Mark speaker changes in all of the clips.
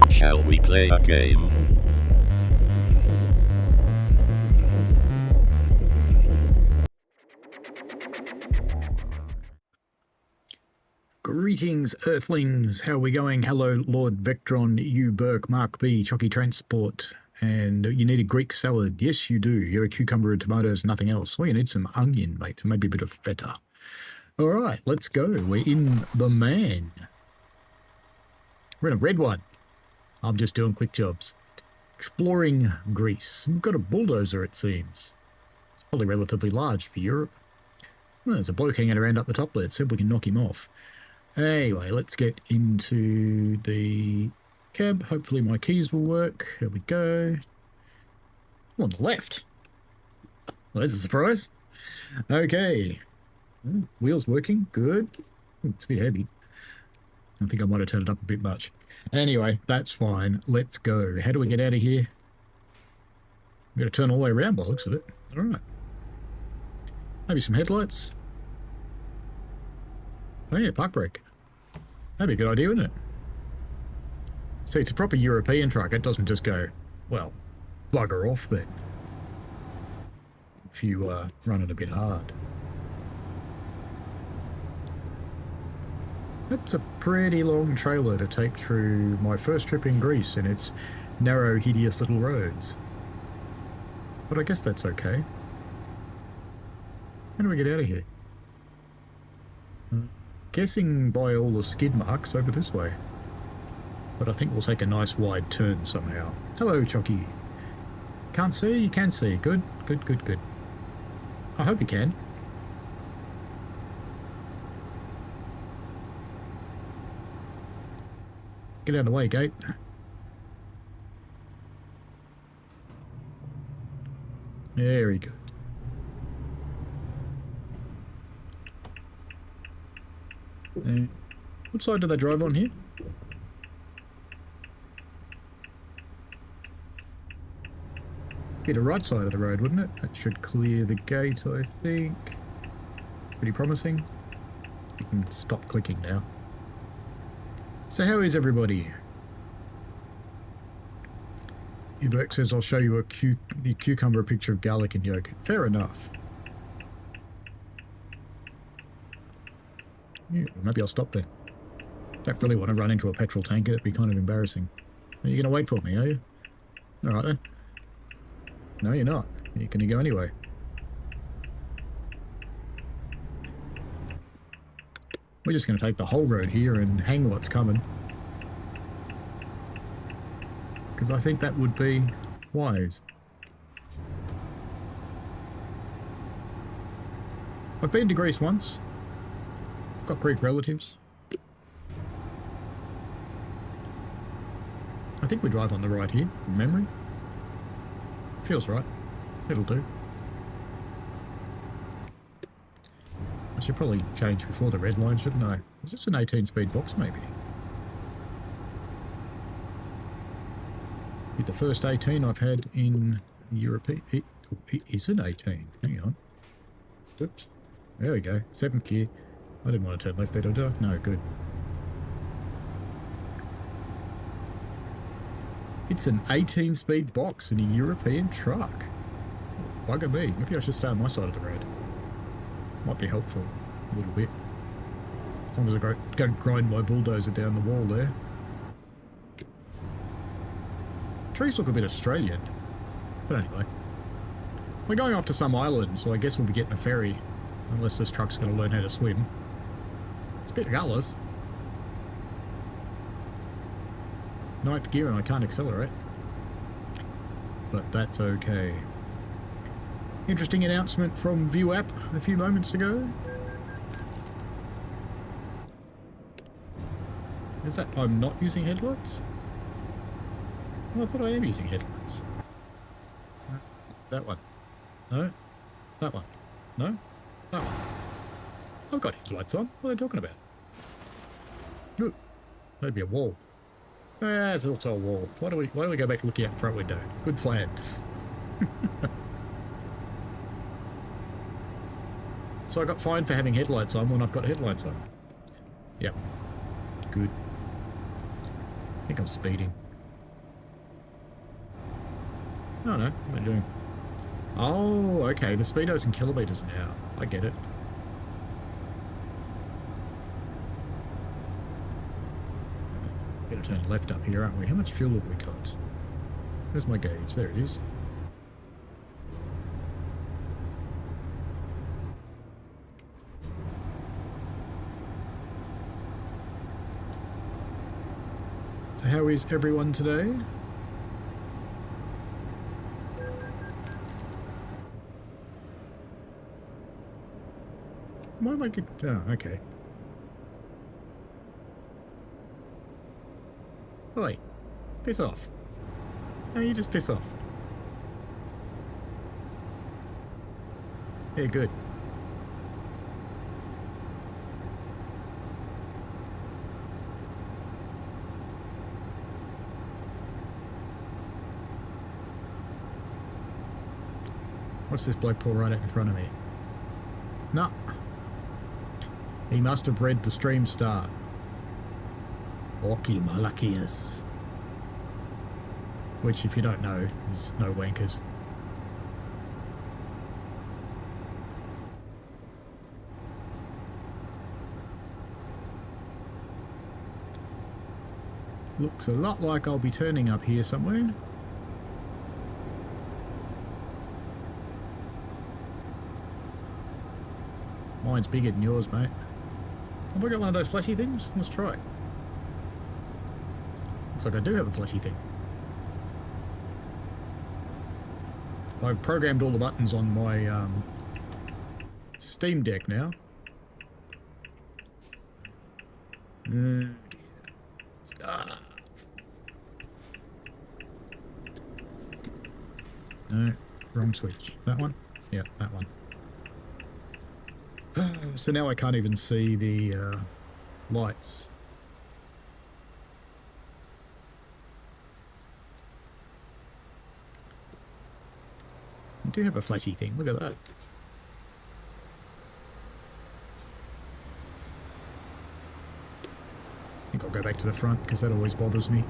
Speaker 1: Shall we play a game?
Speaker 2: Greetings, Earthlings. How are we going? Hello, Lord Vectron, U Burke, Mark B, Chocky Transport. And you need a Greek salad. Yes, you do. You're a cucumber and tomatoes, nothing else. Well, you need some onion, mate. Maybe a bit of feta. All right, let's go. We're in the man. We're in a red one. I'm just doing quick jobs. Exploring Greece. We've got a bulldozer, it seems. It's probably relatively large for Europe. Well, there's a bloke hanging around up the top there. Let's see if we can knock him off. Anyway, let's get into the cab. Hopefully my keys will work. Here we go. On the left. Well, there's a surprise. Okay. Wheels working. Good. It's a bit heavy. I think I might have turned it up a bit much. Anyway, that's fine. Let's go. How do we get out of here? We've got to turn all the way around by the looks of it. All right. Maybe some headlights. Oh yeah, park brake. That'd be a good idea, wouldn't it? See, it's a proper European truck. It doesn't just go, well, bugger off then. If you run it a bit hard. That's a pretty long trailer to take through my first trip in Greece and its narrow, hideous little roads. But I guess that's okay. How do we get out of here? Guessing by all the skid marks over this way. But I think we'll take a nice wide turn somehow. Hello, Chocky. Can't see? You can see. Good, good, good, good. I hope you can. Get out of the way, gate. Very good. What side do they drive on here? Be the right side of the road, wouldn't it? That should clear the gate, I think. Pretty promising. You can stop clicking now. So how is everybody? Uberk says I'll show you the cucumber picture of garlic and yogurt. Fair enough. Yeah, maybe I'll stop there. Don't really want to run into a petrol tanker. It'd be kind of embarrassing. Are you going to wait for me, are you? Alright then. No, you're not. You're going to go anyway. We're just going to take the whole road here and hang what's coming. Because I think that would be wise. I've been to Greece once. Got Greek relatives. I think we drive on the right here, from memory. Feels right. It'll do. I should probably change before the red line, shouldn't I? Is this an 18-speed box, maybe? Be the first 18 I've had in Europe. It is an 18. Hang on. Whoops. There we go. 7th gear. I didn't want to turn left there, did I? No, good. It's an 18-speed box in a European truck. Bugger me. Maybe I should stay on my side of the road. Might be helpful a little bit. As long as I don't grind my bulldozer down the wall there. Trees look a bit Australian. But anyway. We're going off to some island, so I guess we'll be getting a ferry. Unless this truck's going to learn how to swim. It's a bit gutless. 9th gear and I can't accelerate. But that's okay. Interesting announcement from View app a few moments ago. Is that I'm not using headlights? Well, I thought I am using headlights. That one. No. That one. No. That one. I've got headlights on. What are they talking about? Look. Maybe a wall. Ah, it's also a wall. Why do we go back looking out the front window? Good plan. So I got fined for having headlights on when I've got headlights on. Yep. Good. I think I'm speeding. Oh no, what am I doing? Oh, okay, the speedo's in kilometres now. I get it. Better turn left up here, aren't we? How much fuel have we got? Where's my gauge? There it is. So how is everyone today? Why am I getting... Oh, okay. Oi, piss off. No, you just piss off. Yeah, good. What's this bloke pull right out in front of me? No. He must have read the stream start. Óchi, malakíes. Which, if you don't know, is no wankers. Looks a lot like I'll be turning up here somewhere. Mine's bigger than yours, mate. Have I got one of those flashy things? Let's try it. Looks like I do have a flashy thing. I've programmed all the buttons on my Steam Deck now. Stop. No, wrong switch. That one? Yeah, that one. So now I can't even see the lights. I do have a flashy thing, look at that. I think I'll go back to the front because that always bothers me.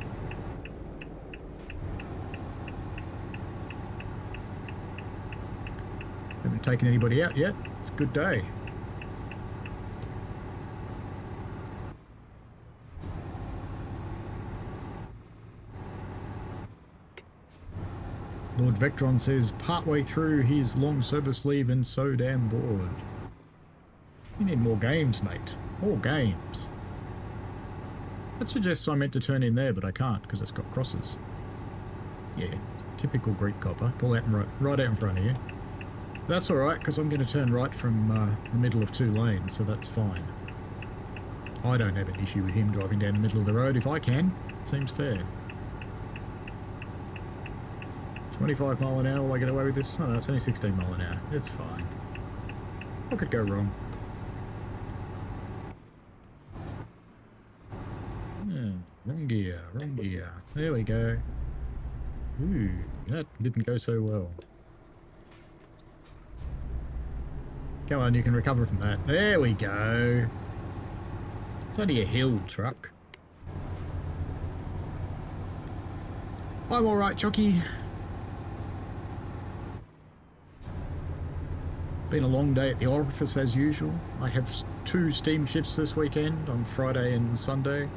Speaker 2: Haven't taken anybody out yet. It's a good day. Lord Vectron says, partway through his long service leave and so damn bored. You need more games, mate. More games. That suggests I meant to turn in there, but I can't because it's got crosses. Yeah, typical Greek copper. Pull out right out in front of you. That's alright, because I'm going to turn right from the middle of 2 lanes, so that's fine. I don't have an issue with him driving down the middle of the road if I can. It seems fair. 25 mile an hour, will I get away with this? Oh, no, it's only 16 mile an hour. It's fine. What could go wrong? Wrong gear, wrong gear. There we go. Ooh, that didn't go so well. Come on, you can recover from that. There we go. It's only a hill truck. I'm alright, Chucky. Been a long day at the office as usual. I have 2 steam shifts this weekend on Friday and Sunday.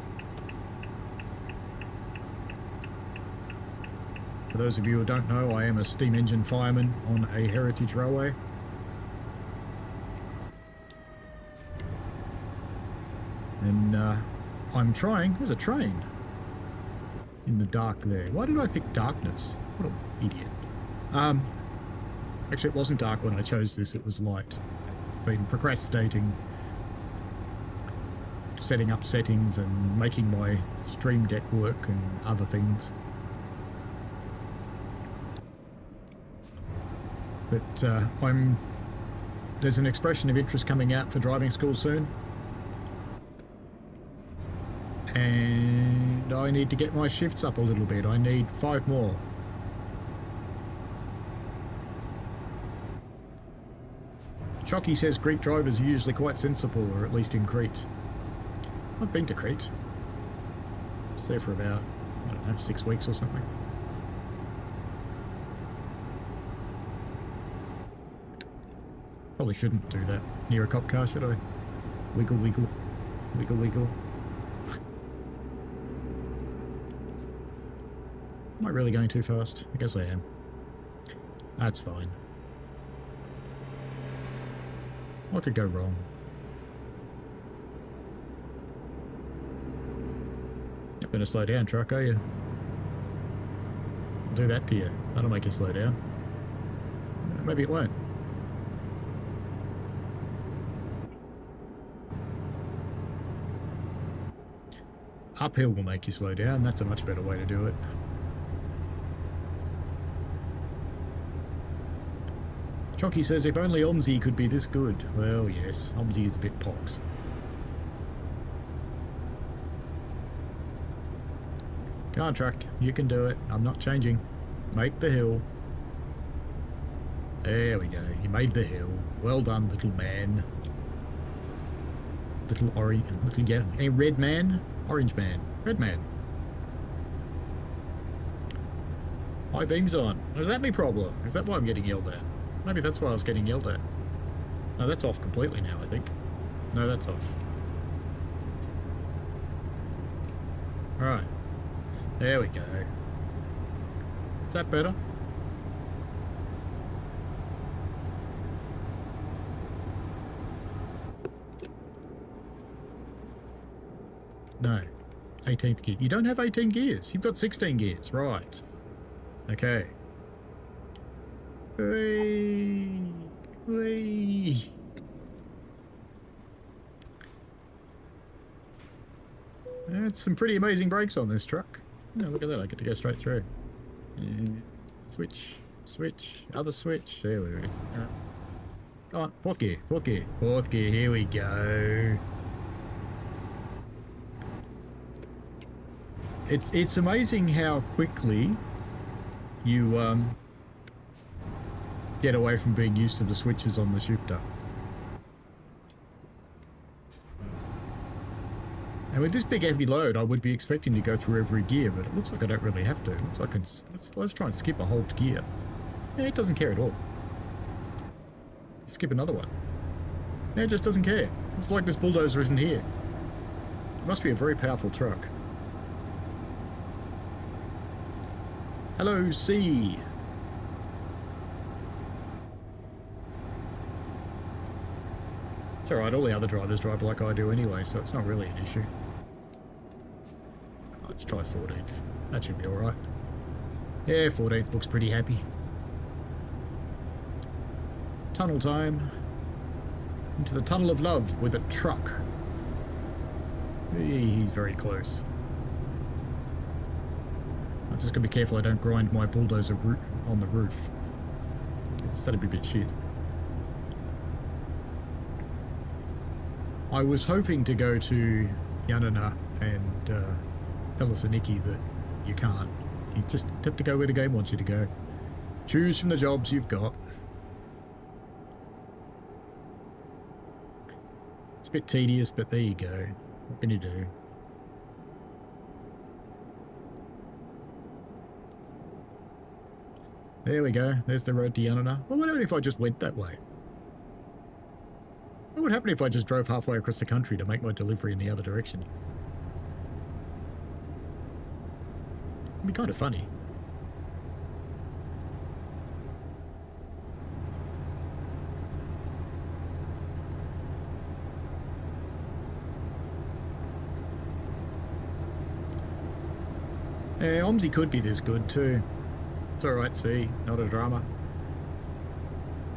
Speaker 2: For those of you who don't know, I am a steam engine fireman on a heritage railway. And I'm trying... There's a train in the dark there. Why did I pick darkness? What an idiot. Actually, it wasn't dark when I chose this, it was light. Been procrastinating, setting up settings and making my stream deck work and other things. But there's an expression of interest coming out for driving school soon. And I need to get my shifts up a little bit. I need 5 more. Chucky says Greek drivers are usually quite sensible, or at least in Crete. I've been to Crete. I was there for about, I don't know, 6 weeks or something. Probably shouldn't do that near a cop car, should I? Wiggle, wiggle. Wiggle, wiggle. Am I really going too fast? I guess I am. That's fine. What could go wrong? You're not going to slow down, truck, are you? I'll do that to you. That'll make you slow down. Maybe it won't. Uphill will make you slow down. That's a much better way to do it. Chocky says, if only Omzi could be this good. Well, yes, Omzi is a bit pox. Come on, truck. You can do it. I'm not changing. Make the hill. There we go. You made the hill. Well done, little man. Little orange... Little, yeah, a red man? Orange man. Red man. High beams on. Is that my problem? Is that why I'm getting yelled at? Maybe that's why I was getting yelled at. No, that's off completely now, I think. No, that's off. Alright. There we go. Is that better? No. 18th gear. You don't have 18 gears. You've got 16 gears. Right. Okay. Whee! Whee! That's some pretty amazing brakes on this truck. Oh, look at that. I get to go straight through. Switch. Switch. Other switch. There we go. Go on. 4th gear. 4th gear. 4th gear. Here we go. It's amazing how quickly you get away from being used to the switches on the shifter. And with this big heavy load, I would be expecting to go through every gear, but it looks like I don't really have to. It looks like let's try and skip a whole gear. Yeah, it doesn't care at all. Skip another one. Yeah, it just doesn't care. It's like this bulldozer isn't here. It must be a very powerful truck. Hello, C. It's alright, all the other drivers drive like I do anyway, so it's not really an issue. Let's try 14th. That should be alright. Yeah, 14th looks pretty happy. Tunnel time. Into the tunnel of love with a truck. He's very close. I'm just going to be careful I don't grind my bulldozer on the roof. That'd be a bit shit. I was hoping to go to Ioannina and Thessaloniki, but you can't. You just have to go where the game wants you to go. Choose from the jobs you've got. It's a bit tedious, but there you go. What can you do? There we go. There's the road to Ioannina. Well, what if I just went that way? What would happen if I just drove halfway across the country to make my delivery in the other direction? It'd be kind of funny. Yeah, OMSI could be this good too. It's alright, see, not a drama.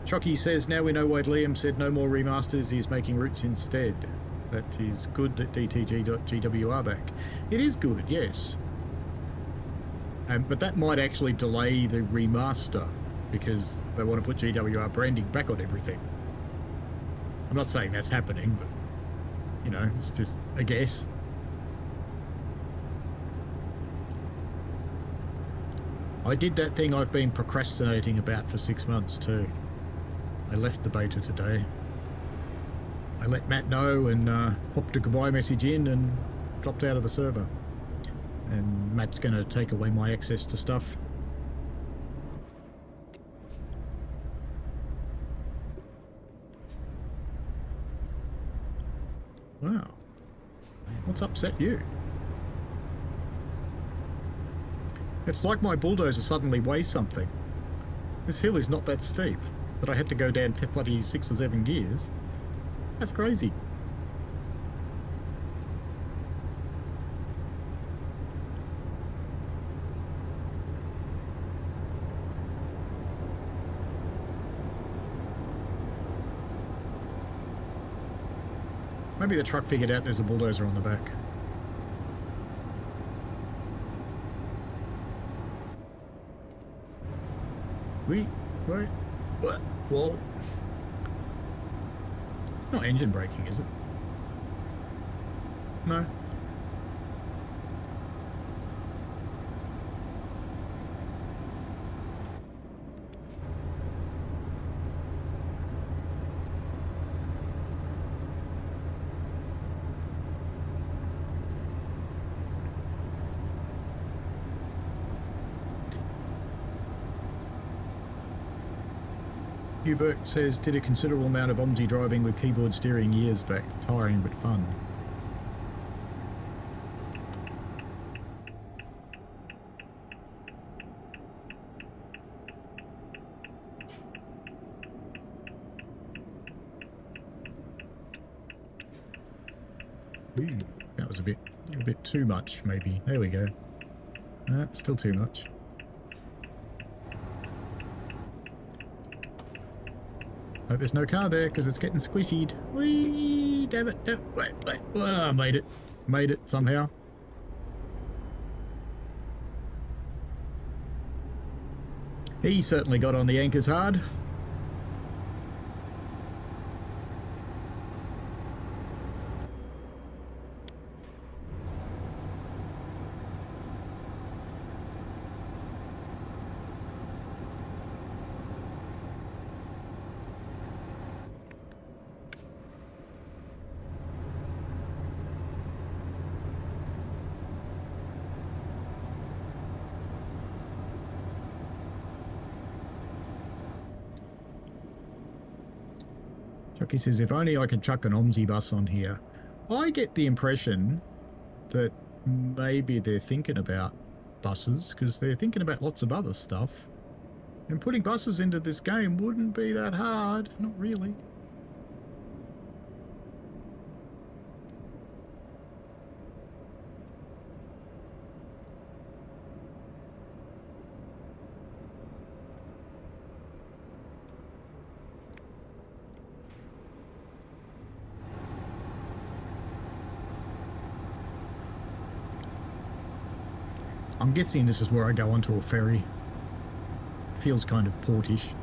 Speaker 2: Chucky says, now we know why Liam said no more remasters, he's making roots instead. That is good at DTG.GWR back. It is good, yes. But that might actually delay the remaster because they want to put GWR branding back on everything. I'm not saying that's happening, but, you know, it's just a guess. I did that thing I've been procrastinating about for 6 months too. I left the beta today. I let Matt know and popped a goodbye message in and dropped out of the server. And Matt's going to take away my access to stuff. Wow. What's upset you? It's like my bulldozer suddenly weighs something. This hill is not that steep, but I had to go down bloody 6 or 7 gears. That's crazy. Maybe the truck figured out there's a bulldozer on the back. Wait, what? Whoa. It's not engine braking, is it? No. Hubert says, did a considerable amount of OMSI driving with keyboard steering years back. Tiring but fun. Ooh, that was a bit too much, maybe. There we go. Still too much. Hope there's no car there because it's getting squishied. Whee! Damn it! Wait. Oh, I made it. Made it somehow. He certainly got on the anchors hard. Chucky says, if only I could chuck an OMSI bus on here. I get the impression that maybe they're thinking about buses because they're thinking about lots of other stuff. And putting buses into this game wouldn't be that hard. Not really. I'm guessing this is where I go onto a ferry. Feels kind of portish.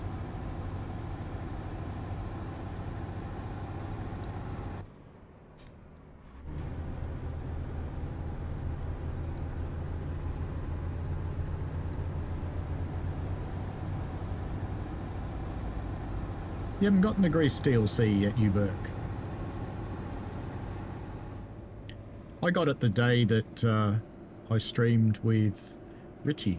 Speaker 2: You haven't gotten the Grease DLC yet, you Burke. I got it the day that I streamed with Richie.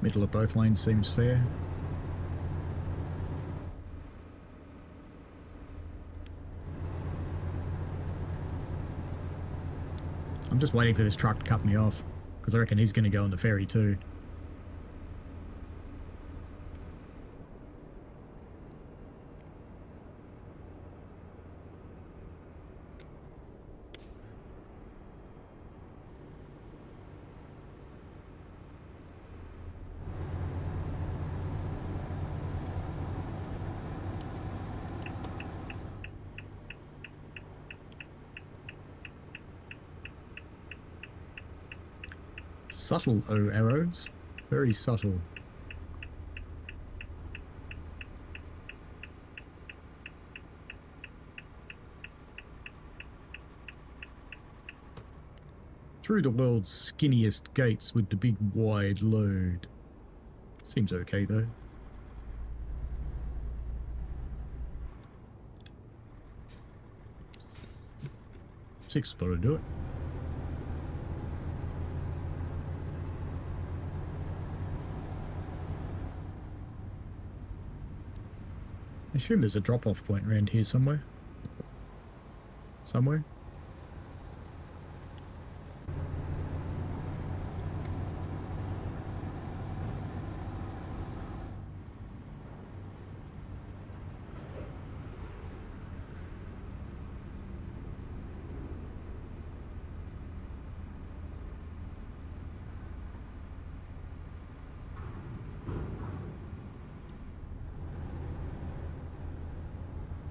Speaker 2: Middle of both lanes seems fair. I'm just waiting for this truck to cut me off, because I reckon he's going to go on the ferry too. Subtle, oh arrows. Very subtle. Through the world's skinniest gates with the big wide load. Seems okay though. Six spot to do it. I assume there's a drop-off point around here somewhere. Somewhere.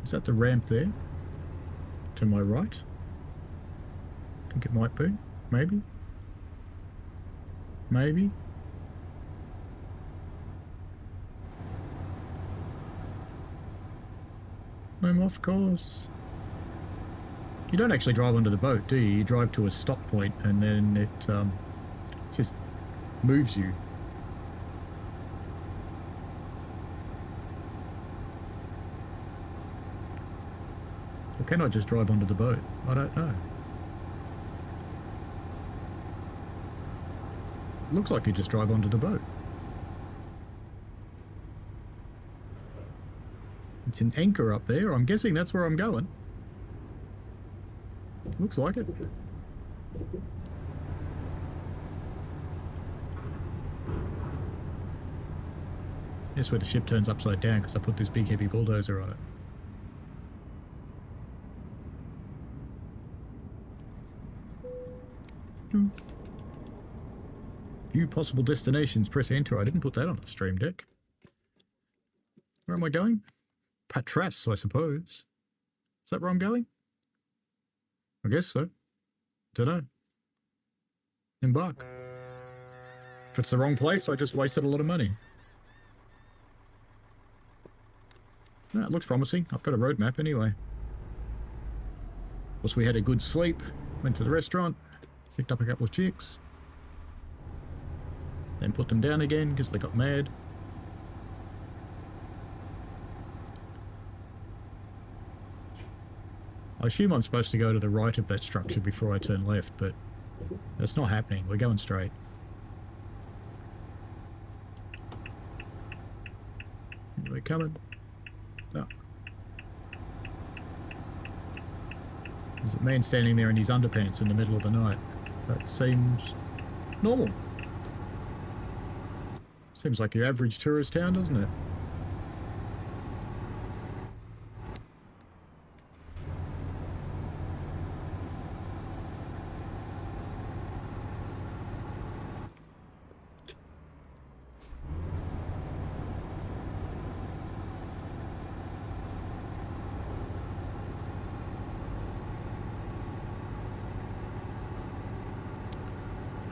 Speaker 2: Is that the ramp there? To my right? I think it might be. Maybe? Maybe? I'm off course. You don't actually drive onto the boat, do you? You drive to a stop point and then it just moves you. Or can I just drive onto the boat? I don't know. Looks like you just drive onto the boat. It's an anchor up there. I'm guessing that's where I'm going. Looks like it. That's where the ship turns upside down because I put this big heavy bulldozer on it. View possible destinations, press enter. I didn't put that on the stream deck. Where am I going? Patras, I suppose. Is that where I'm going? I guess so. Dunno. Embark. If it's the wrong place, I just wasted a lot of money. No, it looks promising. I've got a roadmap anyway. Of course, we had a good sleep. Went to the restaurant. Picked up a couple of chicks. Then put them down again because they got mad. I assume I'm supposed to go to the right of that structure before I turn left, but that's not happening. We're going straight. We're coming. Oh. There's a man standing there in his underpants in the middle of the night. That seems normal. Seems like your average tourist town, doesn't it?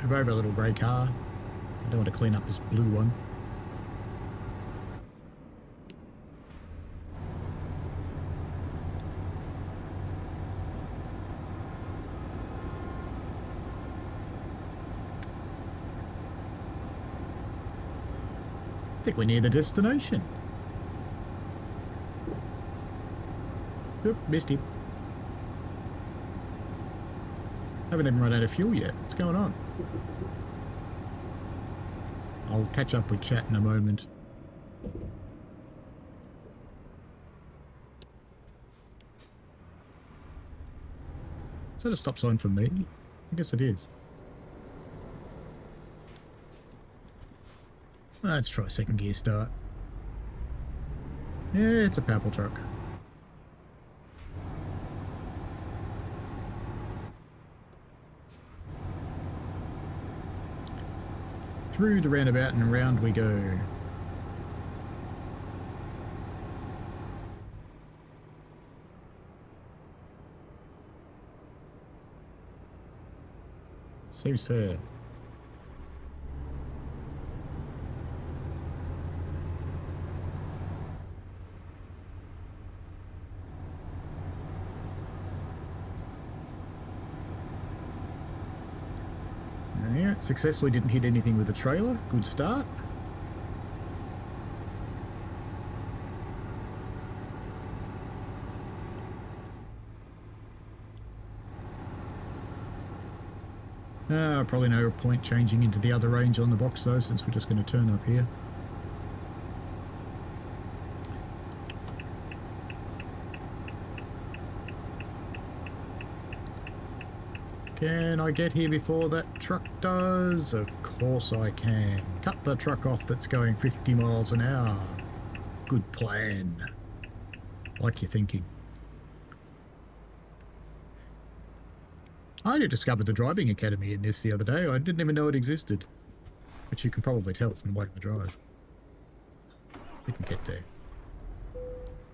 Speaker 2: drove a little grey car. I don't want to clean up this blue one. I think we're near the destination. Oop, missed him. Haven't even run out of fuel yet. What's going on? I'll catch up with chat in a moment. Is that a stop sign for me? I guess it is. Let's try second gear start. Yeah, it's a powerful truck. Through the roundabout and around we go. Seems fair. Yeah, successfully didn't hit anything with the trailer. Good start. Probably no point changing into the other range on the box though, since we're just going to turn up here. Can I get here before that truck does? Of course I can. Cut the truck off that's going 50 miles an hour. Good plan. Like you're thinking. I only discovered the driving academy in this the other day. I didn't even know it existed. Which you can probably tell from the way I drive. We can get there.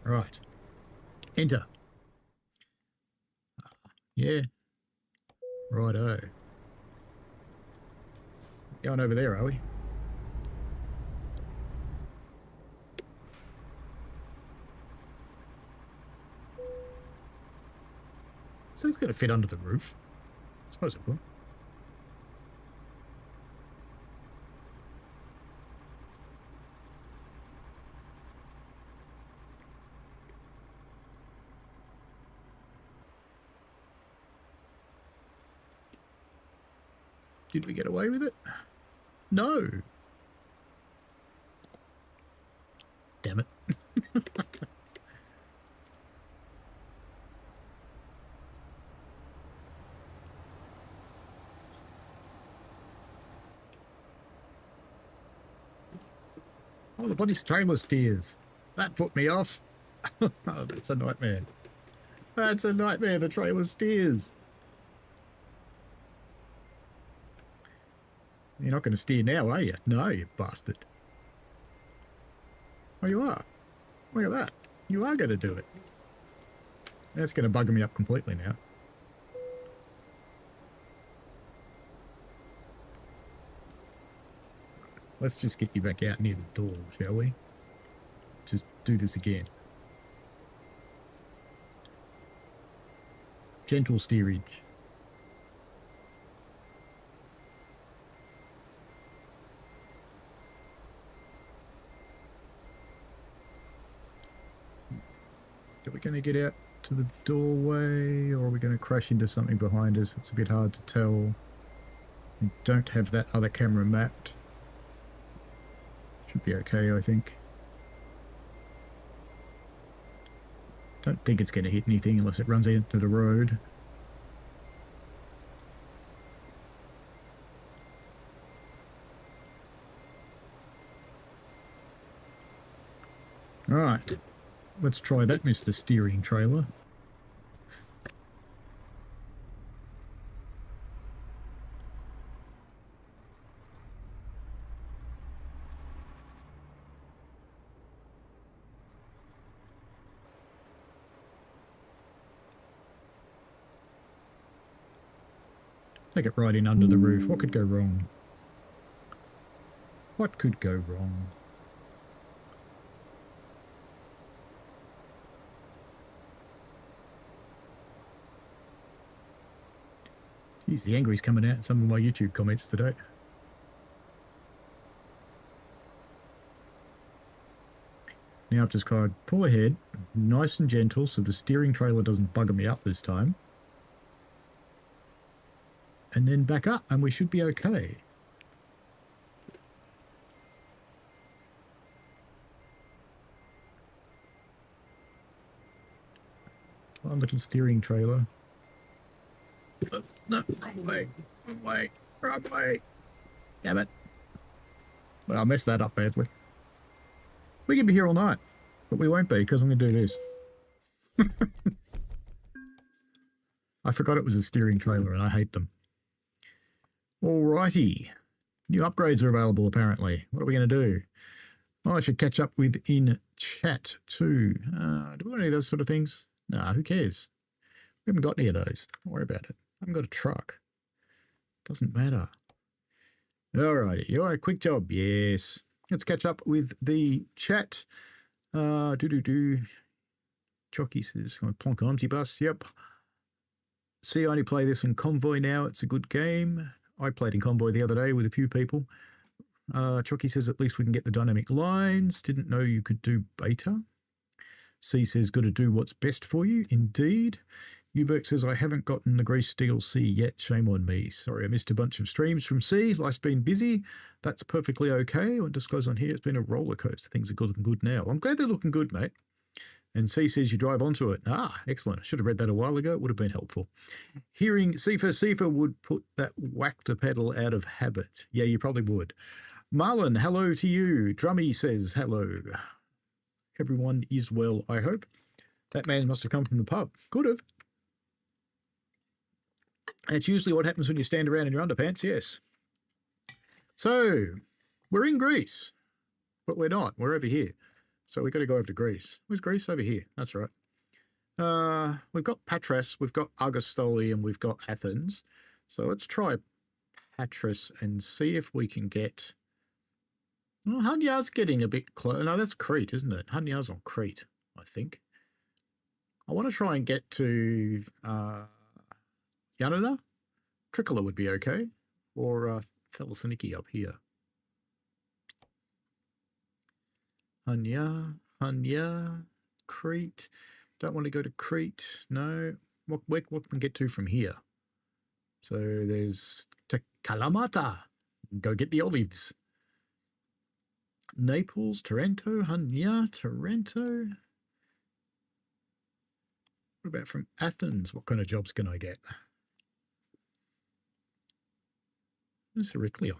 Speaker 2: Right. Enter. Yeah. Righto. Going over there, are we? So it's going to fit under the roof. I suppose it will. Did we get away with it? No. Damn it. Oh, the bloody trailer steers. That put me off. Oh, that's a nightmare. That's a nightmare, the trailer steers. You're not going to steer now, are you? No, you bastard. Oh, you are. Look at that. You are going to do it. That's going to bugger me up completely now. Let's just get you back out near the door, shall we? Just do this again. Gentle steerage. Are we going to get out to the doorway, or are we going to crash into something behind us? It's a bit hard to tell. We don't have that other camera mapped. Should be okay, I think. Don't think it's going to hit anything unless it runs into the road. Alright, let's try that, Mr. Steering Trailer. Take it right in under the roof. What could go wrong? What could go wrong? Geez, the angry's coming out in some of my YouTube comments today. Now I've just got to pull ahead, nice and gentle, so the steering trailer doesn't bugger me up this time. And then back up, and we should be okay. Come on, little steering trailer. No, wrong way, wrong way, wrong way. Damn it. Well, I messed that up badly. We could be here all night, but we won't be because I'm going to do this. I forgot it was a steering trailer and I hate them. Alrighty. New upgrades are available apparently. What are we going to do? Oh, I should catch up with in chat too. Do we want any of those sort of things? Nah, who cares? We haven't got any of those. Don't worry about it. I haven't got a truck. Doesn't matter. Alrighty. You are a quick job. Yes. Let's catch up with the chat. Chocky says, Plonk Omnibus. Yep. See, I only play this in Convoy now. It's a good game. I played in Convoy the other day with a few people. Chocky says, at least we can get the dynamic lines. Didn't know you could do beta. C says, got to do what's best for you. Indeed. Uberk says, I haven't gotten the Grease Steel C yet. Shame on me. Sorry, I missed a bunch of streams from C. Life's been busy. That's perfectly okay. I won't disclose on here. It's been a roller coaster. Things are looking good now. I'm glad they're looking good, mate. And C says you drive onto it. Ah, excellent. I should have read that a while ago. It would have been helpful. Hearing Sifa would put that whack the pedal out of habit. Yeah, you probably would. Marlon, hello to you. Drummy says hello. Everyone is well, I hope. That man must have come from the pub. Could have. That's usually what happens when you stand around in your underpants, yes. So, we're in Greece, but we're not. We're over here. So we've got to go over to Greece. Where's Greece? Over here. That's right. We've got Patras, we've got Argostoli, and we've got Athens. So let's try Patras and see if we can get... Well, Hanya's getting a bit close. No, that's Crete, isn't it? Hanya's on Crete, I think. I want to try and get to Ioannina. Tricolour would be okay. Or Thessaloniki up here. Hanya, Crete. Don't want to go to Crete. No. What can we get to from here? So there's to Kalamata. Go get the olives. Naples, Taranto, Hanya, Taranto. What about from Athens? What kind of jobs can I get? Where's Heraclion?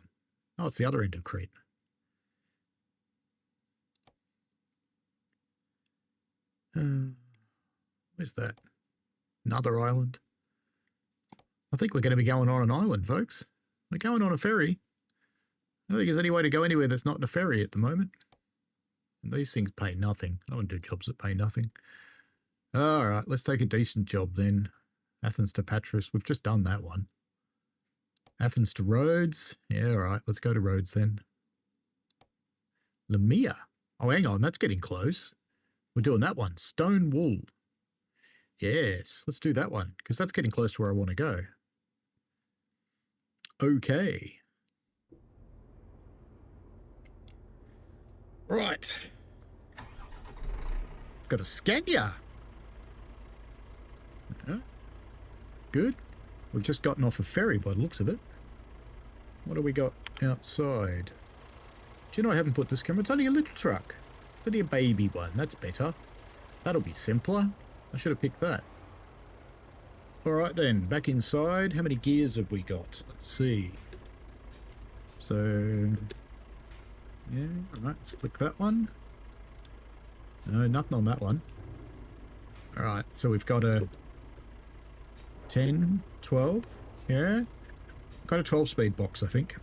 Speaker 2: Oh, it's the other end of Crete. Where's that? Another island. I think we're going to be going on an island, folks. We're going on a ferry. I don't think there's any way to go anywhere that's not in a ferry at the moment. And these things pay nothing. I don't want to do jobs that pay nothing. All right, let's take a decent job then. Athens to Patras. We've just done that one. Athens to Rhodes. Yeah, all right. Let's go to Rhodes then. Lamia. Oh, hang on. That's getting close. We're doing that one. Stone Wool. Yes, let's do that one because that's getting close to where I want to go. Okay. Right. Got a Scania. Good. We've just gotten off a ferry by the looks of it. What do we got outside? Do you know I haven't put this camera? It's only a little truck. It's only a baby one. That's better. That'll be simpler. I should have picked that. Alright then, back inside. How many gears have we got? Let's see. So... yeah, alright, let's click that one. No, nothing on that one. Alright, so we've got a 10, 12, yeah. Got a 12-speed box, I think.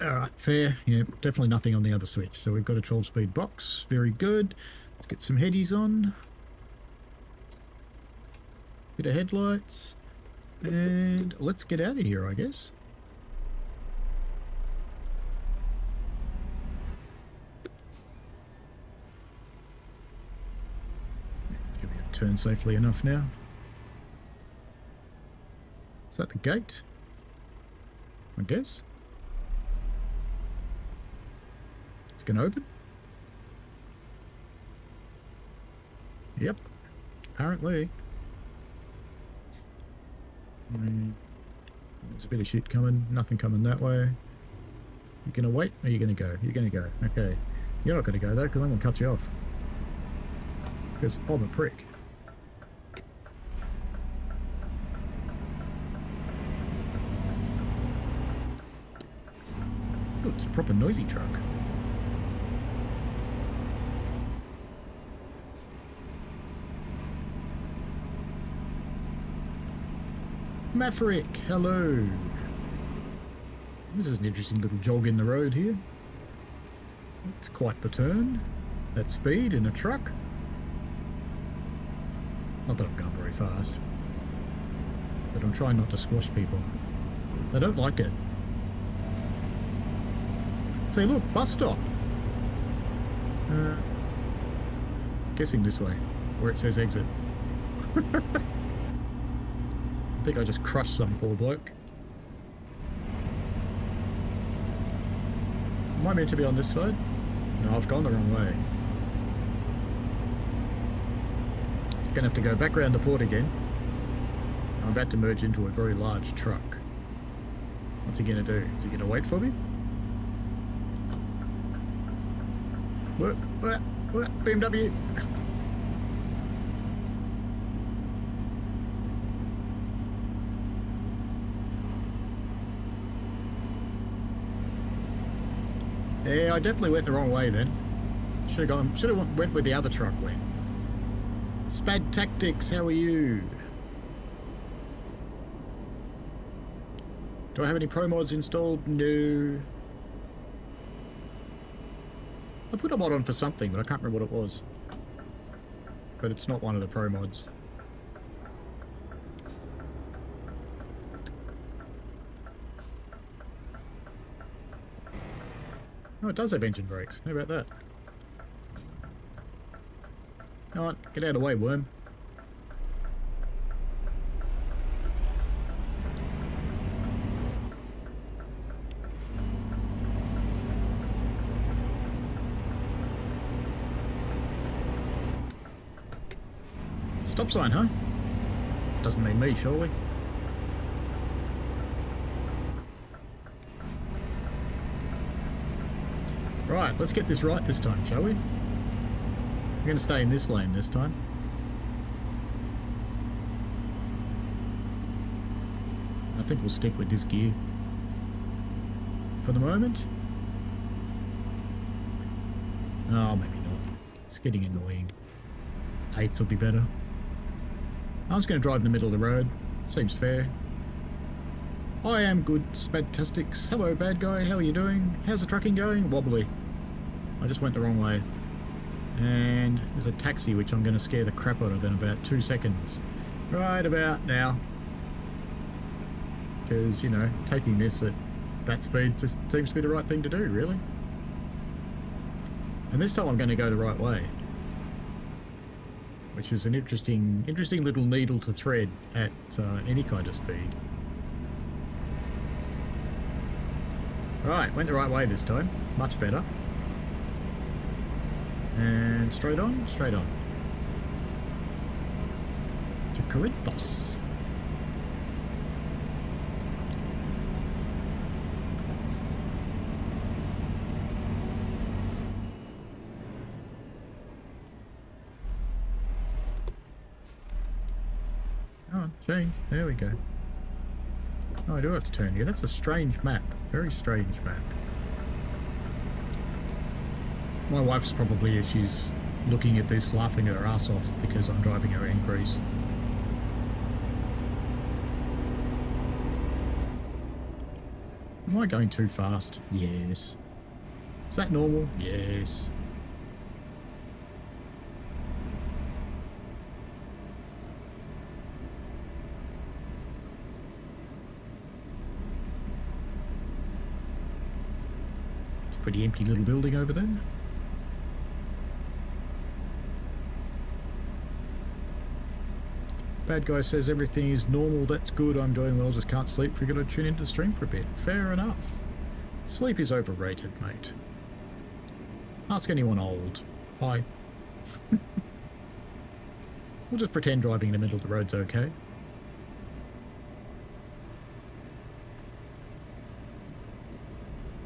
Speaker 2: Alright, fair. Yeah, definitely nothing on the other switch. So we've got a 12-speed box. Very good. Let's get some headies on. Bit of headlights. And let's get out of here, I guess. Should be able to turn safely enough now. Is that the gate? I guess. It's going to open. Yep. Apparently. There's a bit of shit coming. Nothing coming that way. You going to wait or are you going to go? You're going to go. Okay. You're not going to go though because I'm going to cut you off. Because I'm a prick. Oh, it's a proper noisy truck. Maverick, hello. This is an interesting little jog in the road here. It's quite the turn. That speed in a truck. Not that I'm going very fast. But I'm trying not to squash people. They don't like it. See, look, bus stop. Guessing this way, where it says exit. I think I just crushed some poor bloke. Am I meant to be on this side? No, I've gone the wrong way. Gonna have to go back around the port again. I'm about to merge into a very large truck. What's he gonna do? Is he gonna wait for me? What? BMW! Yeah, I definitely went the wrong way then. Should have went where the other truck went. Spad Tactics, how are you? Do I have any pro mods installed? No. I put a mod on for something, but I can't remember what it was. But it's not one of the pro mods. Oh, it does have engine brakes. How about that? Come on, get out of the way, worm. Stop sign, huh? Doesn't mean me, surely. Right, let's get this right this time, shall we? I'm going to stay in this lane this time. I think we'll stick with this gear for the moment. Oh, maybe not. It's getting annoying. 8s would be better. I was going to drive in the middle of the road. Seems fair. I am good, Spadtastics. Hello, bad guy. How are you doing? How's the trucking going? Wobbly. I just went the wrong way. And there's a taxi which I'm going to scare the crap out of in about 2 seconds. Right about now. Because, you know, taking this at that speed just seems to be the right thing to do, really. And this time I'm going to go the right way. Which is an interesting little needle to thread at any kind of speed. Right, went the right way this time. Much better. And straight on, straight on. To Corinthos. Oh, change. There we go. Oh, I do have to turn here. That's a strange map. Very strange map. My wife's probably, as she's looking at this, laughing her ass off because I'm driving her increase. Am I going too fast? Yes. Is that normal? Yes. Pretty empty little building over there. Bad guy says everything is normal, that's good, I'm doing well, just can't sleep, we're going to tune into stream for a bit. Fair enough. Sleep is overrated, mate. Ask anyone old. Hi. We'll just pretend driving in the middle of the road's okay.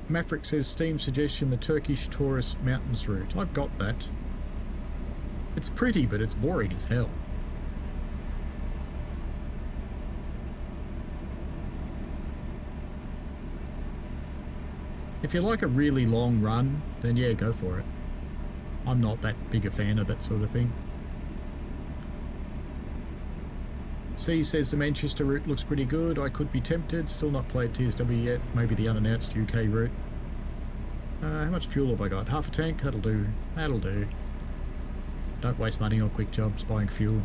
Speaker 2: Maverick says Steam suggestion the Turkish Taurus Mountains route. I've got that. It's pretty, but it's boring as hell. If you like a really long run, then yeah, go for it. I'm not that big a fan of that sort of thing. C says the Manchester route looks pretty good. I could be tempted. Still not played TSW yet. Maybe the unannounced UK route. How much fuel have I got? Half a tank? That'll do. That'll do. Don't waste money on quick jobs buying fuel.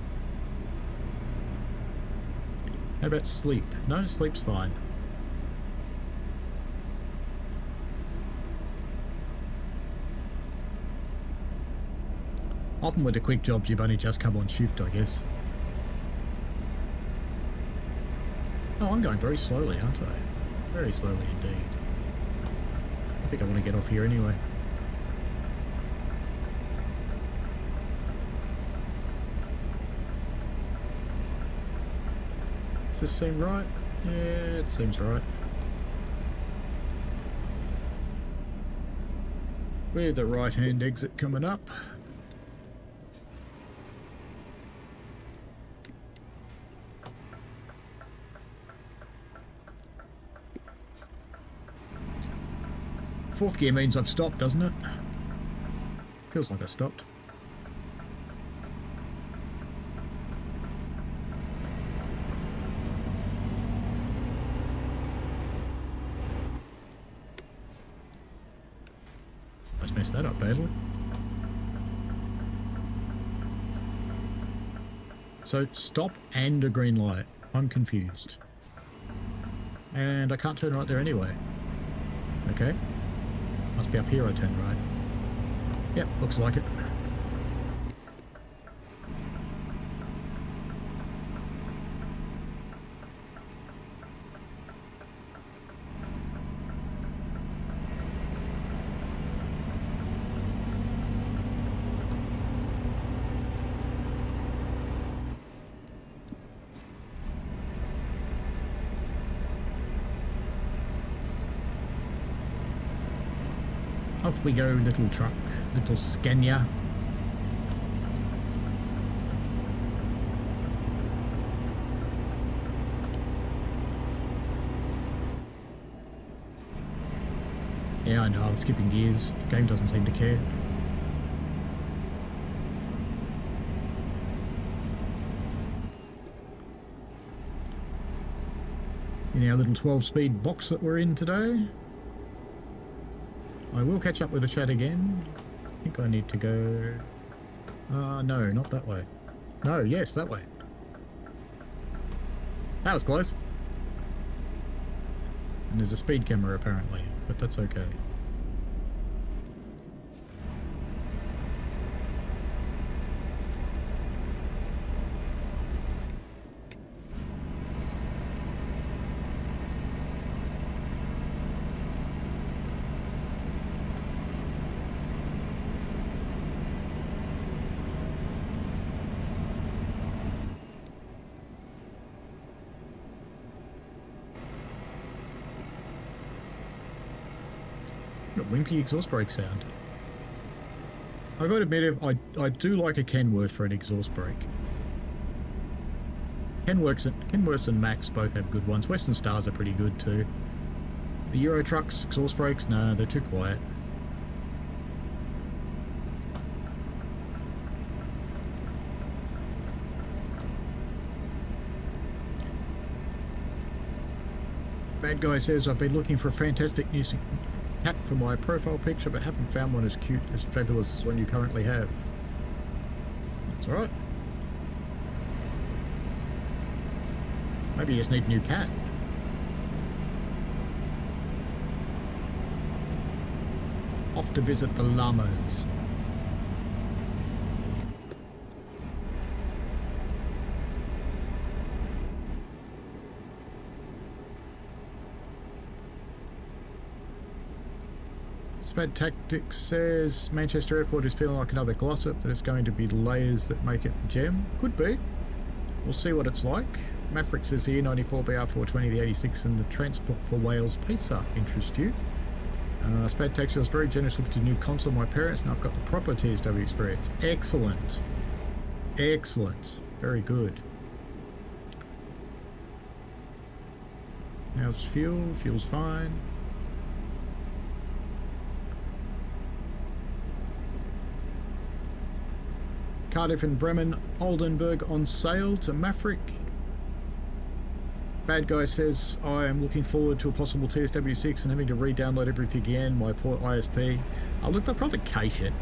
Speaker 2: How about sleep? No, sleep's fine. Often with the quick jobs, you've only just come on shift, I guess. Oh, I'm going very slowly, aren't I? Very slowly indeed. I think I want to get off here anyway. Does this seem right? Yeah, it seems right. With the right-hand exit coming up. Fourth gear means I've stopped, doesn't it? Feels like I stopped. I just messed that up badly. So stop and a green light. I'm confused. And I can't turn right there anyway. Okay. Must be up here I turn right. Yep, looks like it. Off we go, little truck, little Scania. Yeah, I know, I'm skipping gears. The game doesn't seem to care. In our little 12-speed box that we're in today. I will catch up with the chat again. I think I need to go... no, not that way. No, yes, that way. That was close. And there's a speed camera apparently, but that's okay. Wimpy exhaust brake sound. I've got to admit, I do like a Kenworth for an exhaust brake. Kenworths and Max both have good ones. Western Stars are pretty good too. The Euro trucks exhaust brakes, no, they're too quiet. Bad guy says I've been looking for a fantastic new cat for my profile picture, but haven't found one as cute, as fabulous as one you currently have. That's alright. Maybe you just need a new cat. Off to visit the llamas. Spad Tactics says Manchester Airport is feeling like another Glossop, but it's going to be layers that make it a gem. Could be. We'll see what it's like. Maverick says the E94 BR420, the 86 and the Transport for Wales Pacer interest you. Spad Taxi was very generous with the new console my parents, and I've got the proper TSW experience. Excellent. Excellent. Very good. How's fuel? Fuel's fine. Cardiff and Bremen, Oldenburg on sale to Maverick. Bad Guy says, I am looking forward to a possible TSW6 and having to re-download everything again, my poor ISP. Look, they'll probably cache it.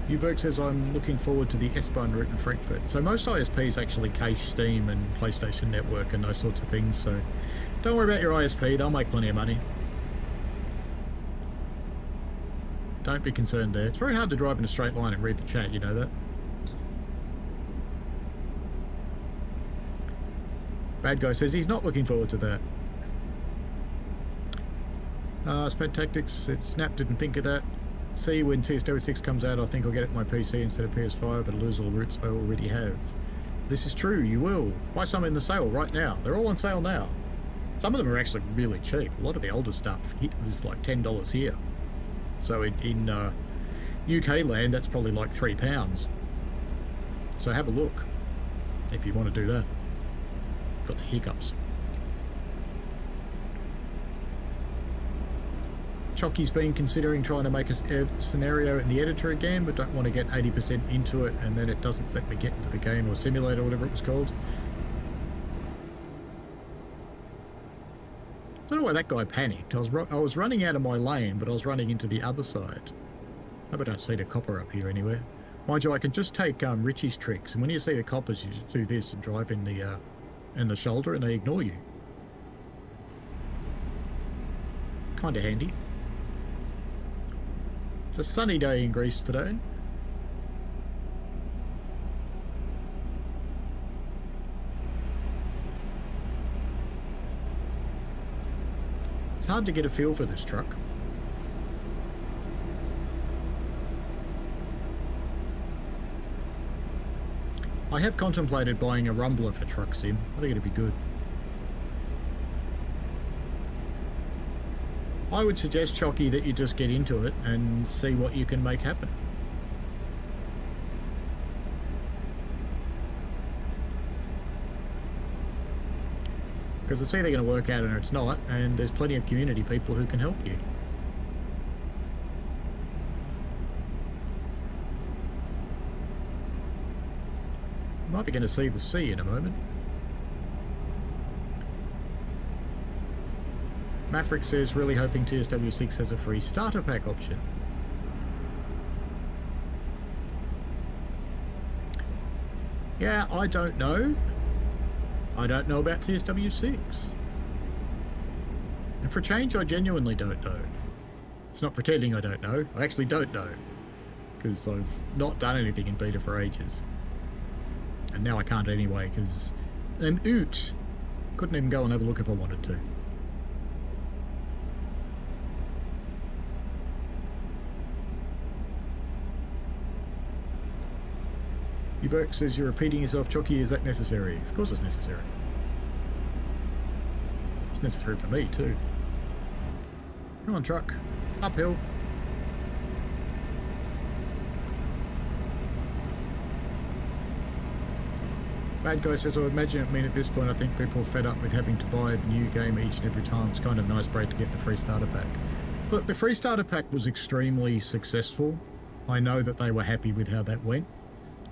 Speaker 2: Uberg says, I'm looking forward to the S-Bahn route in Frankfurt. So most ISPs actually cache Steam and PlayStation Network and those sorts of things, so don't worry about your ISP, they'll make plenty of money. Don't be concerned there. It's very hard to drive in a straight line and read the chat, you know that? Bad Guy says he's not looking forward to that. Spad Tactics said Snap didn't think of that. See, when TSW6 comes out, I think I'll get it on my PC instead of PS5, but I'll lose all the routes I already have. This is true, you will. Buy some in the sale right now. They're all on sale now. Some of them are actually really cheap. A lot of the older stuff is like $10 here. So in UK land, that's probably like £3. So have a look if you want to do that. Got the hiccups. Chocky's been considering trying to make a scenario in the editor again, but don't want to get 80% into it and then it doesn't let me get into the game or simulator or whatever it was called. Don't know why that guy panicked. I was running out of my lane, but I was running into the other side. Hope I don't see the copper up here anywhere. Mind you, I can just take Richie's tricks, and when you see the coppers, you just do this and drive in the shoulder, and they ignore you. Kind of handy. It's a sunny day in Greece today. It's hard to get a feel for this truck. I have contemplated buying a rumbler for Truck Sim. I think it'd be good. I would suggest, Chocky, that you just get into it and see what you can make happen. Because it's either going to work out or it's not, and there's plenty of community people who can help you. Might be going to see the sea in a moment. Maverick says, really hoping TSW6 has a free starter pack option. Yeah, I don't know. I don't know about TSW6. And for a change, I genuinely don't know. It's not pretending I don't know. I actually don't know. Because I've not done anything in beta for ages. And now I can't anyway, because I'm oot. Couldn't even go and have a look if I wanted to. Uberk says you're repeating yourself, Chocky. Is that necessary? Of course it's necessary. It's necessary for me too. Come on, truck. Uphill. Bad Guy says, I would imagine it mean at this point I think people are fed up with having to buy the new game each and every time. It's kind of a nice break to get the free starter pack. Look, the free starter pack was extremely successful. I know that they were happy with how that went.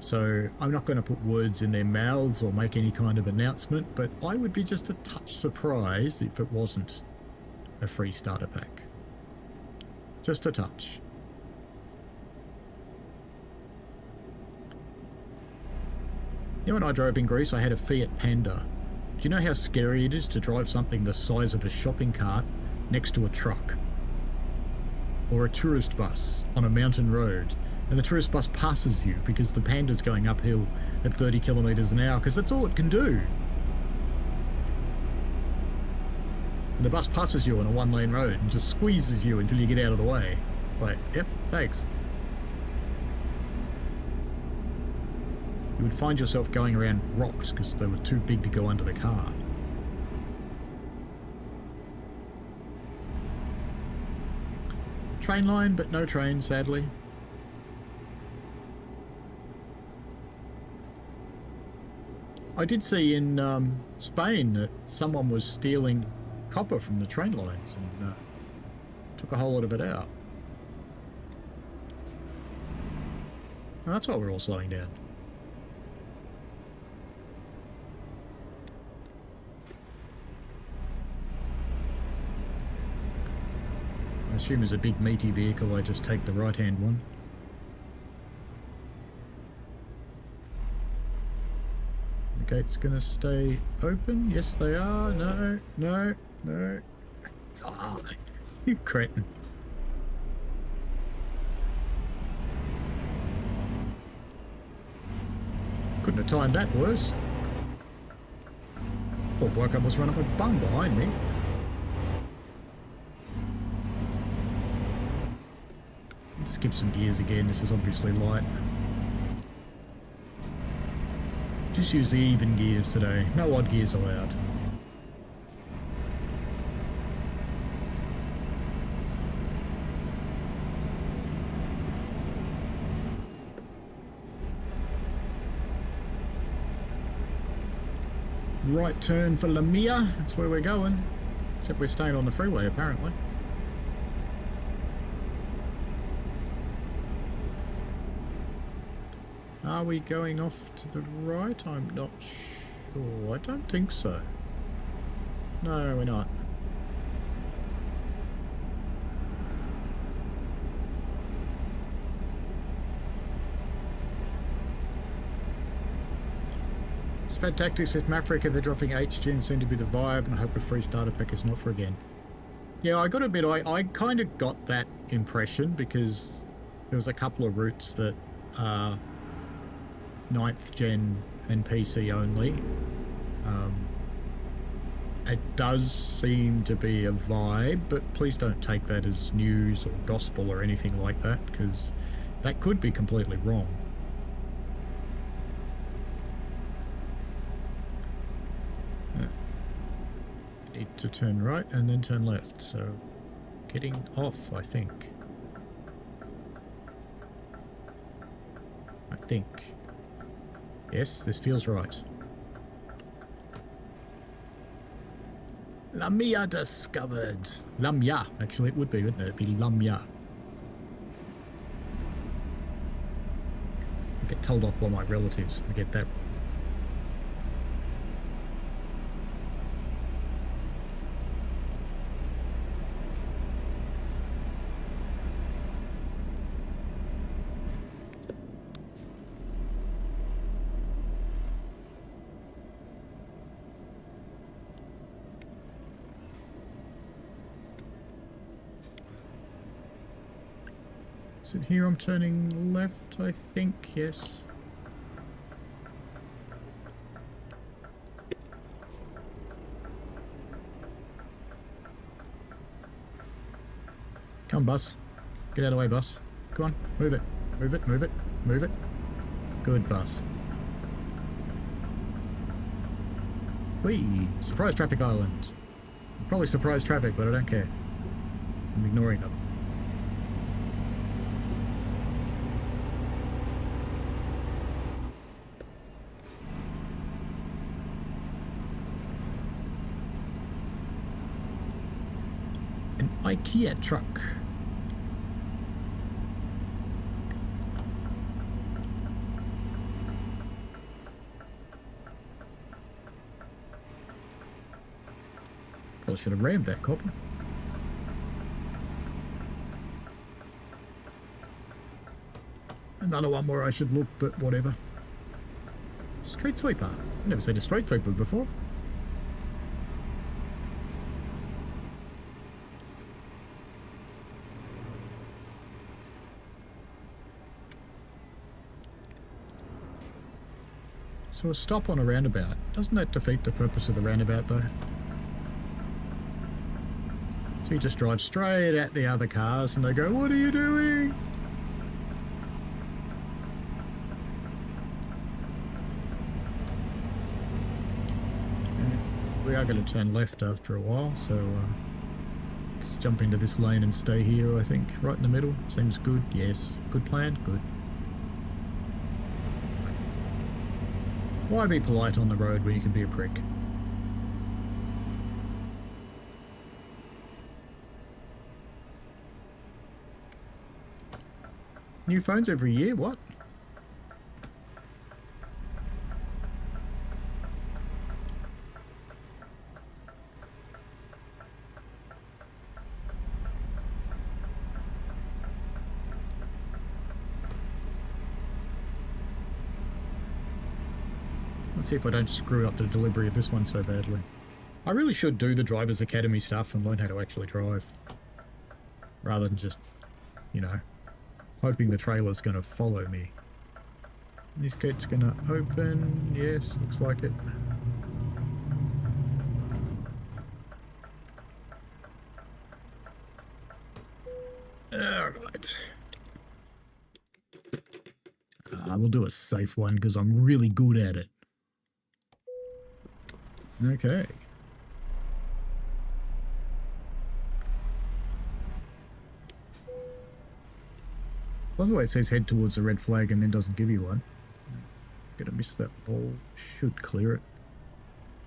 Speaker 2: So I'm not going to put words in their mouths or make any kind of announcement, but I would be just a touch surprised if it wasn't a free starter pack. Just a touch. You know, when I drove in Greece, I had a Fiat Panda. Do you know how scary it is to drive something the size of a shopping cart next to a truck? or a tourist bus on a mountain road, and the tourist bus passes you because the panda's going uphill at 30 kilometers an hour because that's all it can do. And the bus passes you on a one-lane road and just squeezes you until you get out of the way. It's like, yep, thanks. You would find yourself going around rocks because they were too big to go under the car. Train line, but no train, sadly. I did see in Spain that someone was stealing copper from the train lines and took a whole lot of it out. Well, that's why we're all slowing down. I assume as a big meaty vehicle I just take the right hand one. The gate's gonna stay open. Yes they are. No, no, no. Oh, you cretin. Couldn't have timed that worse. Poor bloke almost run up a bum behind me. Skip some gears again, this is obviously light. Just use the even gears today, no odd gears allowed. Right turn for Lamia, that's where we're going. Except we're staying on the freeway apparently. Are we going off to the right? I'm not sure. I don't think so. No, we're not. Spad Tactics says Mafrica, they're dropping HG seem to be the vibe, and I hope a free starter pack is not for again. Yeah, I gotta admit, I kind of got that impression because there was a couple of routes that 9th gen and PC only. It does seem to be a vibe, but please don't take that as news or gospel or anything like that, because that could be completely wrong. You need to turn right and then turn left, so getting off, I think. Yes, this feels right. Lamia discovered. Lamia, actually it would be, wouldn't it? It'd be Lamia. I get told off by my relatives. I get that wrong. Is it here I'm turning left, I think? Yes. Come, bus. Get out of the way, bus. Come on, move it. Move it, move it, move it. Good, bus. Whee! Surprise traffic island. Probably surprise traffic, but I don't care. I'm ignoring them. IKEA truck. Probably should have rammed that copper. Another one where I should look, but whatever. Street sweeper. I've never seen a street sweeper before. So a stop on a roundabout. Doesn't that defeat the purpose of the roundabout, though? So you just drive straight at the other cars and they go, "What are you doing?" We are going to turn left after a while, so let's jump into this lane and stay here, I think. Right in the middle. Seems good. Yes. Good plan. Good. Why be polite on the road when you can be a prick? New phones every year? What? Let's see if I don't screw up the delivery of this one so badly. I really should do the driver's academy stuff and learn how to actually drive. Rather than just, you know, hoping the trailer's going to follow me. This gate's going to open. Yes, looks like it. Alright. We'll do a safe one because I'm really good at it. Okay. By the way, it says head towards the red flag and then doesn't give you one. Gonna miss that ball. Should clear it.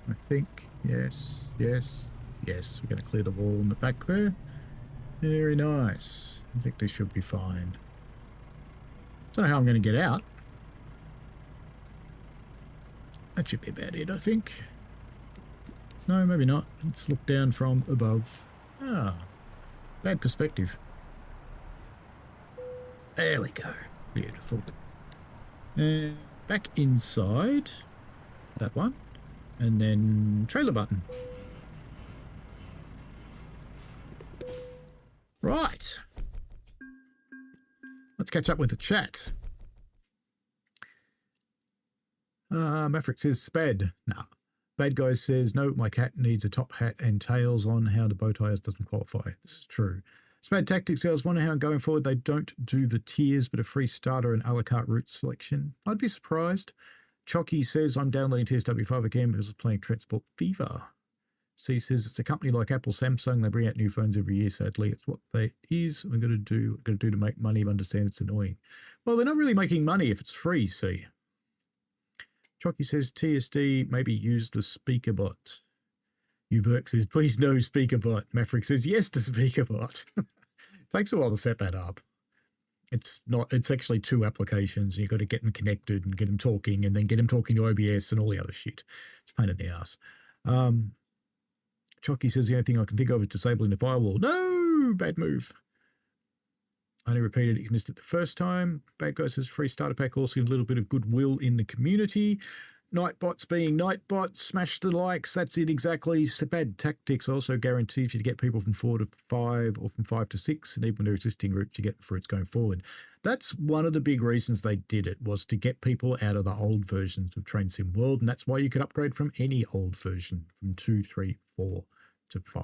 Speaker 2: I think. Yes, yes, yes. We're gonna clear the wall in the back there. Very nice. I think this should be fine. Don't know how I'm gonna get out. That should be about it, I think. No, maybe not. Let's look down from above. Ah, bad perspective. There we go. Beautiful. And back inside. That one. And then trailer button. Right. Let's catch up with the chat. Maverick says sped. No. Bad guy says, no, my cat needs a top hat and tails on. How the bow ties doesn't qualify. This is true. Spad Tactics says, wonder how going forward they don't do the tiers, but a free starter and a la carte route selection. I'd be surprised. Chocky says, I'm downloading TSW5 again because I was playing Transport Fever. C says, it's a company like Apple, Samsung. They bring out new phones every year, sadly. It's what they is. We're going to do to make money, but understand it's annoying. Well, they're not really making money if it's free, see. Chocky says, TSD, maybe use the speaker bot. Uberk says, please no speaker bot. Maverick says, yes to speaker bot. Takes a while to set that up. It's actually two applications. You've got to get them connected and get them talking and then get them talking to OBS and all the other shit. It's a pain in the ass. Chocky says, the only thing I can think of is disabling the firewall. No, bad move. I only repeated it, you missed it the first time. Bad guy says, free starter pack, also a little bit of goodwill in the community. Nightbots being Nightbots, smash the likes, that's it exactly. Bad Tactics also guarantees you to get people from 4 to 5 or from 5 to 6, and even when they're existing routes, you get the fruits going forward. That's one of the big reasons they did it, was to get people out of the old versions of Train Sim World, and that's why you could upgrade from any old version, from 2, 3, 4 to 5.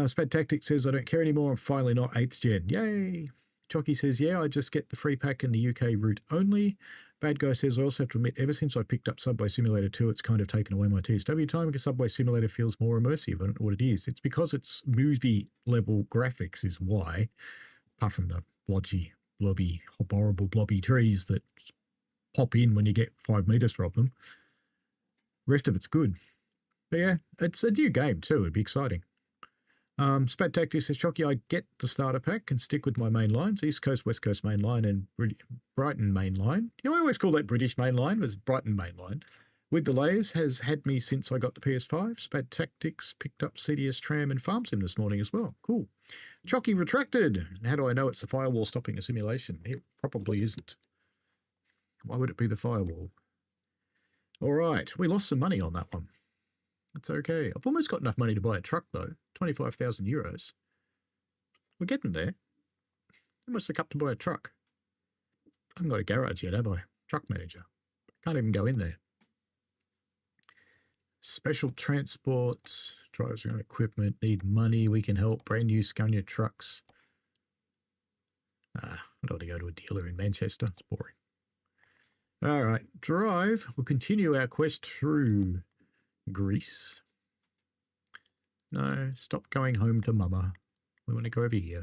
Speaker 2: Spad Tactics says, I don't care anymore, I'm finally not 8th gen. Yay! Chocky says, yeah, I just get the free pack in the UK route only. Bad Guy says, I also have to admit, ever since I picked up Subway Simulator 2, it's kind of taken away my TSW time because Subway Simulator feels more immersive. I don't know what it is. It's because it's movie-level graphics is why, apart from the horrible blobby trees that pop in when you get 5 meters from them. The rest of it's good. But yeah, it's a new game too. It'd be exciting. Spat Tactics says, Chocky, I get the starter pack and stick with my main lines, East Coast, West Coast main line, and Brighton main line. You know, I always call that British main line, it was Brighton main line. With the layers, has had me since I got the PS5. Spat Tactics picked up CDS Tram and Farm Sim this morning as well. Cool. Chocky retracted. How do I know it's the firewall stopping a simulation? It probably isn't. Why would it be the firewall? All right, we lost some money on that one. That's okay. I've almost got enough money to buy a truck, though. 25,000 euros. We're getting there. Almost the cup to buy a truck. I haven't got a garage yet, have I? Truck manager. Can't even go in there. Special transports, drivers around equipment, need money, we can help. Brand new Scania trucks. I don't want to go to a dealer in Manchester. It's boring. All right, drive. We'll continue our quest through Greece. No, stop going home to mama. We want to go over here.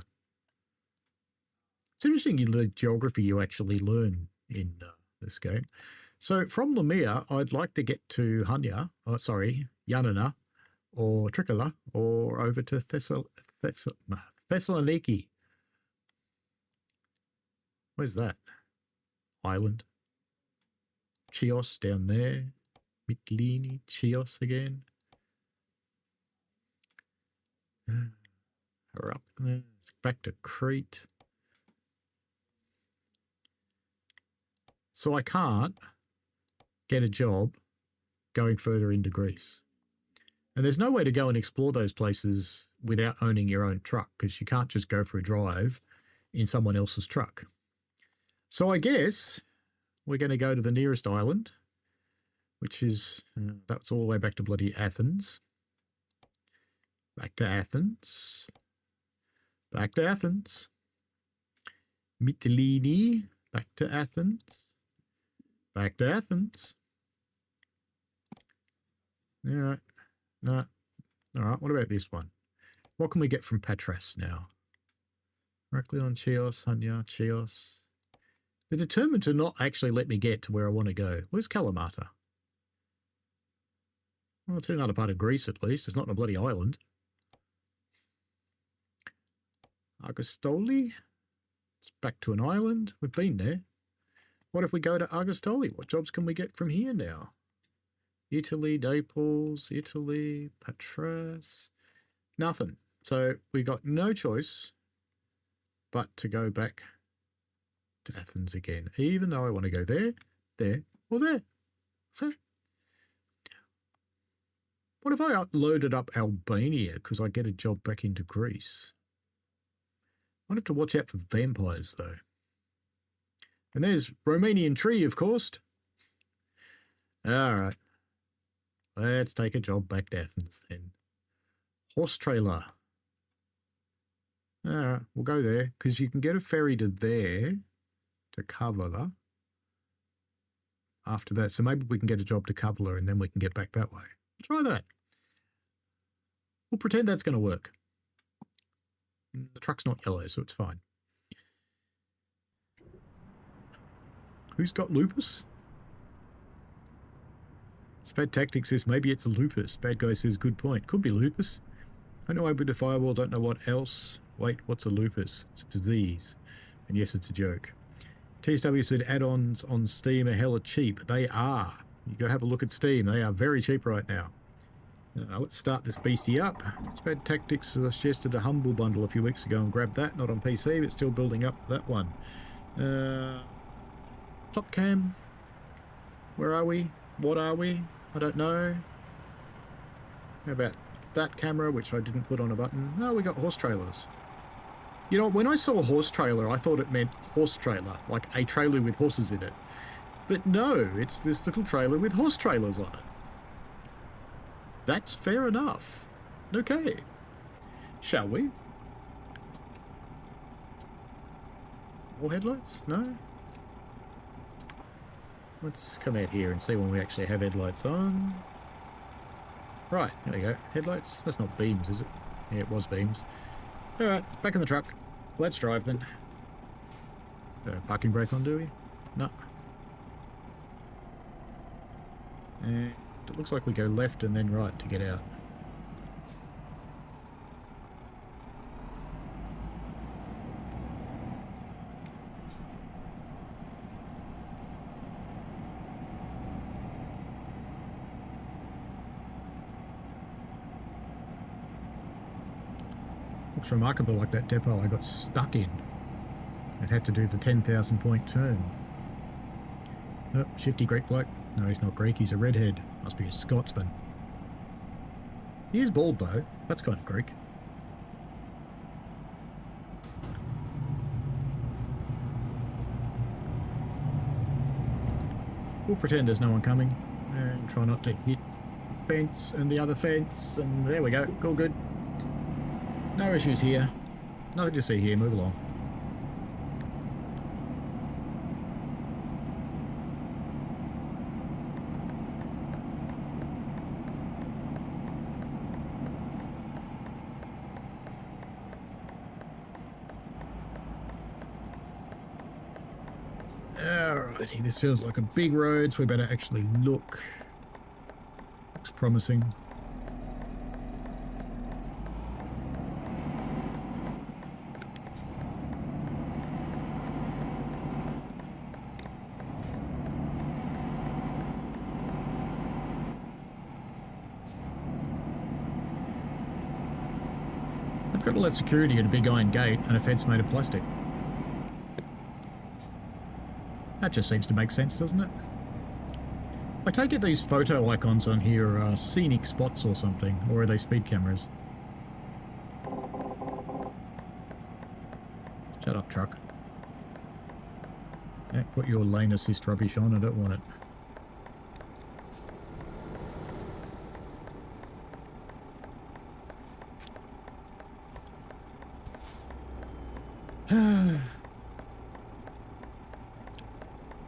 Speaker 2: It's interesting the geography you actually learn in this game. So from Lamia, I'd like to get to Ioannina or Triccola or over to Thessaloniki. Where's that? Island. Chios down there. Mytilene, Chios again. We're up there. Back to Crete. So I can't get a job going further into Greece. And there's no way to go and explore those places without owning your own truck, because you can't just go for a drive in someone else's truck. So I guess we're going to go to the nearest island, which is, that's all the way back to bloody Athens. Back to Athens. Back to Athens. Mytilene. Back to Athens. Back to Athens. All right. No. All right. What about this one? What can we get from Patras now? Directly on Chios, Hanya, Chios. They're determined to not actually let me get to where I want to go. Where's Kalamata? Well, it's in another part of Greece at least. It's not on a bloody island. Argostoli? It's back to an island. We've been there. What if we go to Argostoli? What jobs can we get from here now? Italy, Naples, Italy, Patras. Nothing. So we got no choice but to go back to Athens again, even though I want to go there, there, or there. Huh. What if I loaded up Albania because I get a job back into Greece? I'd have to watch out for vampires, though. And there's Romanian tree, of course. All right. Let's take a job back to Athens, then. Horse trailer. All right, we'll go there, because you can get a ferry to there, to Kavala. After that, so maybe we can get a job to Kavala, and then we can get back that way. Try that. We'll pretend that's going to work. The truck's not yellow, so it's fine. Who's got lupus? Spad Tactics says maybe it's lupus. Bad guy says good point. Could be lupus. I know I put a firewall, don't know what else. Wait, what's a lupus? It's a disease. And yes, it's a joke. TSW said add-ons on Steam are hella cheap. They are. You go have a look at Steam. They are very cheap right now. Let's start this beastie up. Spad Tactics suggested a Humble bundle a few weeks ago and grabbed that. Not on PC, but still building up that one. Top cam. Where are we? What are we? I don't know. How about that camera, which I didn't put on a button? No, we got horse trailers. You know, when I saw a horse trailer, I thought it meant horse trailer, like a trailer with horses in it. But no, it's this little trailer with horse trailers on it. That's fair enough. Okay. Shall we? More headlights? No? Let's come out here and see when we actually have headlights on. Right, there we go. Headlights? That's not beams, is it? Yeah, it was beams. Alright, back in the truck. Let's drive then. Parking brake on, do we? No. And it looks like we go left and then right to get out. Looks remarkable, like that depot I got stuck in. It had to do the 10,000 point turn. Oh, shifty Greek bloke. No, he's not Greek, he's a redhead. Must be a Scotsman. He is bald though. That's kind of Greek. We'll pretend there's no one coming and try not to hit the fence and the other fence, and there we go. All good. No issues here. Nothing to see here. Move along. Alrighty, this feels like a big road, so we better actually look. Looks promising. I've got to let security at a big iron gate and a fence made of plastic. That just seems to make sense, doesn't it? I take it these photo icons on here are scenic spots or something, or are they speed cameras? Shut up, truck. Yeah, put your lane assist rubbish on, I don't want it.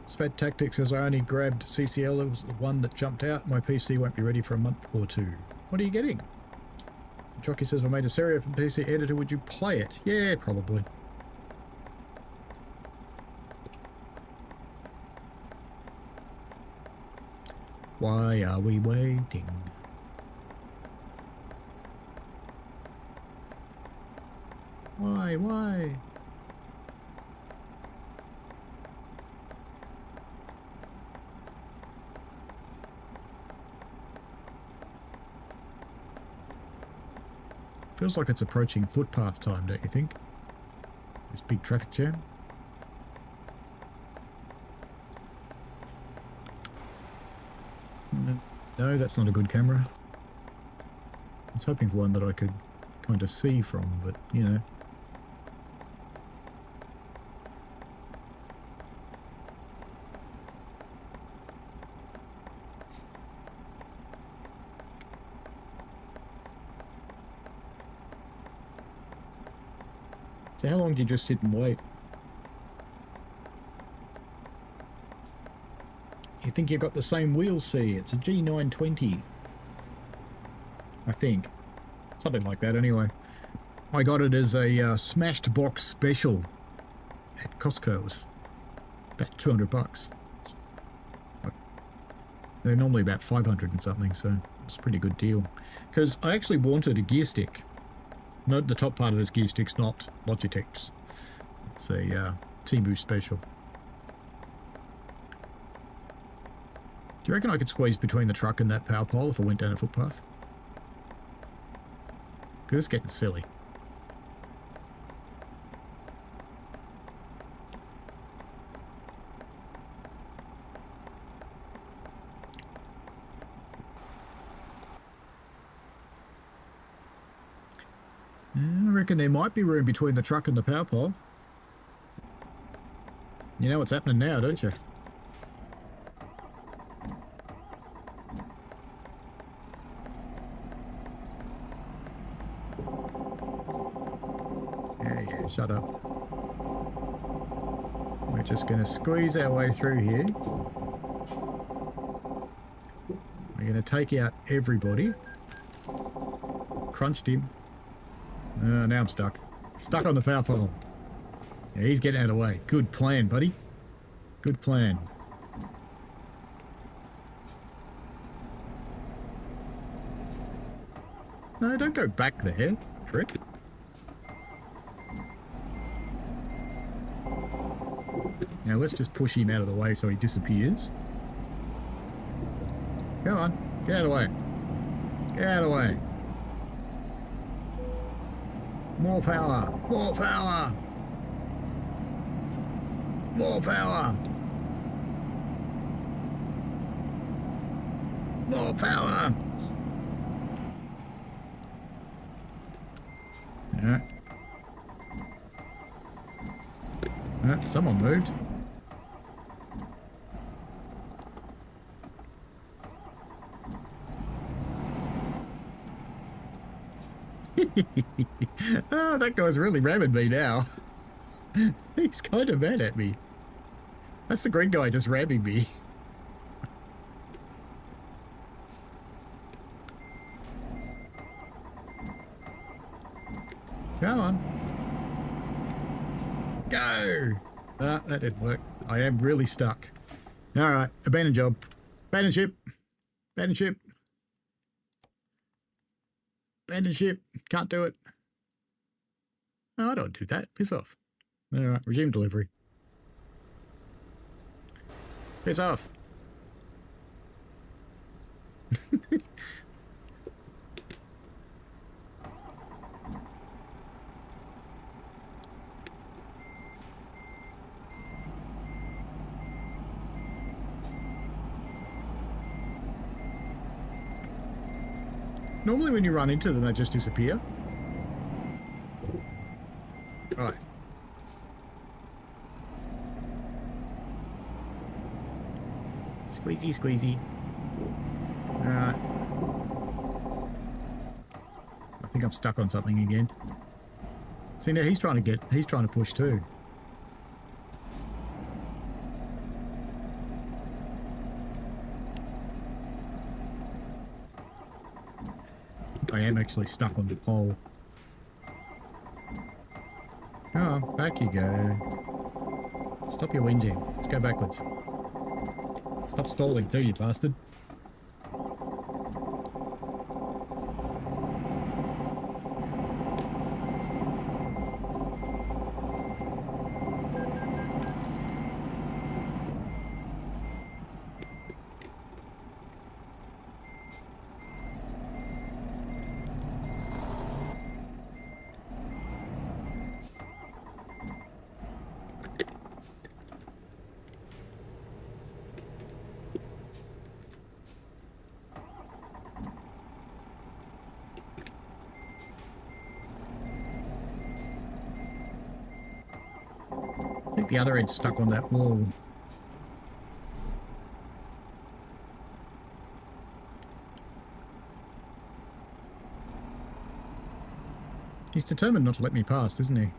Speaker 2: Sped Tactics says I only grabbed CCL, it was the one that jumped out. My PC won't be ready for a month or two. What are you getting? Jockey says I made a stereo from PC editor, would you play it? Yeah, probably. Why are we waiting? Why? Feels like it's approaching footpath time, don't you think? This big traffic jam. No, that's not a good camera. I was hoping for one that I could kind of see from, but, you know. So how long do you just sit and wait? You think you've got the same wheel, see? It's a G920. I think. Something like that, anyway. I got it as a smashed box special at Costco. It was about $200. They're normally about 500 and something, so it's a pretty good deal. Because I actually wanted a gear stick. Note the top part of this gear stick's not Logitech's. It's a Temu special. Do you reckon I could squeeze between the truck and that power pole if I went down a footpath? Because it's getting silly. I reckon there might be room between the truck and the power pole. You know what's happening now, don't you? Yeah, shut up. We're just going to squeeze our way through here. We're going to take out everybody. Crunched him. Now I'm stuck. Stuck on the foul pole. Yeah, he's getting out of the way. Good plan, buddy. Good plan. No, don't go back there, prick. Now let's just push him out of the way so he disappears. Come on, get out of the way. Get out of the way. More power! More power! More power! More power! Alright. Someone moved. Oh, that guy's really ramming me now. He's kind of mad at me. That's the green guy just ramming me. Come on. Go! Ah, that didn't work. I am really stuck. Alright, abandon job. Abandon ship. Abandon ship. Abandon ship. Can't do it. Oh, I don't do that. Piss off. Alright, resume delivery. Piss off. Normally when you run into them, they just disappear. Right. Squeezy, squeezy. Alright. I think I'm stuck on something again. See, now he's trying to push too. I am actually stuck on the pole. Oh, back you go. Stop your whinging. Let's go backwards. Stop stalling too, you bastard. I think the other end's stuck on that wall. He's determined not to let me pass, isn't he?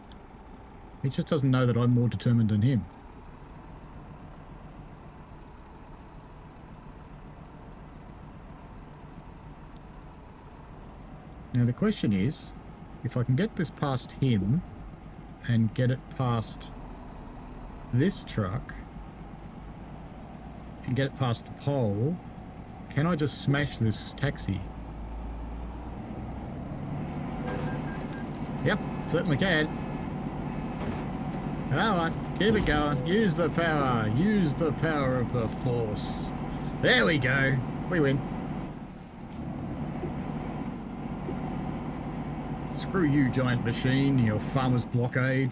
Speaker 2: He just doesn't know that I'm more determined than him. Now the question is, if I can get this past him and get it past this truck and get it past the pole, can I just smash this taxi? Yep, certainly can. Come on, keep it going. Use the power. Use the power of the force. There we go. We win. Screw you, giant machine, your farmer's blockade.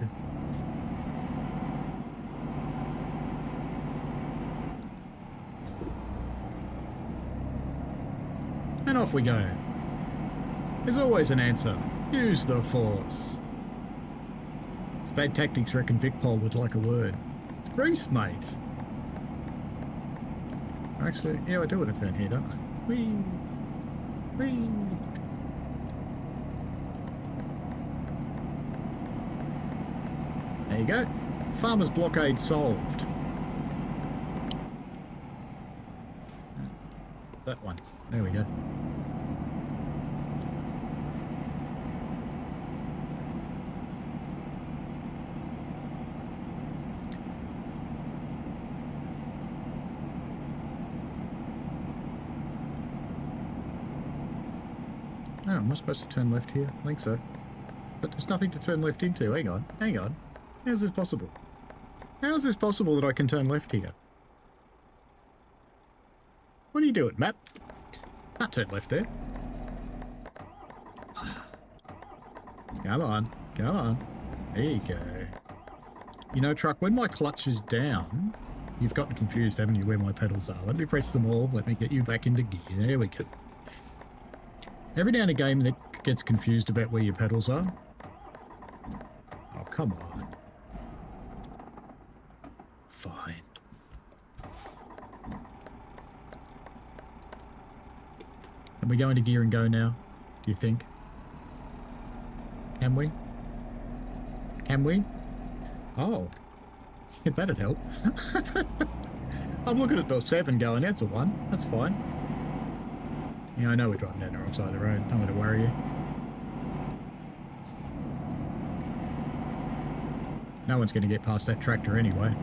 Speaker 2: And off we go. There's always an answer. Use the force. It's bad tactics, reckon Vic Pol would like a word. Grease, mate. Actually, yeah, I do want to turn here, don't I? Whee! Whee! There you go. Farmer's blockade solved. That one. There we go. Oh, am I supposed to turn left here? I think so. But there's nothing to turn left into. Hang on. Hang on. How's this possible? How is this possible that I can turn left here? What are you doing, map? Can't turn left there. Come on. Come on. There you go. You know, truck, when my clutch is down, you've gotten confused, haven't you, where my pedals are. Let me press them all. Let me get you back into gear. There we go. Every now and again that gets confused about where your pedals are. Oh, come on. Fine. Are we going to gear and go now, do you think? Can we? Can we? Oh. That'd help. I'm looking at the 7 going, that's a 1. That's fine. Yeah, I know we're driving down the wrong side of the road. Don't let it worry you. No one's going to get past that tractor anyway.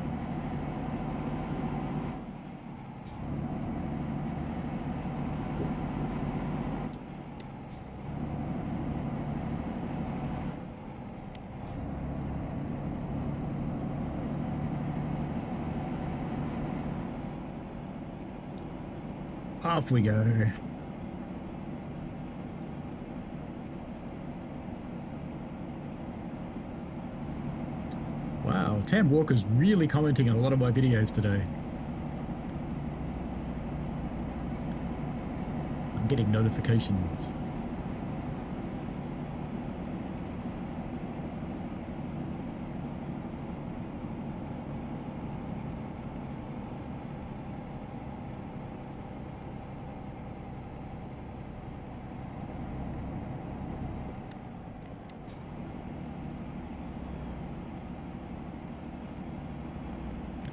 Speaker 2: Off we go. Wow, Tam Walker's really commenting on a lot of my videos today. I'm getting notifications.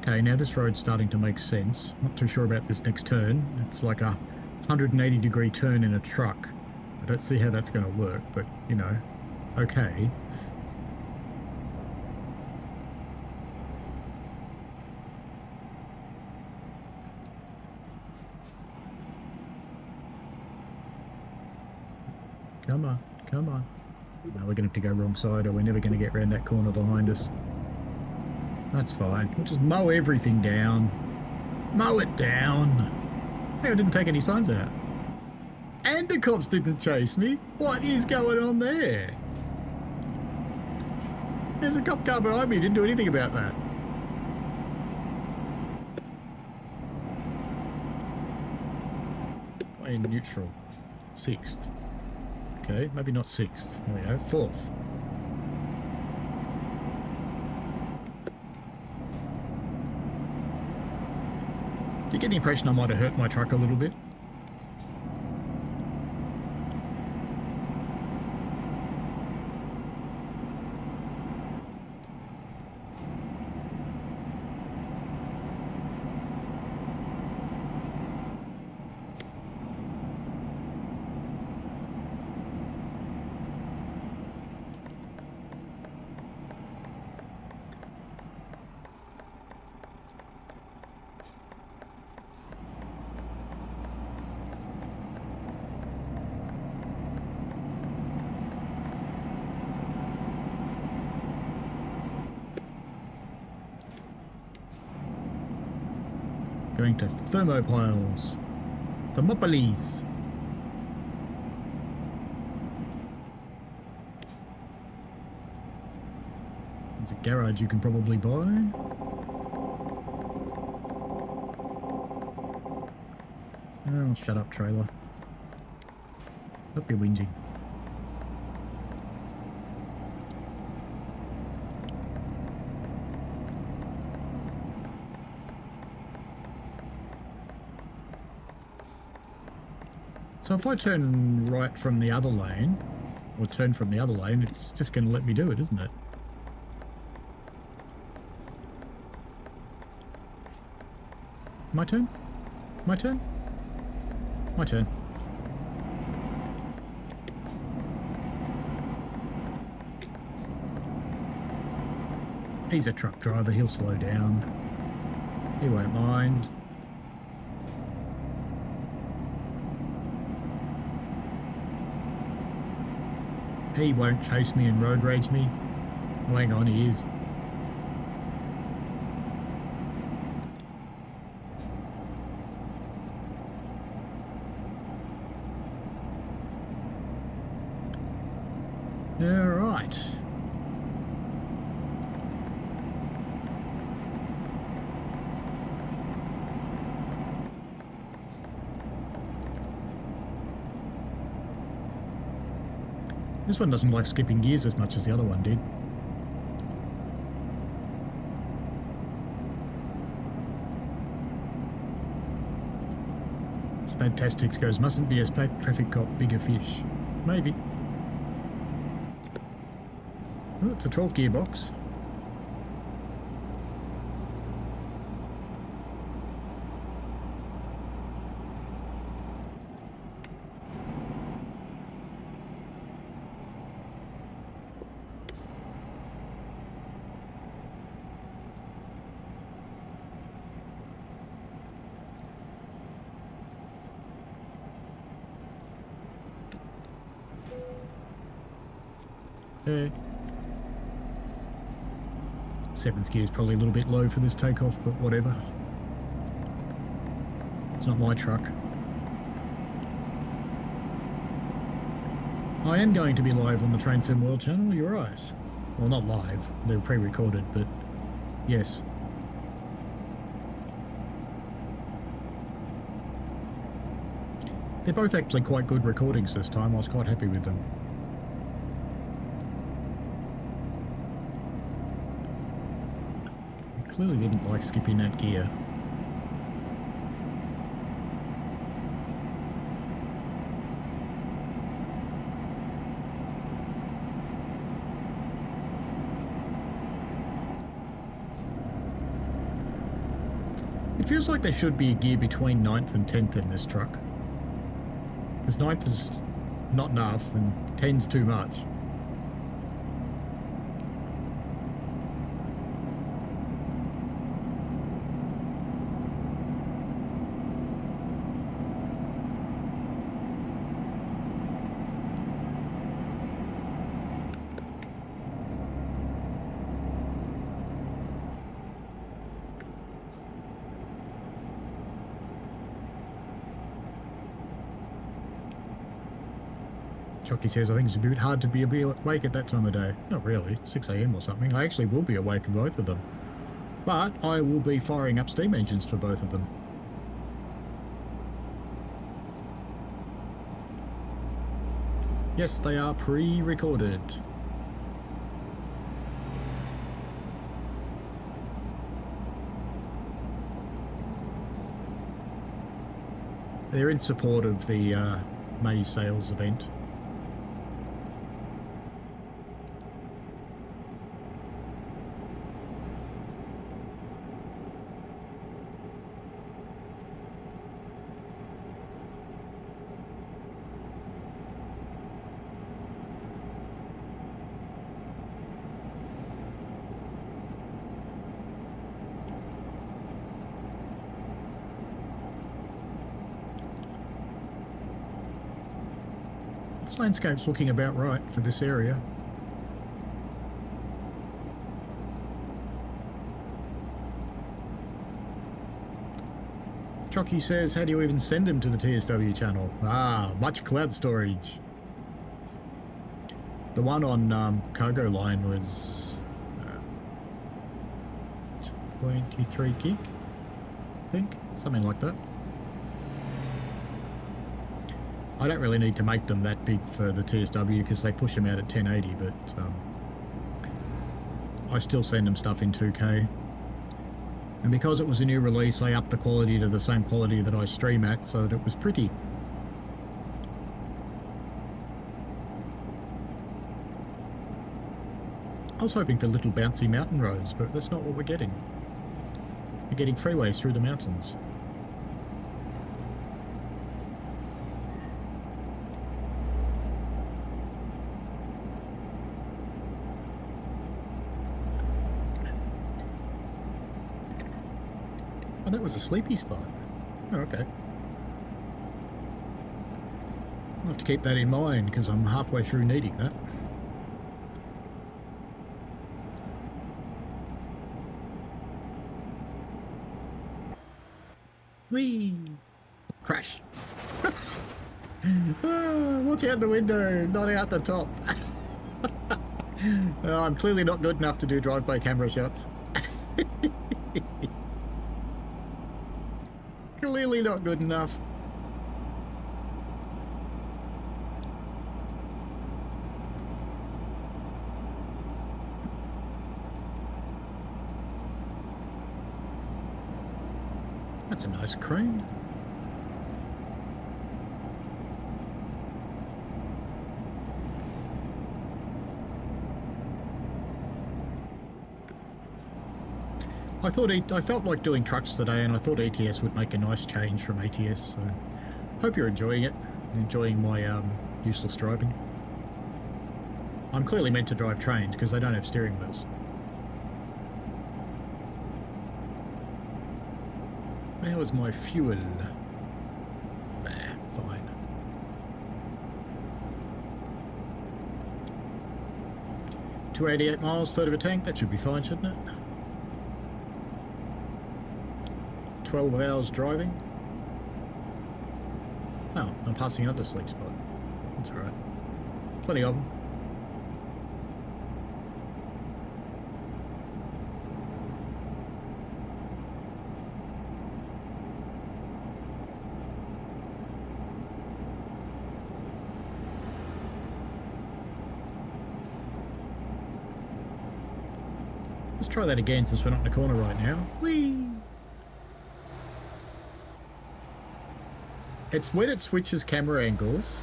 Speaker 2: Okay, now this road's starting to make sense. Not too sure about this next turn. It's like a 180-degree turn in a truck. I don't see how that's going to work, but, you know, okay. Come on, come on. No, we're going to have to go wrong side or we're never going to get around that corner behind us. That's fine. We'll just mow everything down. Mow it down. Hey, I didn't take any signs out. And the cops didn't chase me. What is going on there? There's a cop car behind me. Didn't do anything about that. In neutral. 6th. Okay, maybe not 6th. There we go. 4th. Do you get the impression I might have hurt my truck a little bit? Going to Thermopiles. Thermopiles. There's a garage you can probably buy. Oh, shut up, trailer. Stop your whinging. So if I turn right from the other lane, or turn from the other lane, it's just going to let me do it, isn't it? My turn? My turn? My turn. He's a truck driver, he'll slow down. He won't mind. He won't chase me and road rage me. Oh, hang on, he is. All right. This one doesn't like skipping gears as much as the other one did. Spadtastics goes, mustn't be a traffic cop, bigger fish. Maybe. Oh, it's a 12 gearbox. Okay. 7th gear is probably a little bit low for this takeoff, but whatever. It's not my truck. I am going to be live on the Train Sim World channel, you're right. Well, not live, they're pre-recorded, but yes. They're both actually quite good recordings this time, I was quite happy with them. I clearly didn't like skipping that gear. It feels like there should be a gear between 9th and 10th in this truck. Because 9th is not enough and 10's too much. Chucky says, I think it's a bit hard to be awake at that time of day. Not really, 6 AM or something. I actually will be awake for both of them. But I will be firing up steam engines for both of them. Yes, they are pre-recorded. They're in support of the May sales event. This landscape's looking about right for this area. Chucky says, how do you even send him to the TSW channel? Ah, much cloud storage. The one on Cargo Line was 23 gig, I think, something like that. I don't really need to make them that big for the TSW because they push them out at 1080, but I still send them stuff in 2K. And because it was a new release, I upped the quality to the same quality that I stream at so that it was pretty. I was hoping for little bouncy mountain roads, but that's not what we're getting. We're getting freeways through the mountains. Oh, that was a sleepy spot. Oh, okay. I'll have to keep that in mind because I'm halfway through needing that. Whee! Crash! Oh, watch out the window, not out the top. Oh, I'm clearly not good enough to do drive-by camera shots. Clearly not good enough. That's a nice crane. I felt like doing trucks today, and I thought ETS would make a nice change from ATS. So, hope you're enjoying it, enjoying my useless driving. I'm clearly meant to drive trains because they don't have steering wheels. How is my fuel? Fine. $288 miles, third of a tank. That should be fine, shouldn't it? 12 hours driving. Oh, I'm passing another sleep spot. That's alright. Plenty of them. Let's try that again since we're not in the corner right now. Whee! It's when it switches camera angles,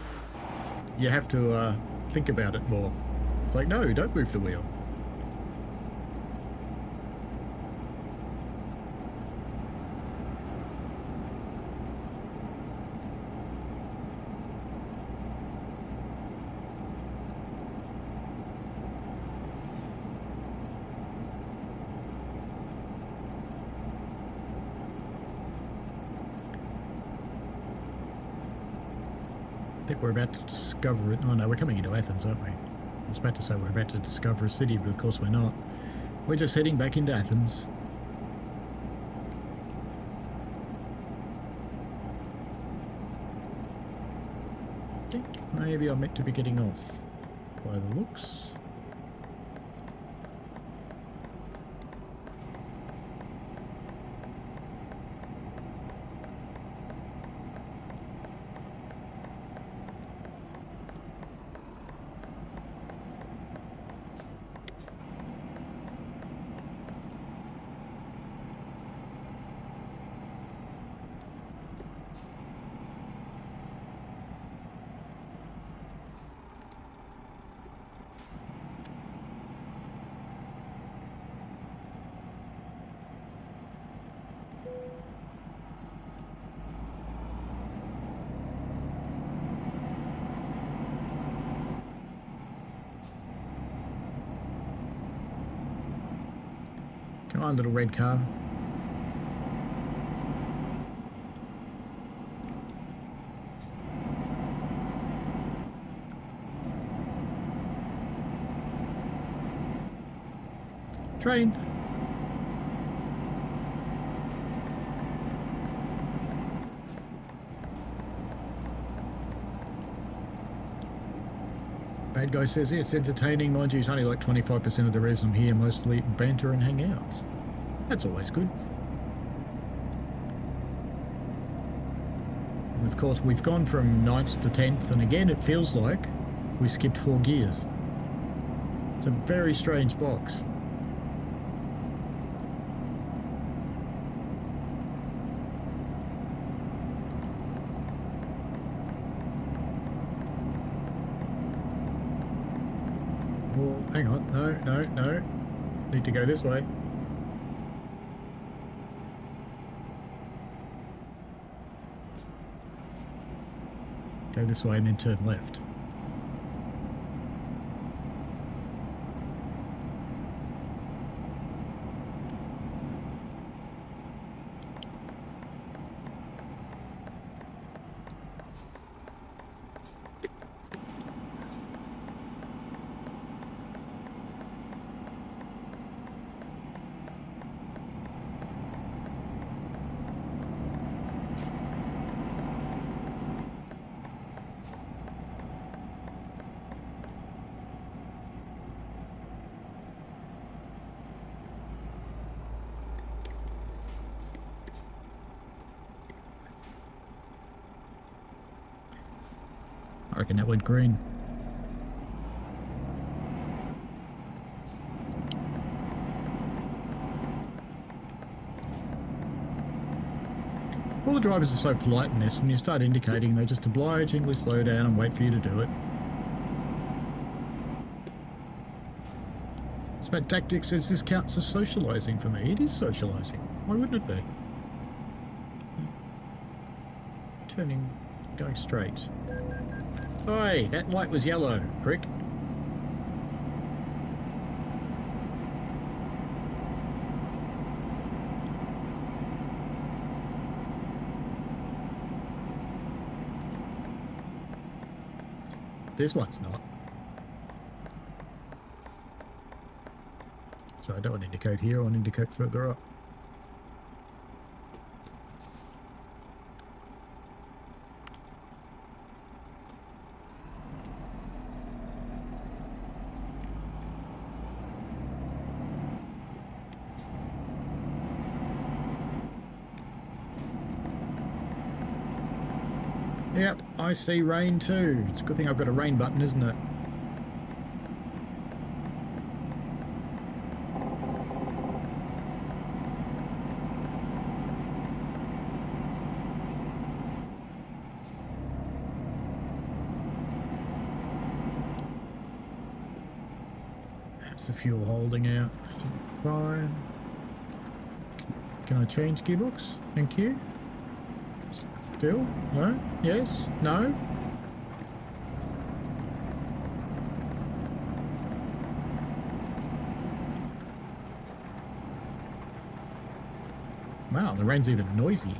Speaker 2: you have to think about it more. It's like, no, don't move the wheel. I think we're about to discover it. Oh no, we're coming into Athens, aren't we? I was about to say we're about to discover a city, but of course we're not. We're just heading back into Athens. I think maybe I'm meant to be getting off by the looks. Come on, little red car. Train. Bad guy says, it's entertaining. Mind you, it's only like 25% of the reason I'm here, mostly banter and hang out. That's always good. And of course, we've gone from 9th to 10th, and again, it feels like we skipped 4 gears. It's a very strange box. Hang on, no. Need to go this way. Go this way and then turn left. I reckon that went green. All the drivers are so polite in this. When you start indicating, they just obligingly slow down and wait for you to do it. But tactics says this counts as socialising for me. It is socialising. Why wouldn't it be? Turning, going straight. Oi, that light was yellow, prick. This one's not. So I don't want to indicate here, I want to indicate further up. Yep, I see rain too. It's a good thing I've got a rain button, isn't it? That's the fuel holding out. Fine. Can I change gearbox? Thank you. Still? No? Yes? No? Wow, the rain's even noisy.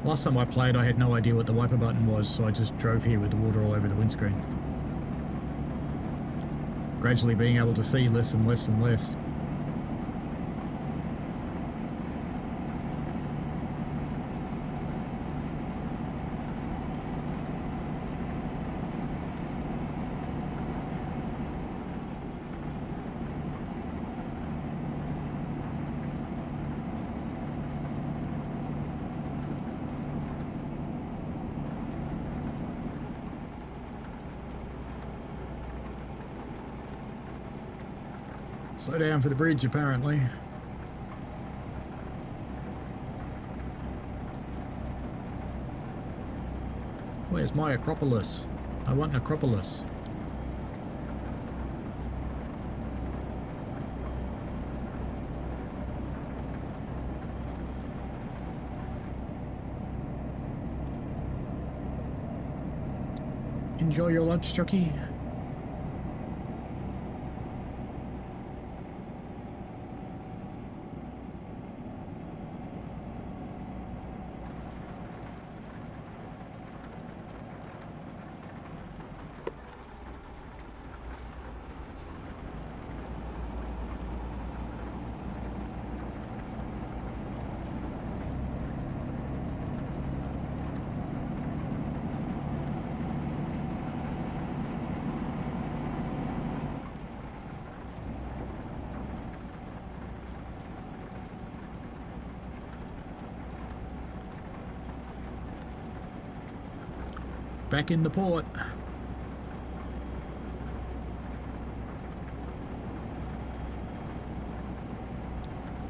Speaker 2: Last time I played, I had no idea what the wiper button was, so I just drove here with the water all over the windscreen. Gradually being able to see less and less and less. Slow down for the bridge, apparently. Where's my Acropolis? I want an Acropolis. Enjoy your lunch, Chucky. Back in the port.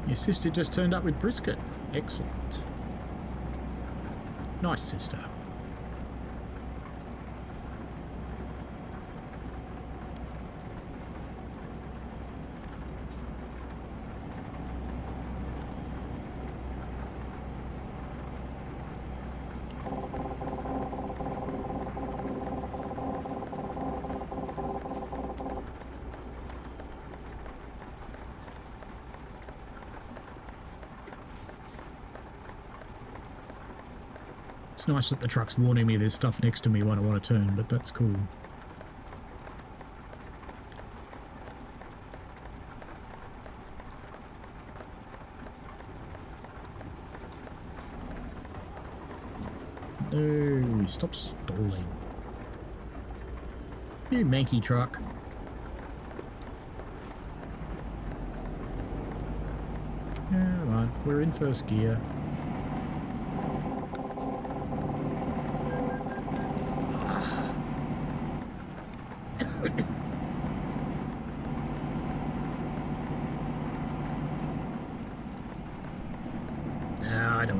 Speaker 2: Your sister just turned up with brisket. Excellent. Nice sister. It's nice that the truck's warning me there's stuff next to me when I want to turn, but that's cool. No, stop stalling. You manky truck. Come on, we're in first gear.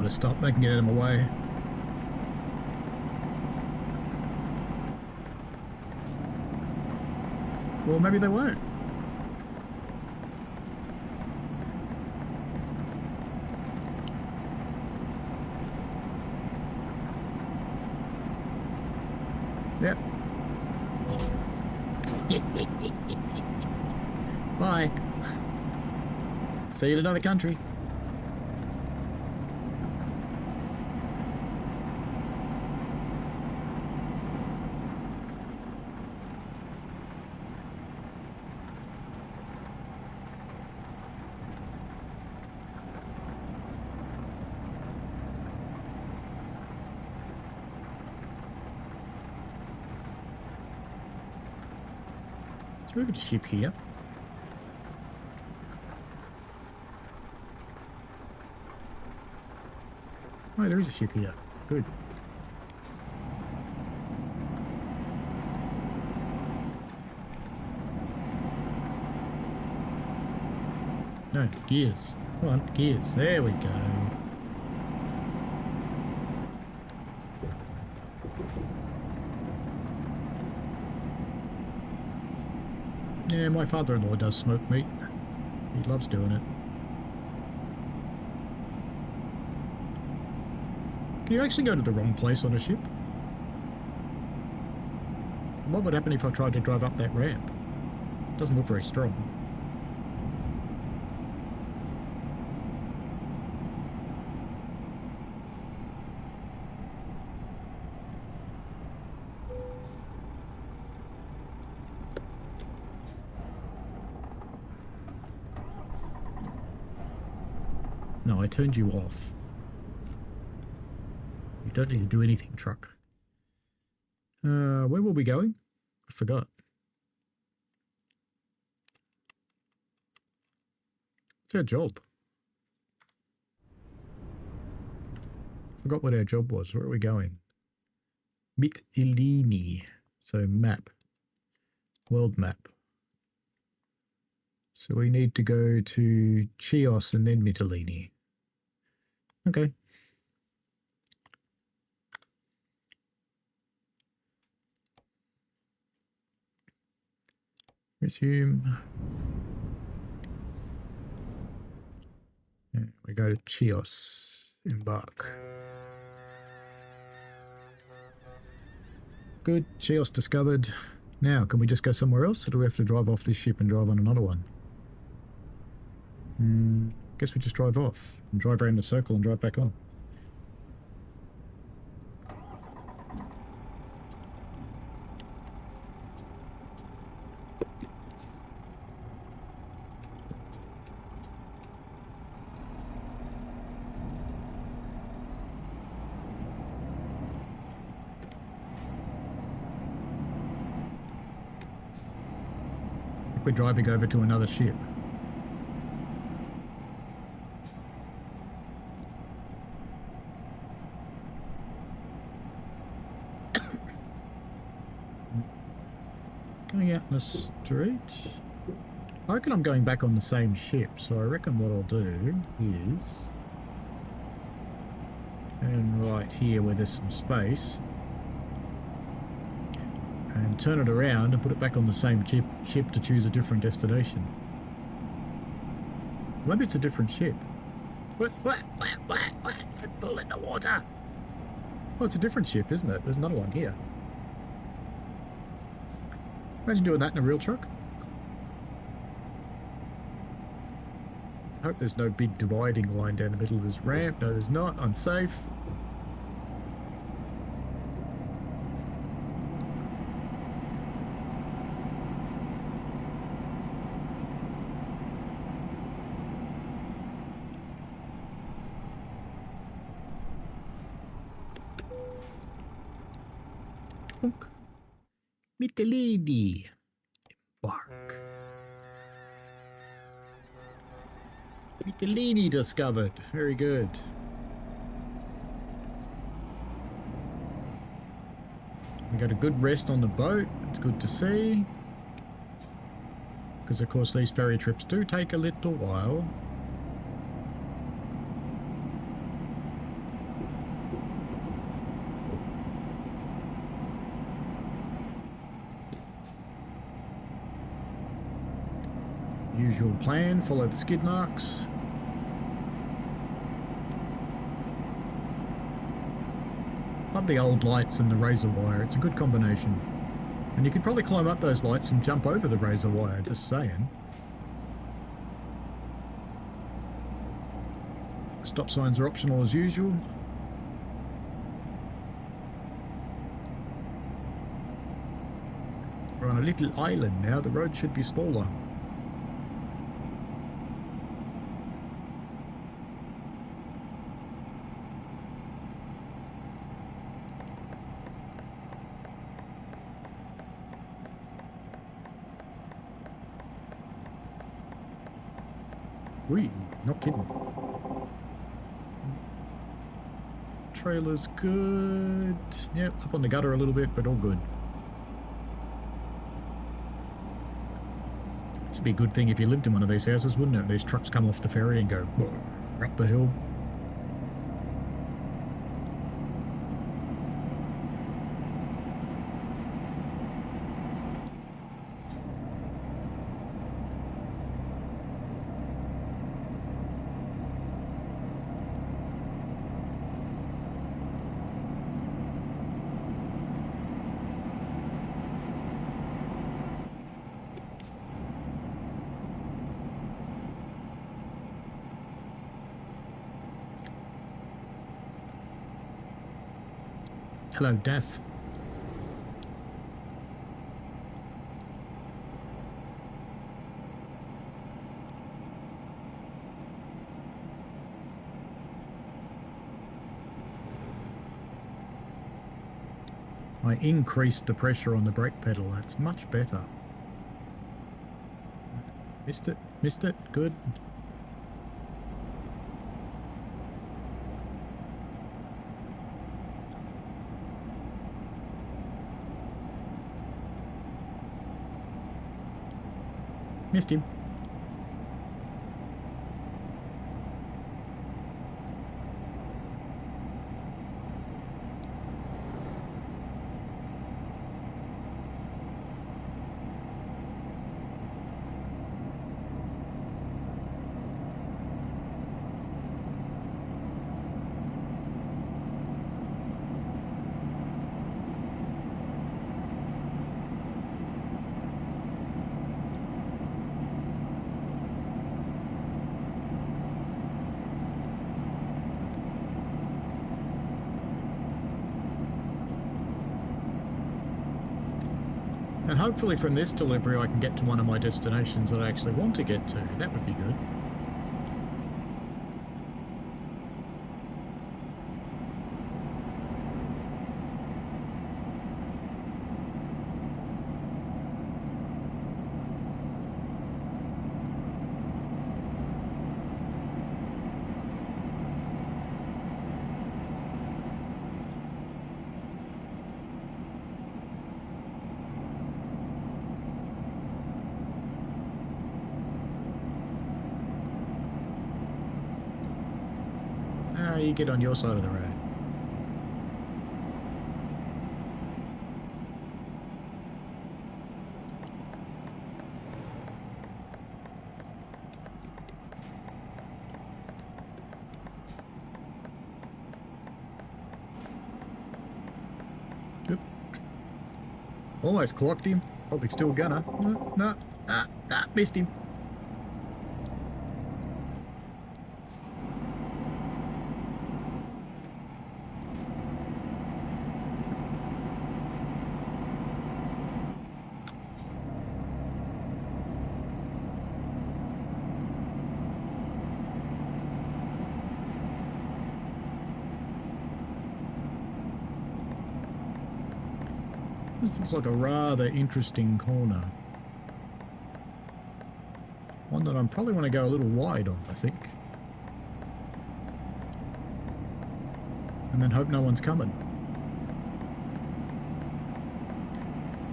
Speaker 2: able to stop. They can get out of my way. Well, maybe they won't. Yep. Bye. See you in another country. Let's move a ship here. Oh, there is a ship here. Good. No, gears. Come on, gears. There we go. Yeah, my father-in-law does smoke meat. He loves doing it. Can you actually go to the wrong place on a ship? What would happen if I tried to drive up that ramp? It doesn't look very strong. No, I turned you off. You don't need to do anything, truck. Where were we going? I forgot. What's our job? Forgot what our job was. Where are we going? Mytilene. So map. World map. So we need to go to Chios and then Mytilene. Okay. Resume. And we go to Chios. Embark. Good. Chios discovered. Now, can we just go somewhere else, or do we have to drive off this ship and drive on another one? Guess we just drive off and drive around the circle and drive back on. We're driving over to another ship. Going out in the street. I reckon I'm going back on the same ship, so I reckon what I'll do is, and right here where there's some space, and turn it around and put it back on the same ship to choose a different destination. Maybe it's a different ship. What? Don't fall in the water. Oh, it's a different ship, isn't it? There's another one here. Imagine doing that in a real truck. I hope there's no big dividing line down the middle of this ramp. No, there's not. I'm safe. Mytilene. Embark. Mytilene discovered. Very good. We got a good rest on the boat. It's good to see. Because of course these ferry trips do take a little while. Usual plan, follow the skid marks. Love the old lights and the razor wire, it's a good combination. And you could probably climb up those lights and jump over the razor wire, just saying. Stop signs are optional as usual. We're on a little island now, the road should be smaller. Wee, not kidding. Trailer's good. Yep, up on the gutter a little bit, but all good. This would be a good thing if you lived in one of these houses, wouldn't it? These trucks come off the ferry and go up the hill. Hello, Death. I increased the pressure on the brake pedal. It's much better. Missed it. Missed it. Good. Missed him. And hopefully from this delivery I can get to one of my destinations that I actually want to get to. That would be good. You get on your side of the road. Good. Almost clocked him. Probably still gonna. No, missed him. This looks like a rather interesting corner. One that I probably want to go a little wide on, I think. And then hope no one's coming.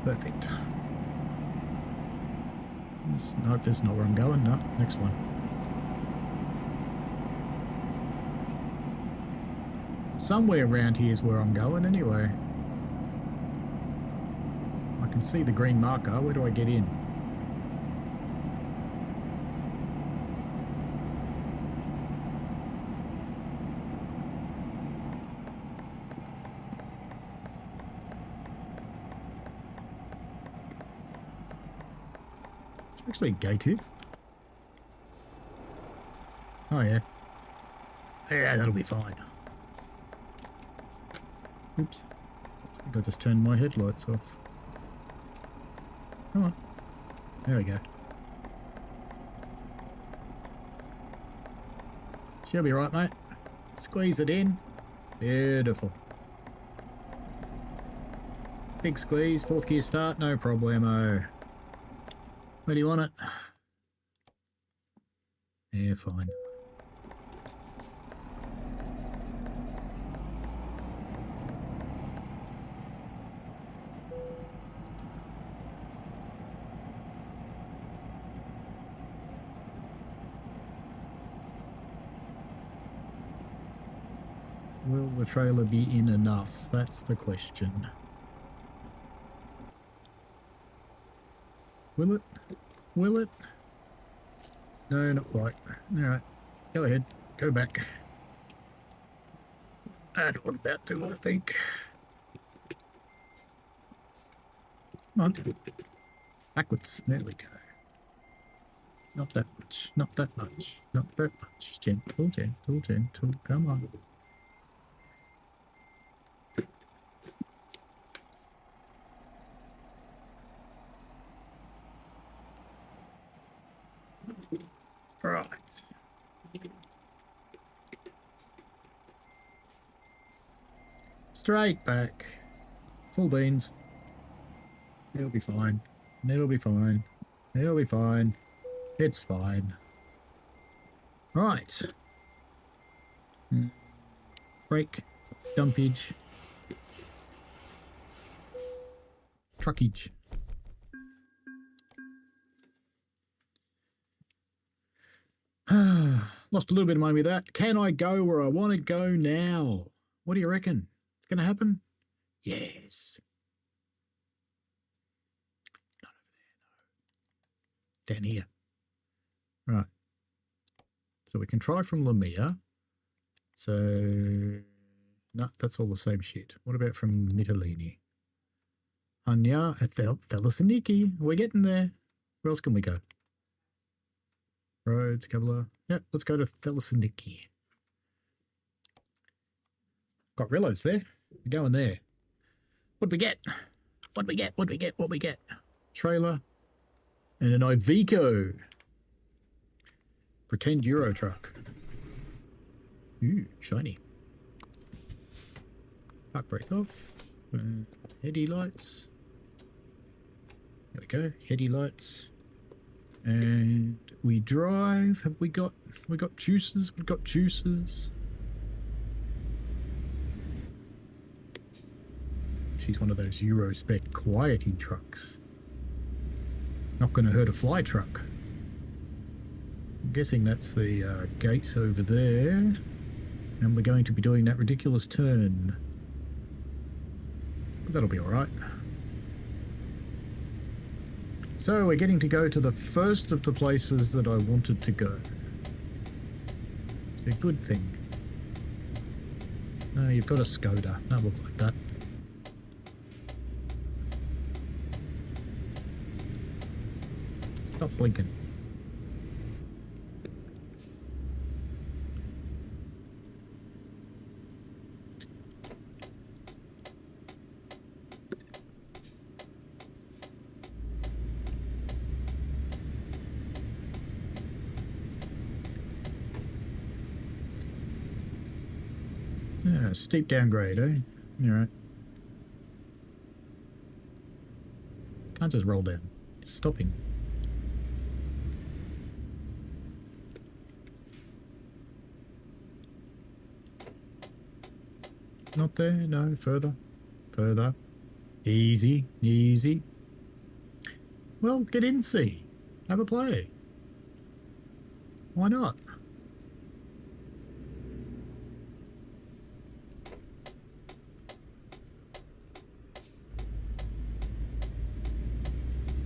Speaker 2: Perfect. Just hope this is not where I'm going. No, next one. Somewhere around here is where I'm going anyway. I can see the green marker. Where do I get in? It's actually gated. Oh, yeah. Yeah, that'll be fine. Oops. I think I just turned my headlights off. Come on. There we go. She'll be right, mate. Squeeze it in. Beautiful. Big squeeze, fourth gear start, no problemo. Where do you want it? Yeah, fine. Will the trailer be in enough? That's the question. Will it? Will it? No, not quite. Alright. Go ahead. Go back. And what about to, I think? Come on. Backwards. There we go. Not that much. Not that much. Not that much. Gentle, gentle, gentle. Come on. Right. Straight back. Full beans. It'll be fine. It'll be fine. It'll be fine. It's fine. Right. Brake. Dumpage. Truckage. Lost a little bit of money with that. Can I go where I want to go now? What do you reckon? It's going to happen? Yes. Not over there, no. Down here. Right. So we can try from Lamia. So, no, that's all the same shit. What about from Mytilene? Ioannina and Thessaloniki. We're getting there. Where else can we go? Roads, Kabbalah. Yep, let's go to Thessaloniki. Got relos there. We're going there. What'd we get? What'd we get? What'd we get? What'd we get? Trailer. And an Iveco. Pretend Euro truck. Ooh, shiny. Park brake off. Heady lights. There we go. Heady lights. And we drive. Have we got juices? We've got juices. She's one of those Euro spec quieting trucks. Not going to hurt a fly truck. I'm guessing that's the gate over there. And we're going to be doing that ridiculous turn. But that'll be alright. So we're getting to go to the first of the places that I wanted to go. It's a good thing. No, you've got a Skoda. Don't look like that. Stop blinking. Yeah, steep downgrade, eh? Alright. Can't just roll down. Just stopping. Not there, no, further. Further. Easy, easy. Well, get in, see. Have a play. Why not?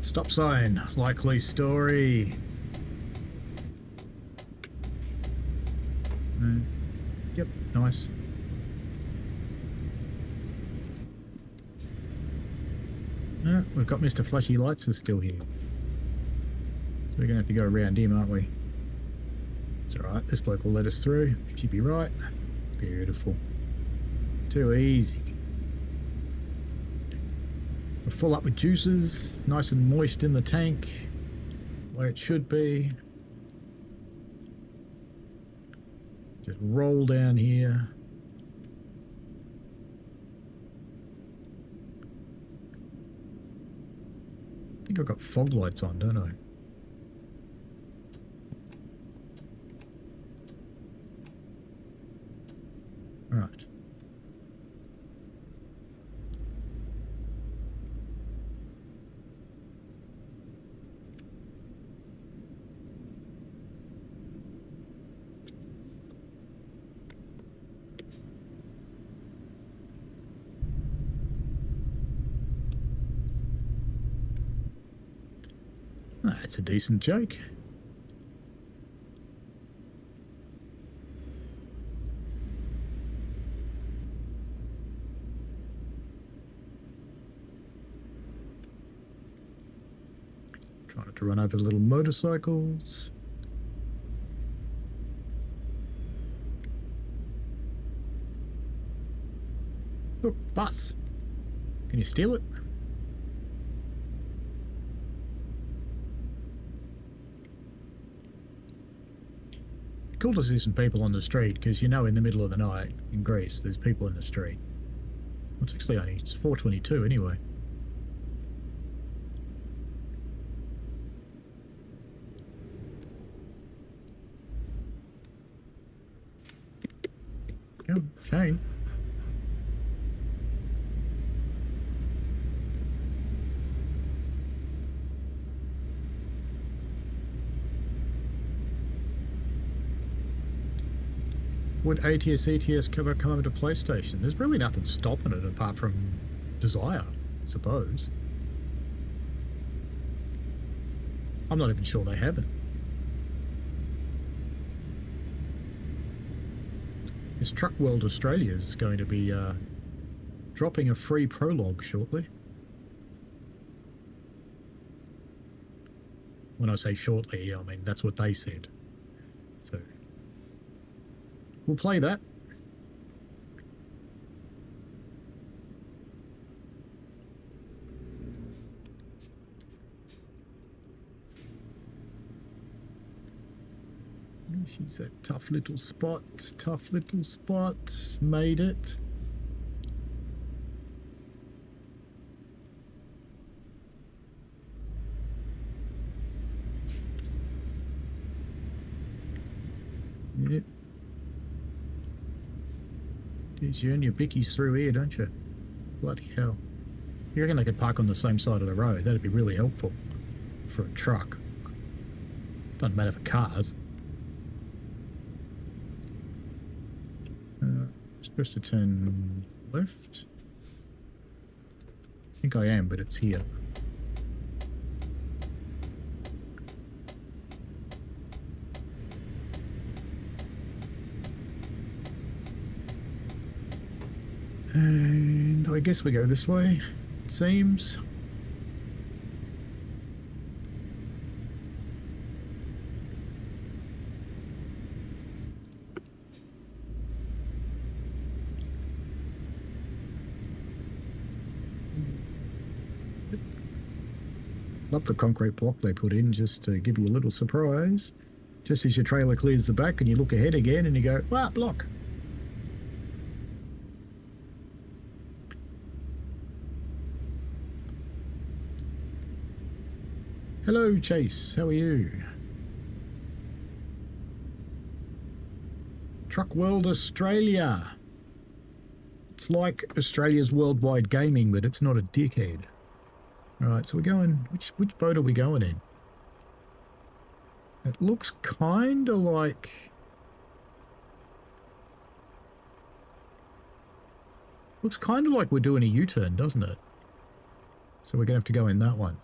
Speaker 2: Stop sign, likely story. Yep, nice. We've got Mr. Flashy Lights is still here. we're going to have to go around him, aren't we? It's alright, this bloke will let us through. Should be right. Beautiful. Too easy. We're full up with juices, nice and moist in the tank, where it should be. Just roll down here. I think I've got fog lights on, don't I? Right. That's a decent joke. Trying not to run over the little motorcycles. Look, bus. Can you steal it? Cool to see some people on the street, because you know in the middle of the night in Greece there's people in the street. Well, it's actually only, it's 4:22 anyway. Oh, chain. Would ATS, ETS cover come over to PlayStation? There's really nothing stopping it apart from desire, I suppose. I'm not even sure they haven't. This Truck World Australia is going to be dropping a free prologue shortly. When I say shortly, I mean that's what they said. So we'll play that. She's a tough little spot, made it. Yep. Geez, you earn your bickies through here, don't you? Bloody hell. You reckon they could park on the same side of the road? That'd be really helpful for a truck. Doesn't matter for cars. Supposed to turn left? I think I am, but it's here. And I guess we go this way, it seems. Love the concrete block they put in just to give you a little surprise. Just as your trailer clears the back and you look ahead again and you go, "Wow, block." Hello, Chase. How are you? Truck World Australia. It's like Australia's worldwide gaming, but it's not a dickhead. Alright, so we're going... Which boat are we going in? It looks kind of like... Looks kind of like we're doing a U-turn, doesn't it? So we're going to have to go in that one.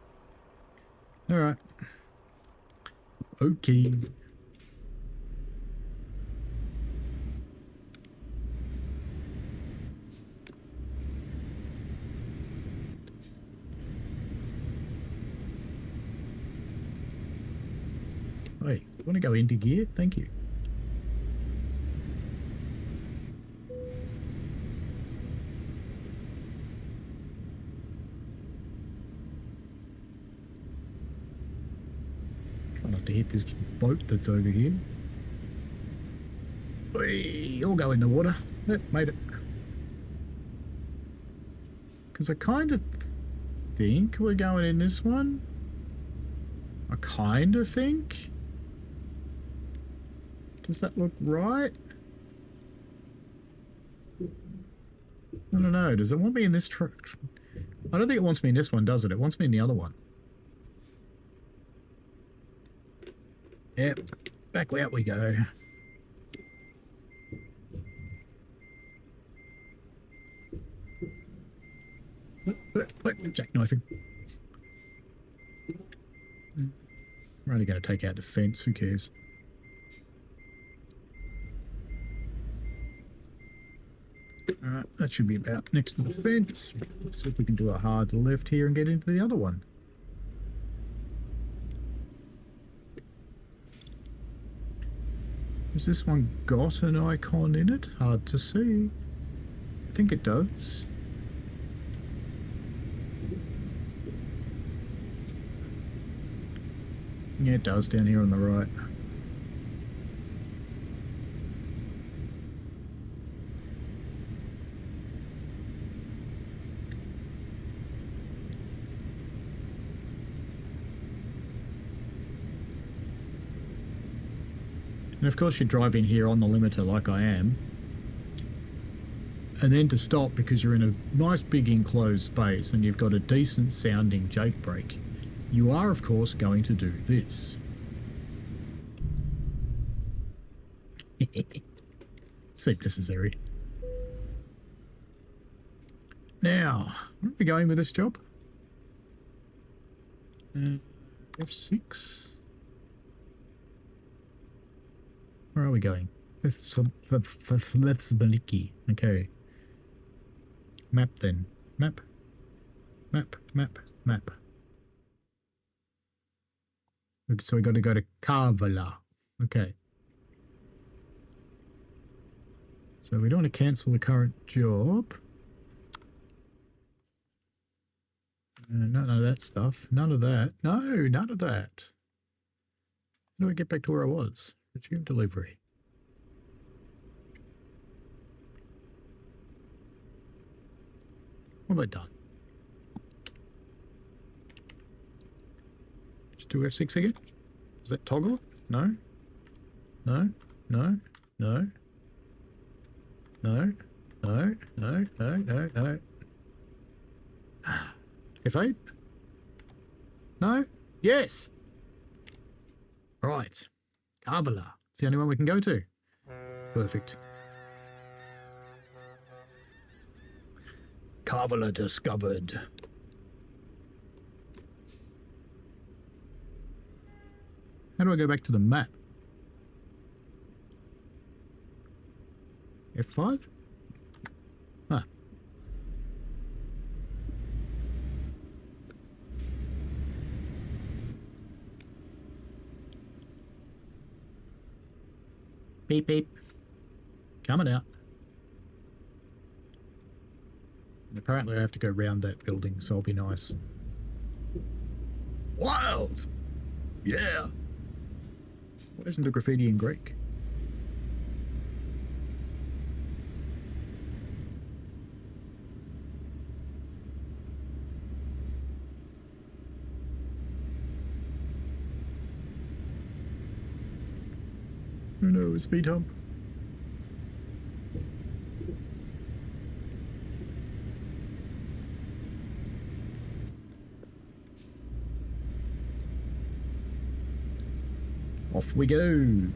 Speaker 2: Alright. Okay. Hey, you want to go into gear? Thank you. Try not to hit this boat that's over here. Hey, all go in the water. Yep, made it. Because I kind of think we're going in this one. I kind of think. Does that look right? I don't know. Does it want me in this truck? I don't think it wants me in this one, does it? It wants me in the other one. Yep. Back out we go. Jackknifing. We're only going to take out the fence. Who cares? Alright, that should be about next to the fence. Let's see if we can do a hard left here and get into the other one. Has this one got an icon in it? Hard to see. I think it does. Yeah, it does, down here on the right. And of course you drive in here on the limiter like I am. And then to stop because you're in a nice big enclosed space and you've got a decent sounding Jake brake, you are of course going to do this. Seemed necessary. Now, where are we going with this job? F6. Where are we going? Thessaloniki. Okay. Map then. Map. Map. Map. Map. So we got to go to Kavala. Okay. So we don't want to cancel the current job. None of that stuff. None of that. No, none of that. How do I get back to where I was? Resume delivery. What have I done? Just do F6 again? Is that toggle? No? No? No? No? No? No? No? No? No? No? F8? No? Yes! Right. Kavala. It's the only one we can go to. Perfect. Kavala discovered. How do I go back to the map? F5? Huh. Beep, beep. Coming out. And apparently I have to go round that building, so I'll be nice. Wild! Yeah! Why isn't the graffiti in Greek? Oh no, a speed hump. Off we go.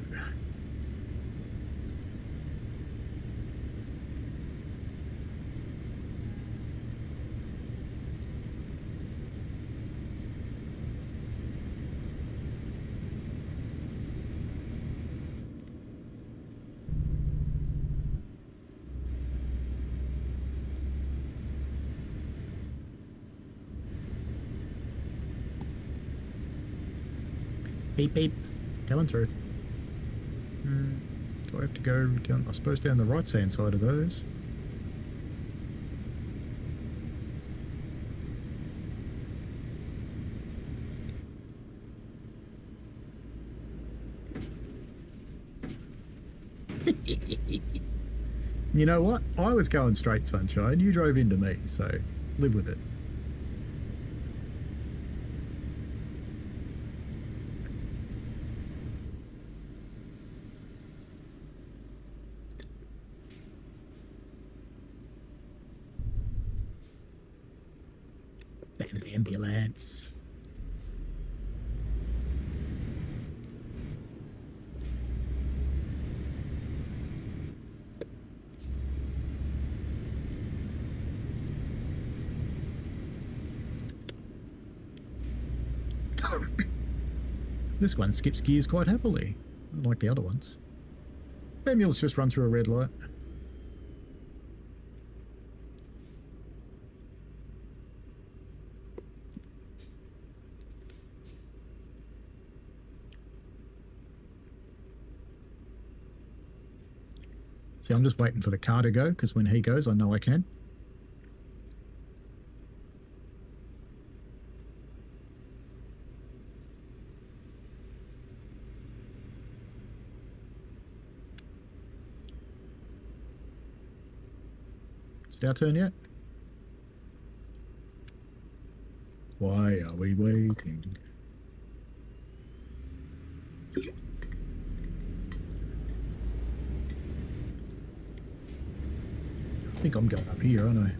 Speaker 2: Beep, beep. Coming through. Do I have to go down, I suppose down the right-hand side of those? You know what? I was going straight, sunshine. You drove into me, so live with it. Damn ambulance. This one skips gears quite happily, unlike the other ones. Ambulance just run through a red light. See, I'm just waiting for the car to go, because when he goes, I know I can. Is it our turn yet? Why are we waiting? I think I'm going up here, aren't I?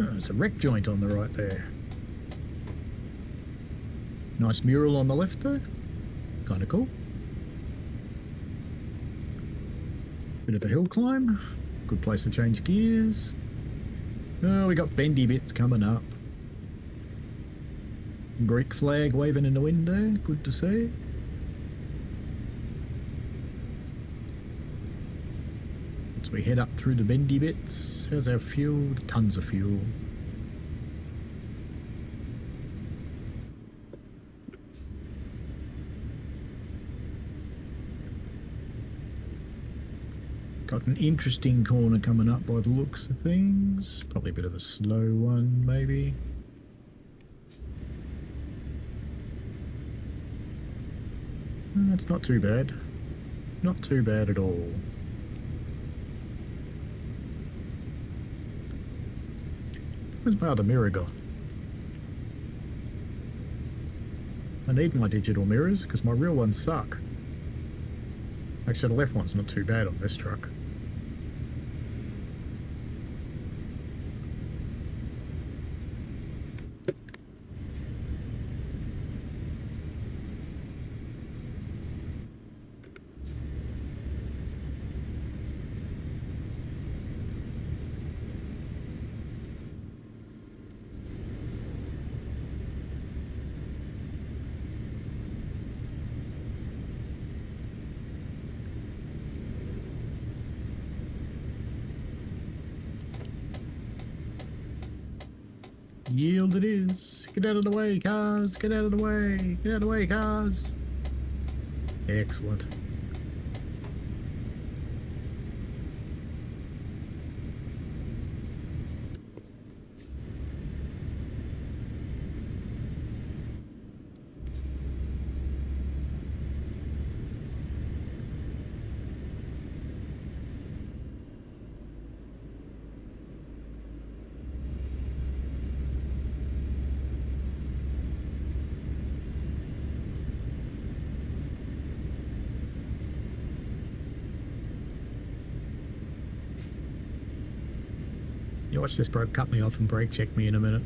Speaker 2: Oh, there's a wreck joint on the right there. Nice mural on the left though. Kind of cool. Bit of a hill climb. Good place to change gears. Oh, we got bendy bits coming up. Greek flag waving in the wind there. Good to see. As we head up through the bendy bits. How's our fuel? Tons of fuel. Got an interesting corner coming up by the looks of things. Probably a bit of a slow one, maybe. It's not too bad. Not too bad at all. Where's my other mirror gone? I need my digital mirrors because my real ones suck. Actually, the left one's not too bad on this truck. Yield it is. Get out of the way, cars. Get out of the way. Get out of the way, cars. Excellent. You watch this bloke cut me off and brake check me in a minute.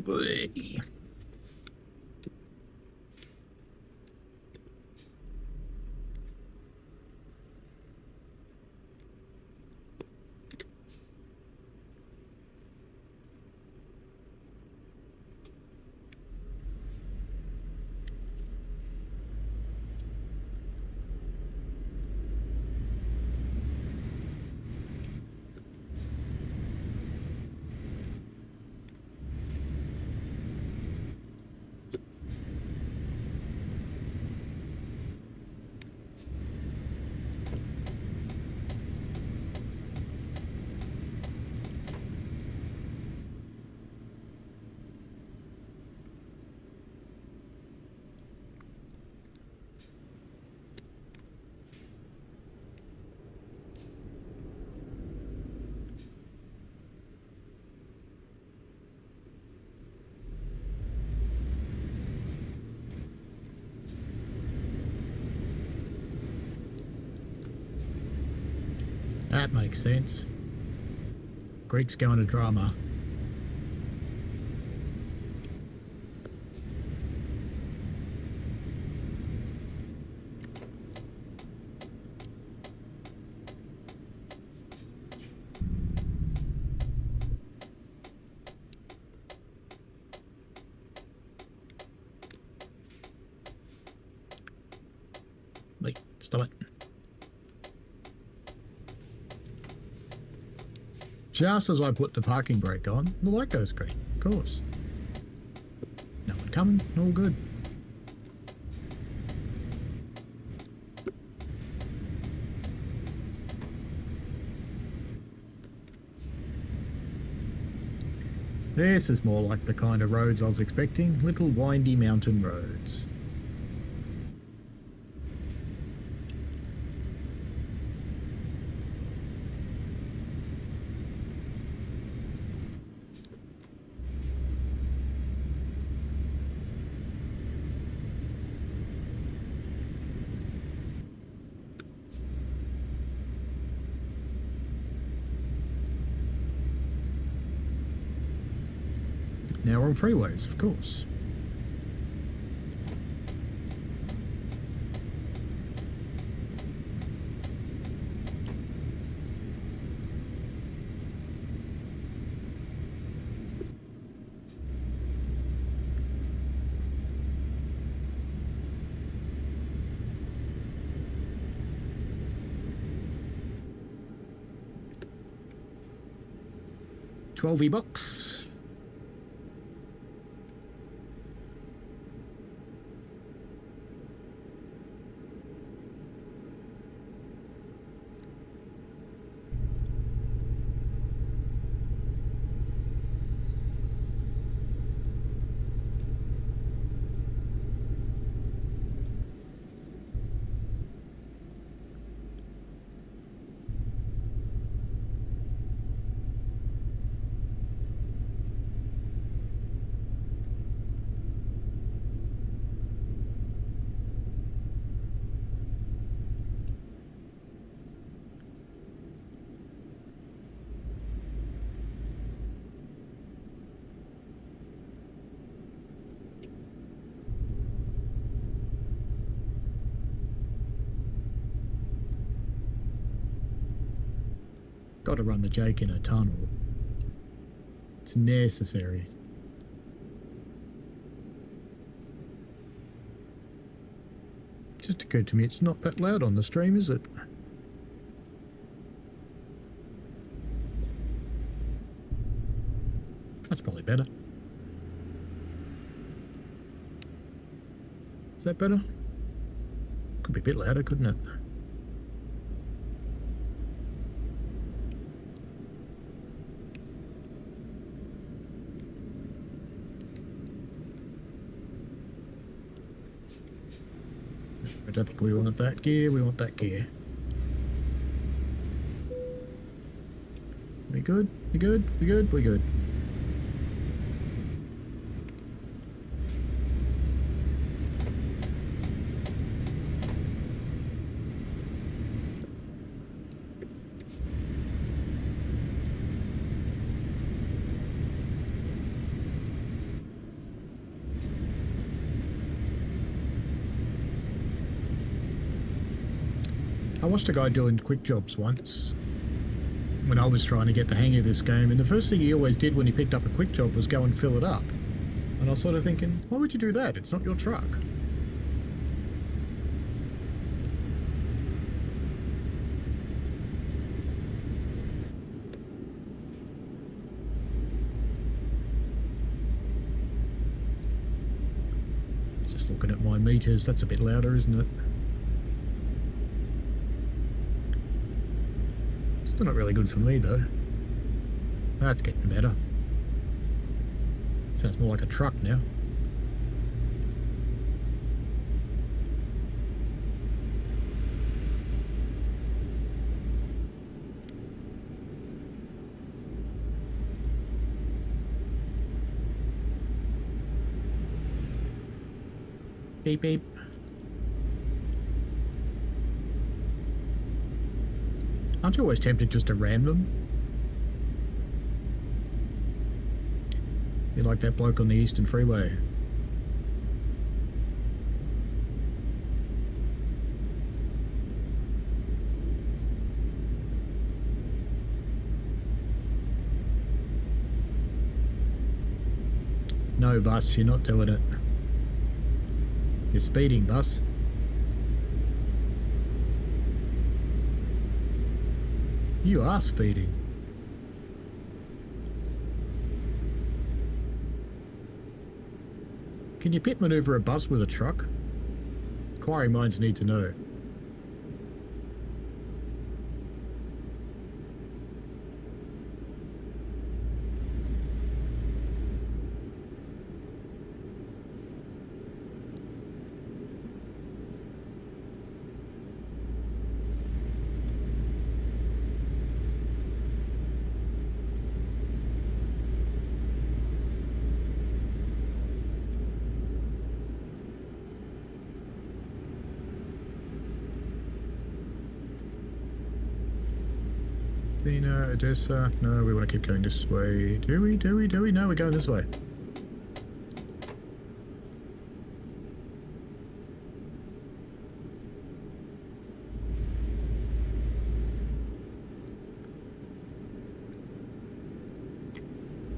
Speaker 2: Boy. That makes sense. Greeks go into drama. Wait, stop it. Just as I put the parking brake on, the light goes green. Of course. No one coming. All good. This is more like the kind of roads I was expecting. Little windy mountain roads. Now we're on freeways, of course. $12 bucks. Got to run the Jake in a tunnel. It's necessary. Just occurred to me it's not that loud on the stream, is it? That's probably better. Is that better? Could be a bit louder, couldn't it? I don't think we want that gear, we want that gear. We good? We good? We good? We good. I watched a guy doing quick jobs once when I was trying to get the hang of this game, and the first thing he always did when he picked up a quick job was go and fill it up. And I was sort of thinking, why would you do that? It's not your truck. Just looking at my meters, that's a bit louder, isn't it? Still not really good for me though. That's getting better. Sounds more like a truck now. Beep beep. Aren't you always tempted just to ram them? You're like that bloke on the Eastern Freeway. No, bus, you're not doing it. You're speeding, bus. You are speeding. Can you pit maneuver a bus with a truck? Inquiring minds need to know. Athena, Odessa. No, we want to keep going this way. Do we? No, we're going this way.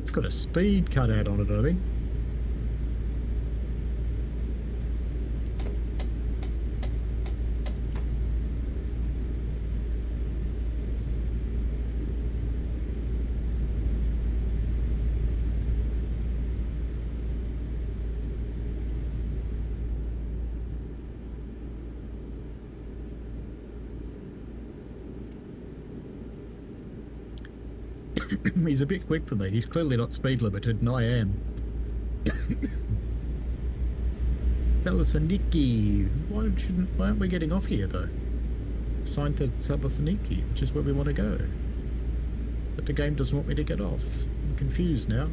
Speaker 2: It's got a speed cutout on it, I think. He's a bit quick for me. He's clearly not speed limited, and I am. Thessaloniki. Why aren't we getting off here, though? Signed to Thessaloniki, which is where we want to go. But the game doesn't want me to get off. I'm confused now.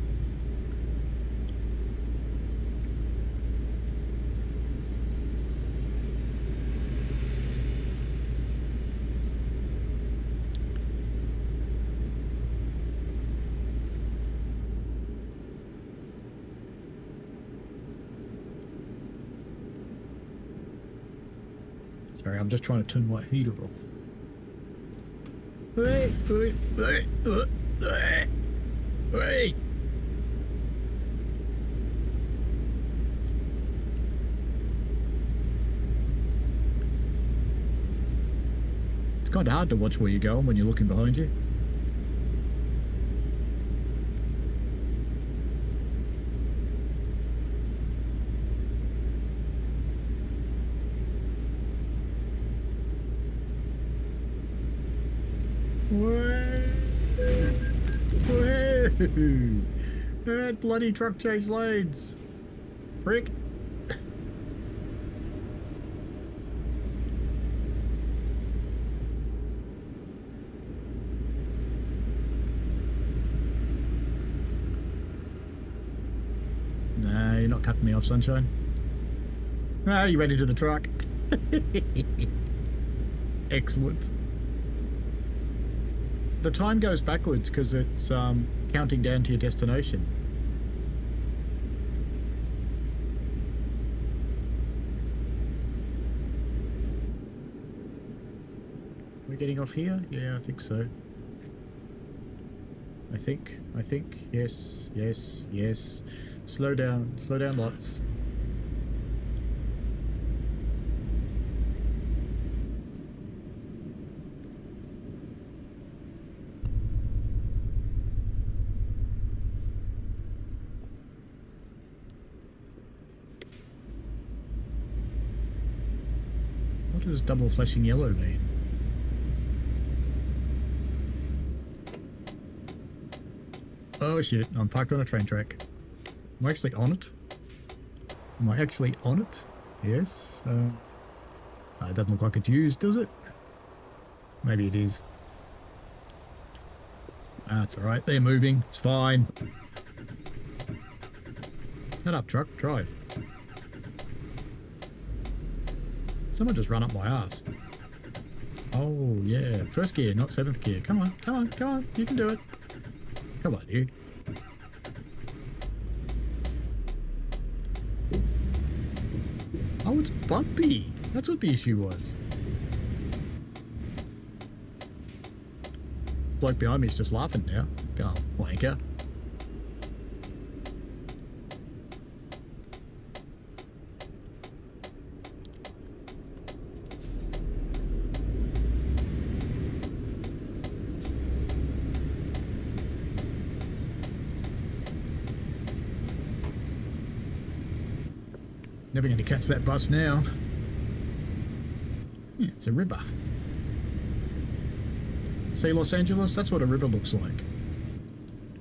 Speaker 2: Sorry, I'm just trying to turn my heater off. Hey! It's kind of hard to watch where you're going when you're looking behind you. That bloody truck chase lanes. Frick. Nah, you're not cutting me off, sunshine. Ah, you ran into the truck. Excellent. The time goes backwards because it's counting down to your destination. getting off here? Yeah, I think so. I think, yes, yes, yes. Slow down lots. What does double flashing yellow mean? Oh shit, I'm parked on a train track. Am I actually on it? Am I actually on it? Yes. It doesn't look like it's used, does it? Maybe it is. That's alright, they're moving. It's fine. Shut up, truck. Drive. Someone just run up my ass. Oh, yeah. First gear, not seventh gear. Come on, come on, come on. You can do it. Come on, you. Oh, it's bumpy. That's what the issue was. Bloke behind me is just laughing now. Go on, wanker. Never going to catch that bus now. Yeah, it's a river. See Los Angeles? That's what a river looks like.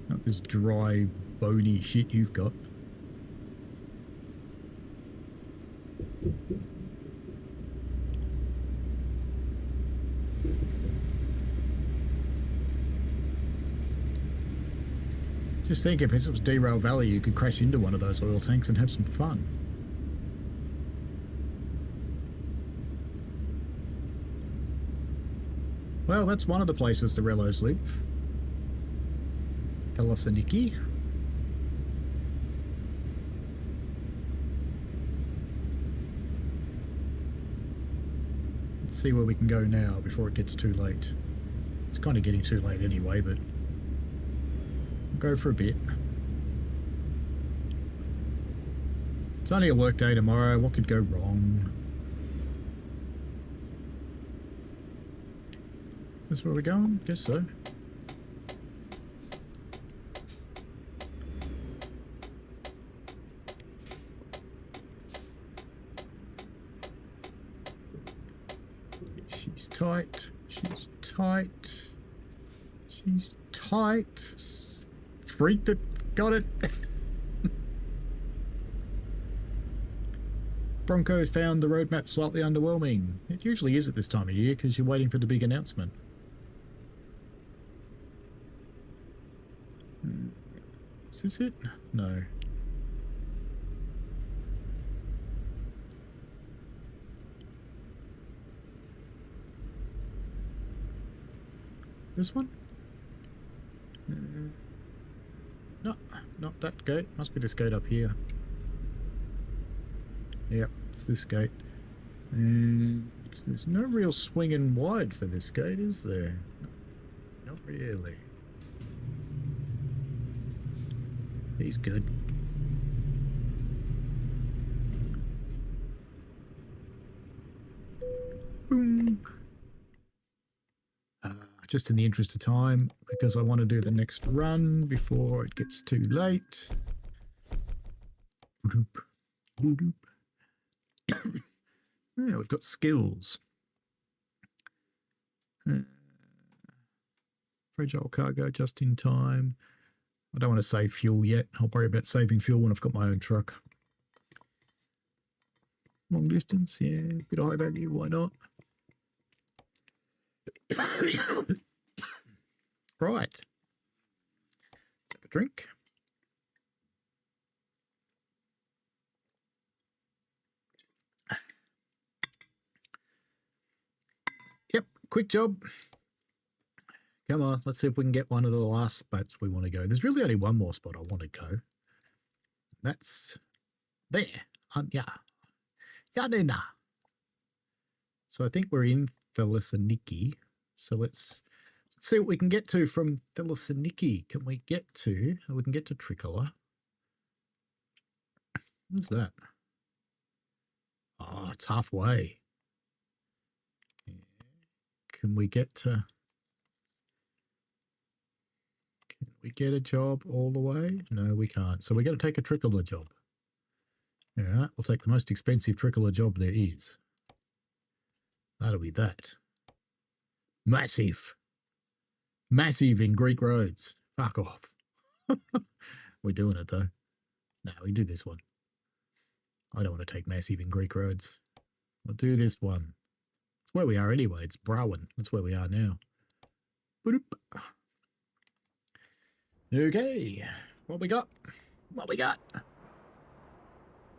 Speaker 2: Not this dry, bony shit you've got. Just think, if this was Derail Valley, you could crash into one of those oil tanks and have some fun. Well, that's one of the places the relos live. Thessaloniki. Let's see where we can go now before it gets too late. It's kind of getting too late anyway, but we'll go for a bit. It's only a work day tomorrow. What could go wrong? This where we're going? Guess so. She's tight. She's tight. She's tight. Freaked it. Got it. Broncos found the roadmap slightly underwhelming. It usually is at this time of year because you're waiting for the big announcement. Is this it? No. This one? No, not that gate. Must be this gate up here. Yep, it's this gate. And there's no real swinging wide for this gate, is there? Not really. He's good. Boom. Just in the interest of time, because I want to do the next run before it gets too late. Yeah, we've got skills. Fragile cargo just in time. I don't want to save fuel yet. I'll worry about saving fuel when I've got my own truck. Long distance, yeah, a bit high value, why not? Right. Let's have a drink. Yep, quick job. Come on, let's see if we can get one of the last spots we want to go. There's really only one more spot I want to go. That's there. Ioannina. So I think we're in Thessaloniki. So let's see what we can get to from Thessaloniki. Can we get to? We can get to Tricolor. What's that? Oh, it's halfway. Can we get to? Can we get a job all the way? No, we can't. So we got to take a Tricolor job. All right, we'll take the most expensive Tricolor job there is. That'll be that. Massive. Massive in Greek roads. Fuck off. We're doing it though. No, we do this one. I don't want to take massive in Greek roads. We'll do this one. It's where we are anyway. It's Browen. That's where we are now. Boop. Okay. What we got? What we got?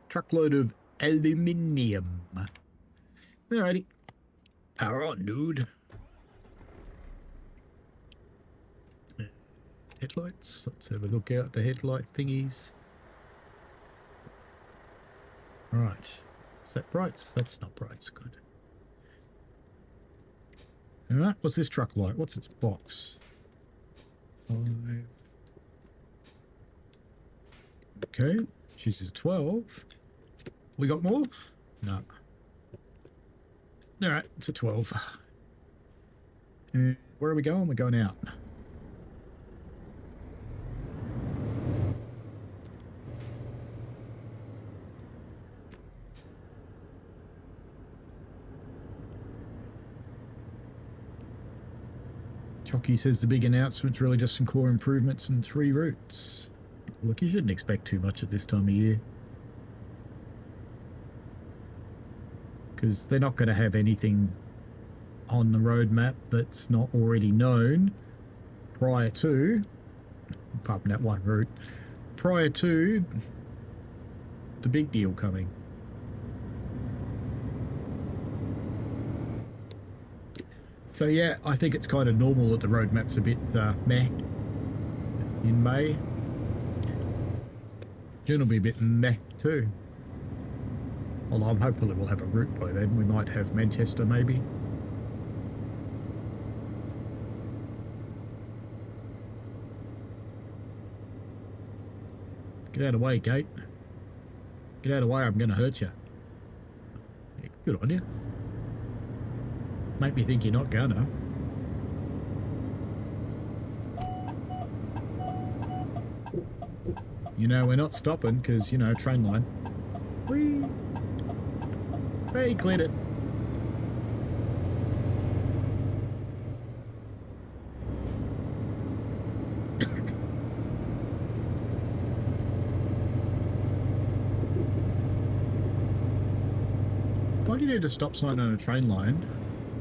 Speaker 2: Truckload of aluminium. Alrighty. Power on, dude. Headlights. Let's have a look out the headlight thingies. Right. Is that brights? That's not brights. Good. Alright. What's this truck like? What's its box? 5. Okay. She's a 12. We got more? No. Alright. It's a 12. Where are we going? We're going out. Chocky says the big announcement's really just some core improvements and 3 routes. Look, you shouldn't expect too much at this time of year. Because they're not going to have anything on the roadmap that's not already known prior to, apart from that one route, prior to the big deal coming. So yeah, I think it's kind of normal that the roadmap's a bit meh in May. June will be a bit meh too. Although I'm hopeful that we'll have a route by then. We might have Manchester maybe. Get out of the way, Gate. Get out of the way, I'm going to hurt you. Yeah, good on you. Make me think you're not gonna. You know, we're not stopping because, you know, train line. Whee! Hey, cleared it. Why do you need a stop sign on a train line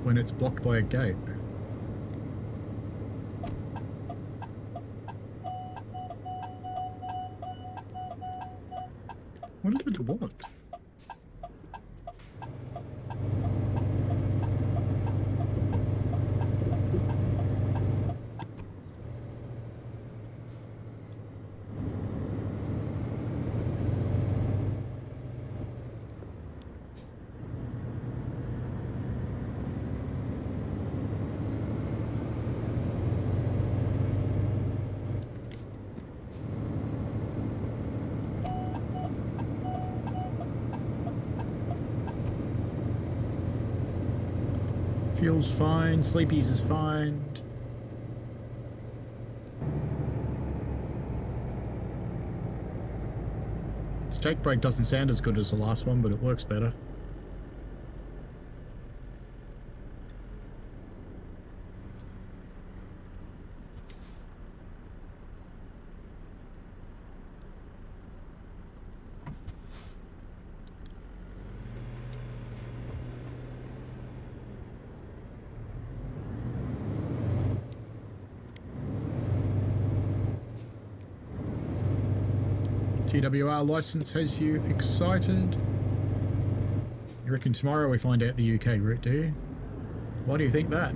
Speaker 2: when it's blocked by a gate? What is it want? Fuel's fine, Sleepy's is fine. Its jake brake doesn't sound as good as the last one, but it works better. GWR license has you excited? You reckon tomorrow we find out the UK route, do you? Why do you think that?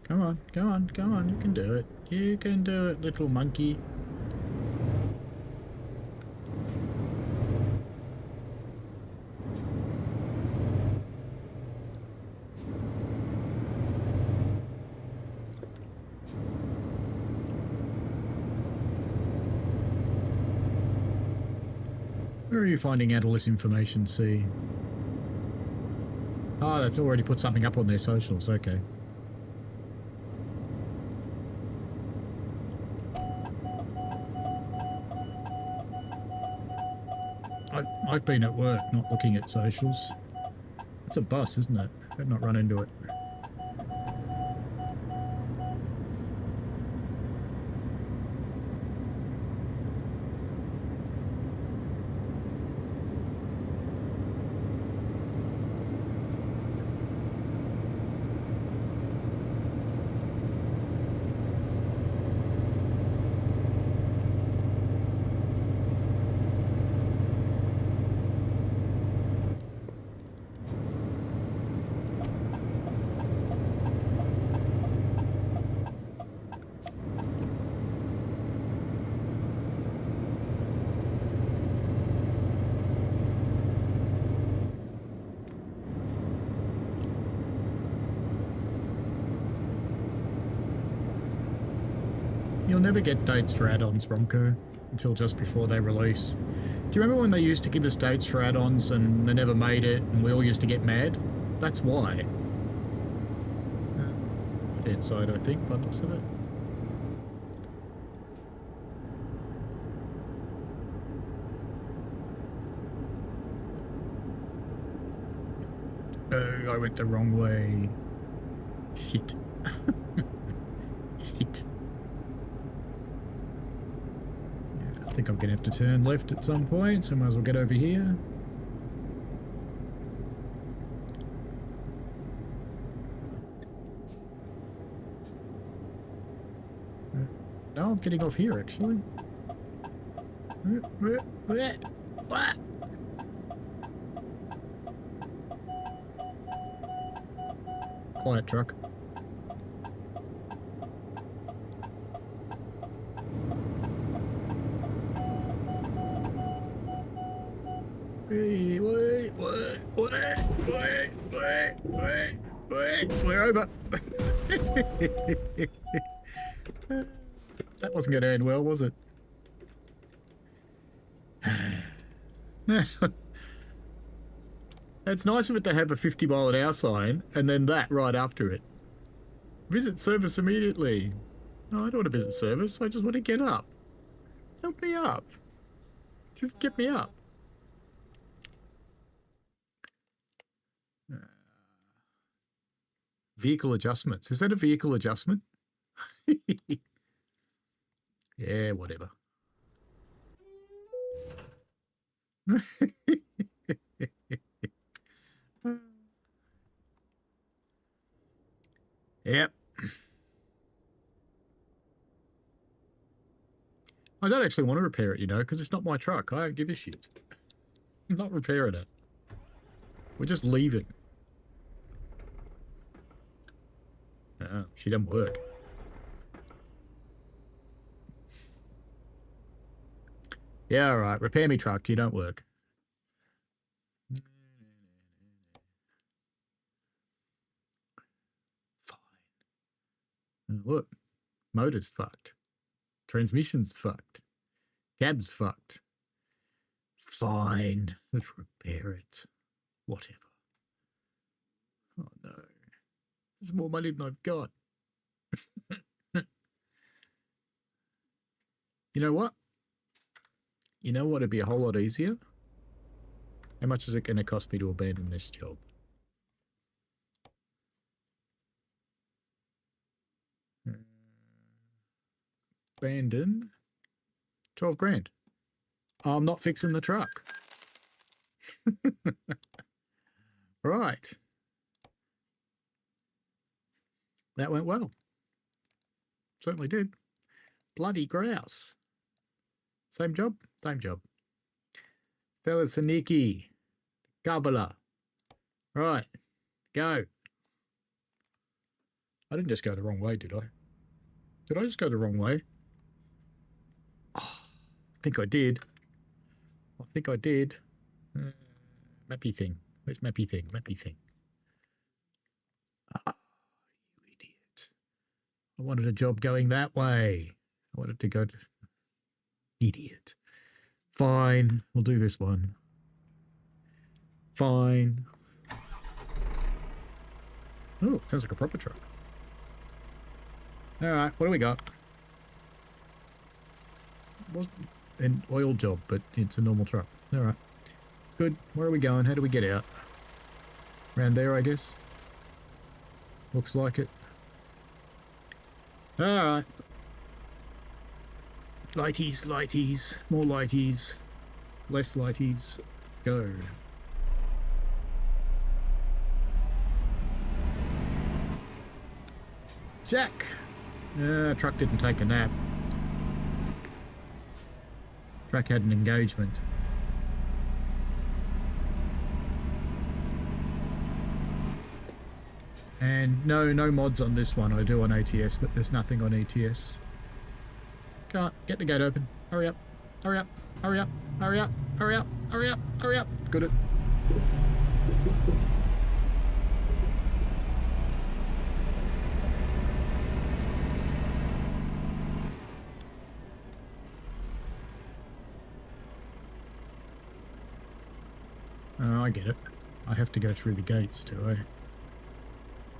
Speaker 2: Come on, come on, come on. You can do it. You can do it, little monkey. Where are you finding out all this information, C? Oh, they've already put something up on their socials. Okay. I've been at work, not looking at socials. It's a bus, isn't it? Better not run into it. You'll never get dates for add-ons, Bronco, until just before they release. Do you remember when they used to give us dates for add-ons and they never made it and we all used to get mad? That's why. Inside, I think, by the looks of it. Oh, I went the wrong way. Shit. Shit. Yeah, I think I'm going to have to turn left at some point, so I might as well get over here. No, I'm getting off here, actually. What? Quiet truck. Wait, we're over. That wasn't going to end well, was it? It's nice of it to have a 50-mile-an-hour sign and then that right after it. Visit service immediately. No, I don't want to visit service. I just want to get up. Help me up. Just get me up. Vehicle adjustments. Is that a vehicle adjustment? Yeah, whatever. Yep. I don't actually want to repair it, you know, because it's not my truck. I don't give a shit. I'm not repairing it. We're just leaving. Oh, she doesn't work. Yeah, all right. Repair me truck. You don't work. Fine. Look. Motor's fucked. Transmission's fucked. Cab's fucked. Fine. Let's repair it. Whatever. Oh, no. There's more money than I've got. You know what? You know what would be a whole lot easier? How much is it going to cost me to abandon this job? Abandon? 12 grand. I'm not fixing the truck. Right. That went well. Certainly did. Bloody grouse. Same job? Same job. Thessaloniki. Kavala. Right. Go. I didn't just go the wrong way, did I? Did I just go the wrong way? Oh, I think I did. I think I did. Mappy thing. Where's mappy thing? Mappy thing. Ah, you idiot. I wanted a job going that way. I wanted to go to... Idiot. Fine. We'll do this one. Fine. Oh, sounds like a proper truck. Alright, what do we got? Was an oil job, but it's a normal truck. Alright. Good. Where are we going? How do we get out? Around there, I guess. Looks like it. Alright. Lighties, lighties. More lighties. Less lighties. Go. Jack! Truck didn't take a nap. Truck had an engagement. And no mods on this one. I do on ATS, but there's nothing on ETS. Can't get the gate open. Hurry up. Hurry up. Hurry up. Hurry up. Hurry up. Hurry up. Hurry up. Good. Oh, I get it. I have to go through the gates, do I?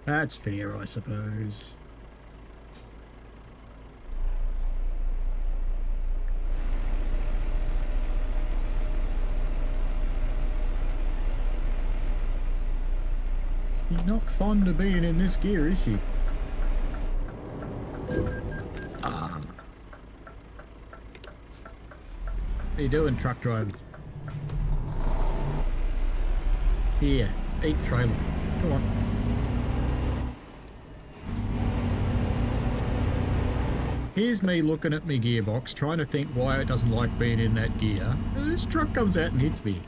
Speaker 2: That's fair, I suppose. She's not fond of being in this gear, is she? Ah. How you doing, truck driver? Here, eat trailer. Come on. Here's me looking at my gearbox, trying to think why it doesn't like being in that gear. And this truck comes out and hits me.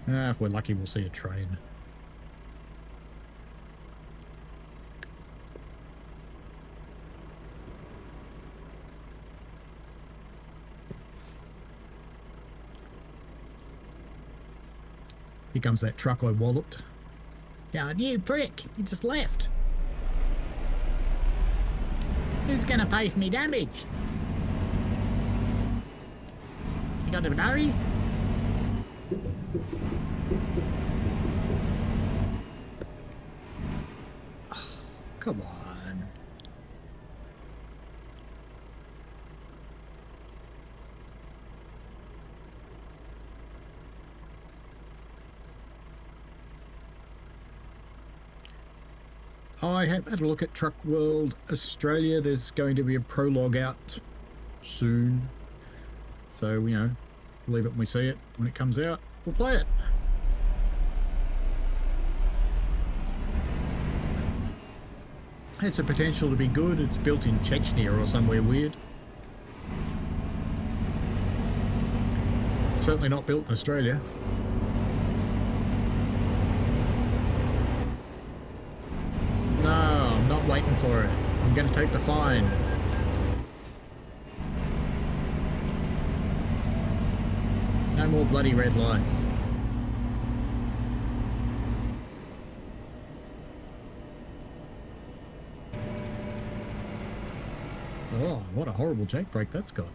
Speaker 2: If we're lucky, we'll see a train. Here comes that truck I walloped. Yeah, you prick, you just left. Who's gonna pay for me damage? You got a hurry? Oh, come on. I have had a look at Truck World Australia. There's going to be a prologue out soon. So, you know, leave it when we see it. When it comes out, we'll play it. Has the potential to be good. It's built in Chechnya or somewhere weird. Certainly not built in Australia. Waiting for it. I'm going to take the fine. No more bloody red lights. Oh, what a horrible jake brake that's got.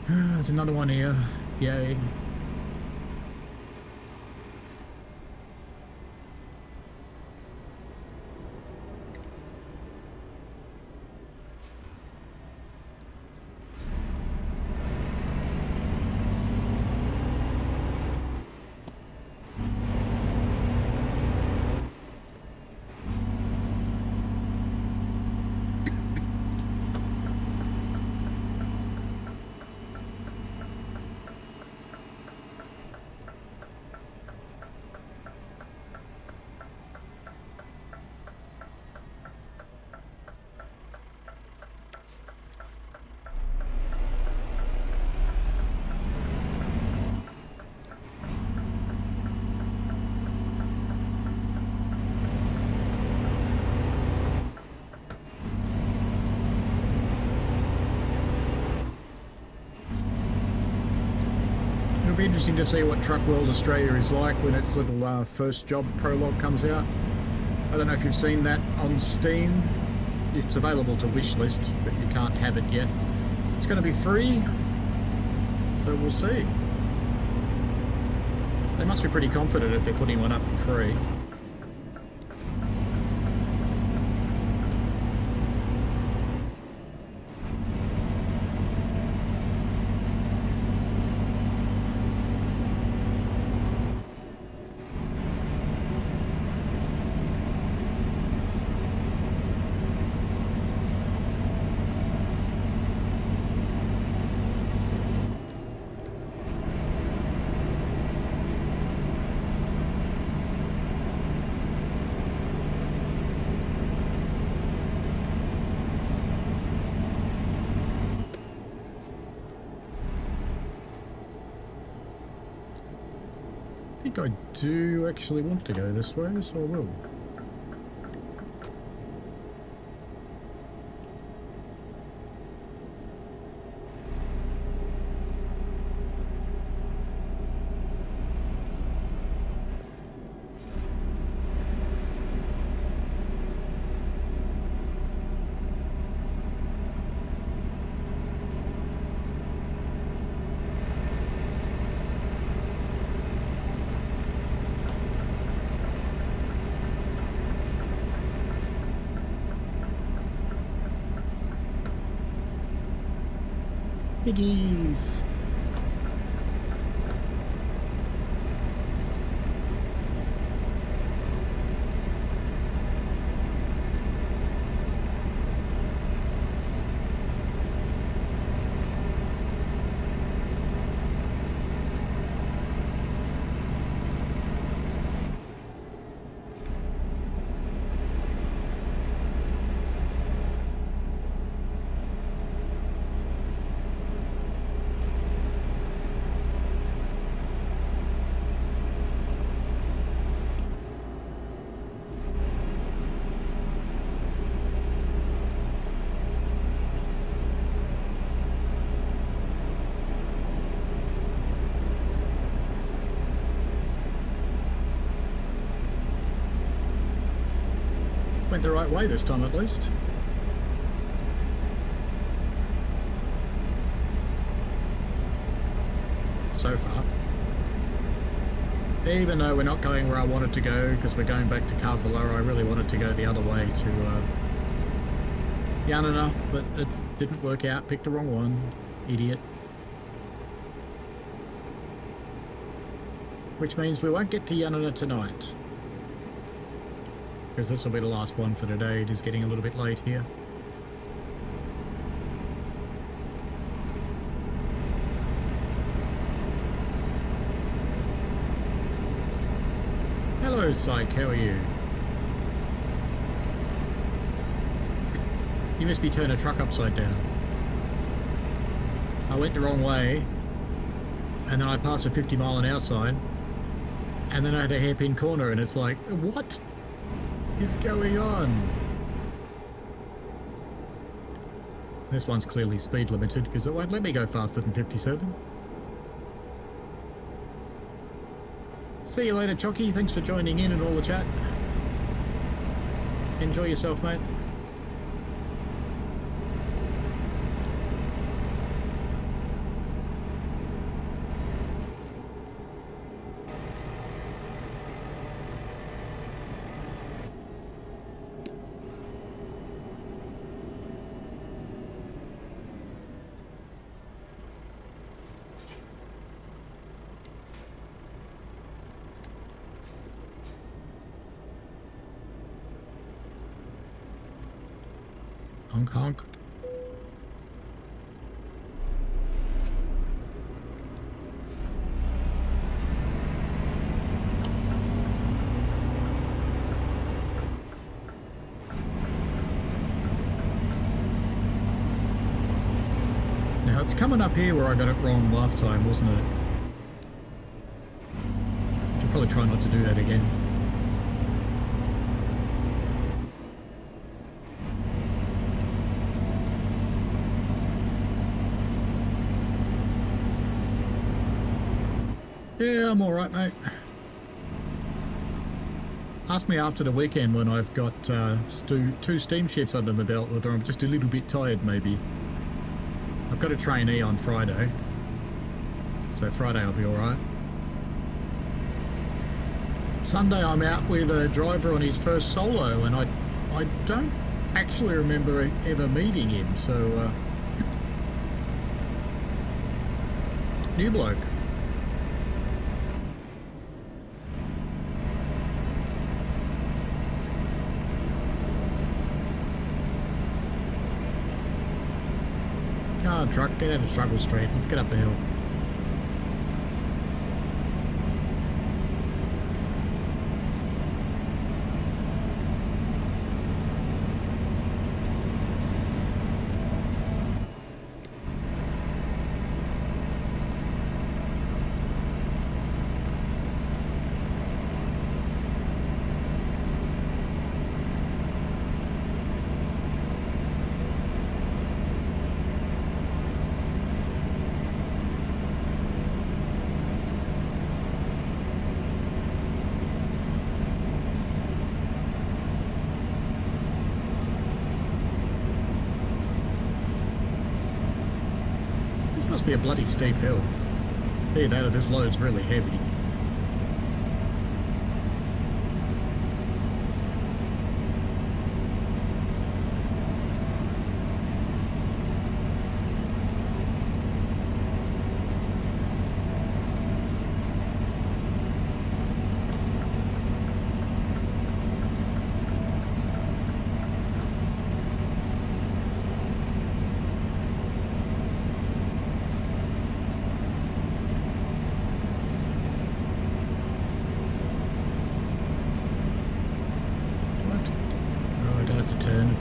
Speaker 2: There's another one here. Yay. interesting to see what Truck World Australia is like when its little first job prologue comes out. I don't know if you've seen that on Steam. It's available to wishlist, but you can't have it yet. It's going to be free, so we'll see. They must be pretty confident if they're putting one up for free. I think I do actually want to go this way, so I will. Piggies! Went the right way this time at least. So far. Even though we're not going where I wanted to go because we're going back to Carvalho, I really wanted to go the other way to Ioannina, but it didn't work out. Picked the wrong one. Idiot. Which means we won't get to Ioannina tonight. Because this will be the last one for today. It is getting a little bit late here. Hello, Psych. How are you? You must be turning a truck upside down. I went the wrong way, and then I passed a 50-mile-an-hour sign, and then I had a hairpin corner, and it's like, what is going on? This one's clearly speed limited because it won't let me go faster than 57. See you later, Chocky. Thanks for joining in and all the chat. Enjoy yourself, mate. Honk honk. Now it's coming up here where I got it wrong last time, wasn't it? Should probably try not to do that again. Yeah, I'm all right, mate. Ask me after the weekend when I've got two steam shifts under my belt, whether I'm just a little bit tired, maybe. I've got a trainee on Friday, so Friday I'll be all right. Sunday I'm out with a driver on his first solo, and I don't actually remember ever meeting him, so new bloke. Oh, truck, get out of Struggle Street. Let's get up the hill. Must be a bloody steep hill. Either that or this load's really heavy.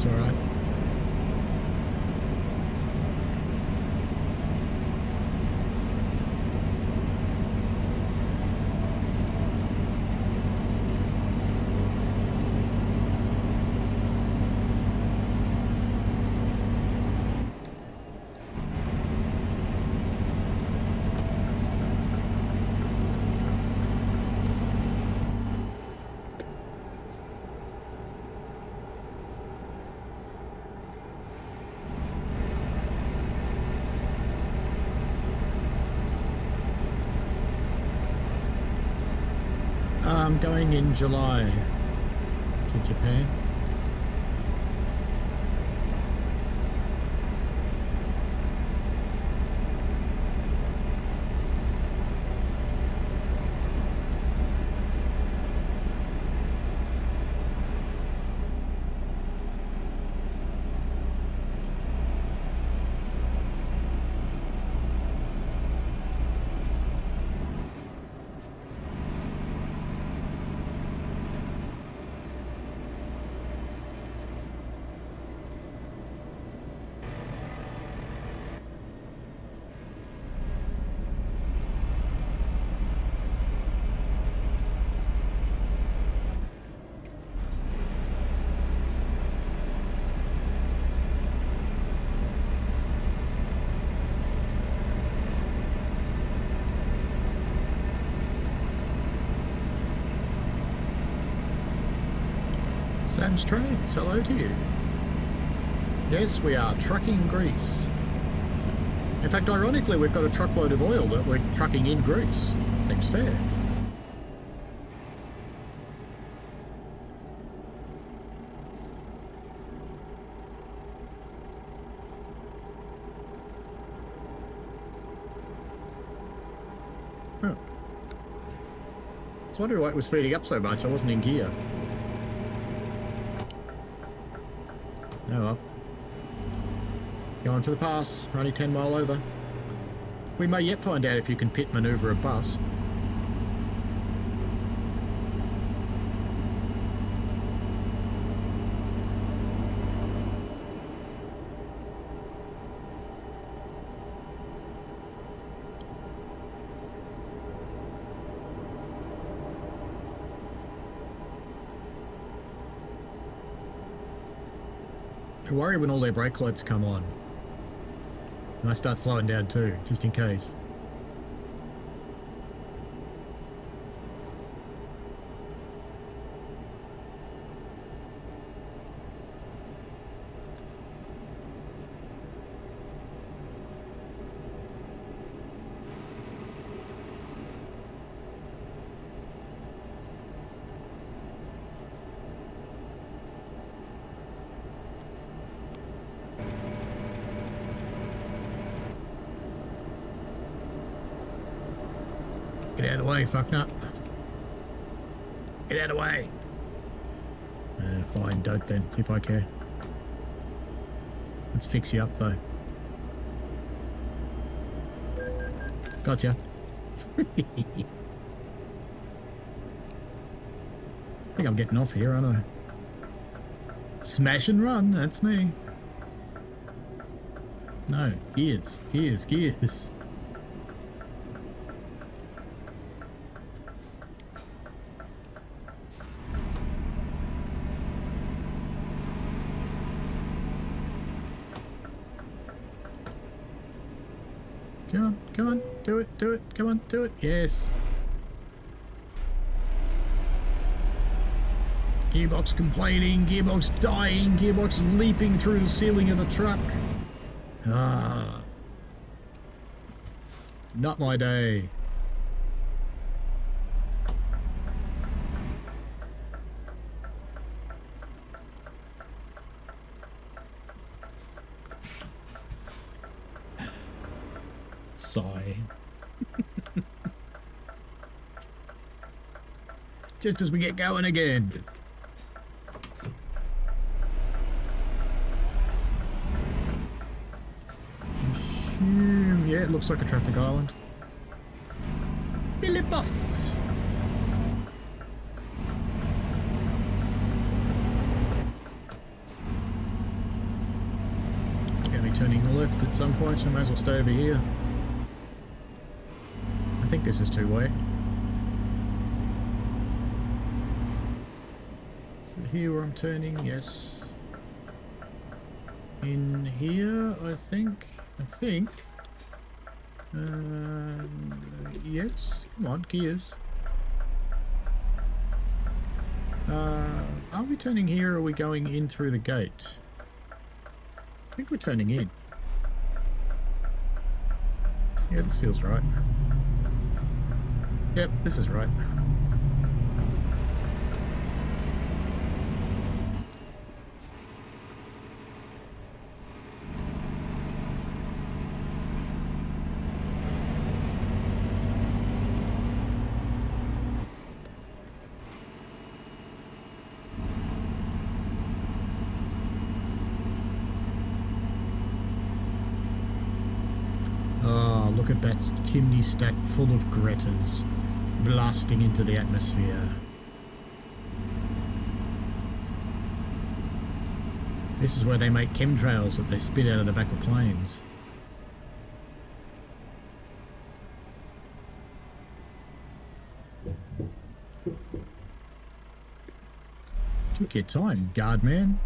Speaker 2: It's all right. I'm going in July to Japan. Sam's Trades, hello to you. Yes, we are trucking Greece. In fact, ironically, we've got a truckload of oil that we're trucking in Greece. Seems fair. Huh. I was wondering why it was speeding up so much. I wasn't in gear. Oh well. Going for the pass, only 10 mile over. We may yet find out if you can pit manoeuvre a bus. I worry when all their brake lights come on. And I start slowing down too, just in case. Get out of the way, fucknut. Get out of the way. Fine, don't then, if I care. Let's fix you up, though. Gotcha. I think I'm getting off here, aren't I? Smash and run, that's me. No, gears. Come on, do it, come on, do it, yes. Gearbox complaining, gearbox dying, gearbox leaping through the ceiling of the truck. Ah. Not my day. Sigh. Just as we get going again. Yeah, it looks like a traffic island. Philippos! Gonna be turning left at some point, so I might as well stay over here. I think this is two-way. Is it here where I'm turning? Yes. In here, I think. Yes. Come on, gears. Are we turning here or are we going in through the gate? I think we're turning in. Yeah, this feels right. Yep, this is right. Look at that chimney stack full of Gretas blasting into the atmosphere. This is where they make chemtrails that they spit out of the back of planes. Took your time, guard man.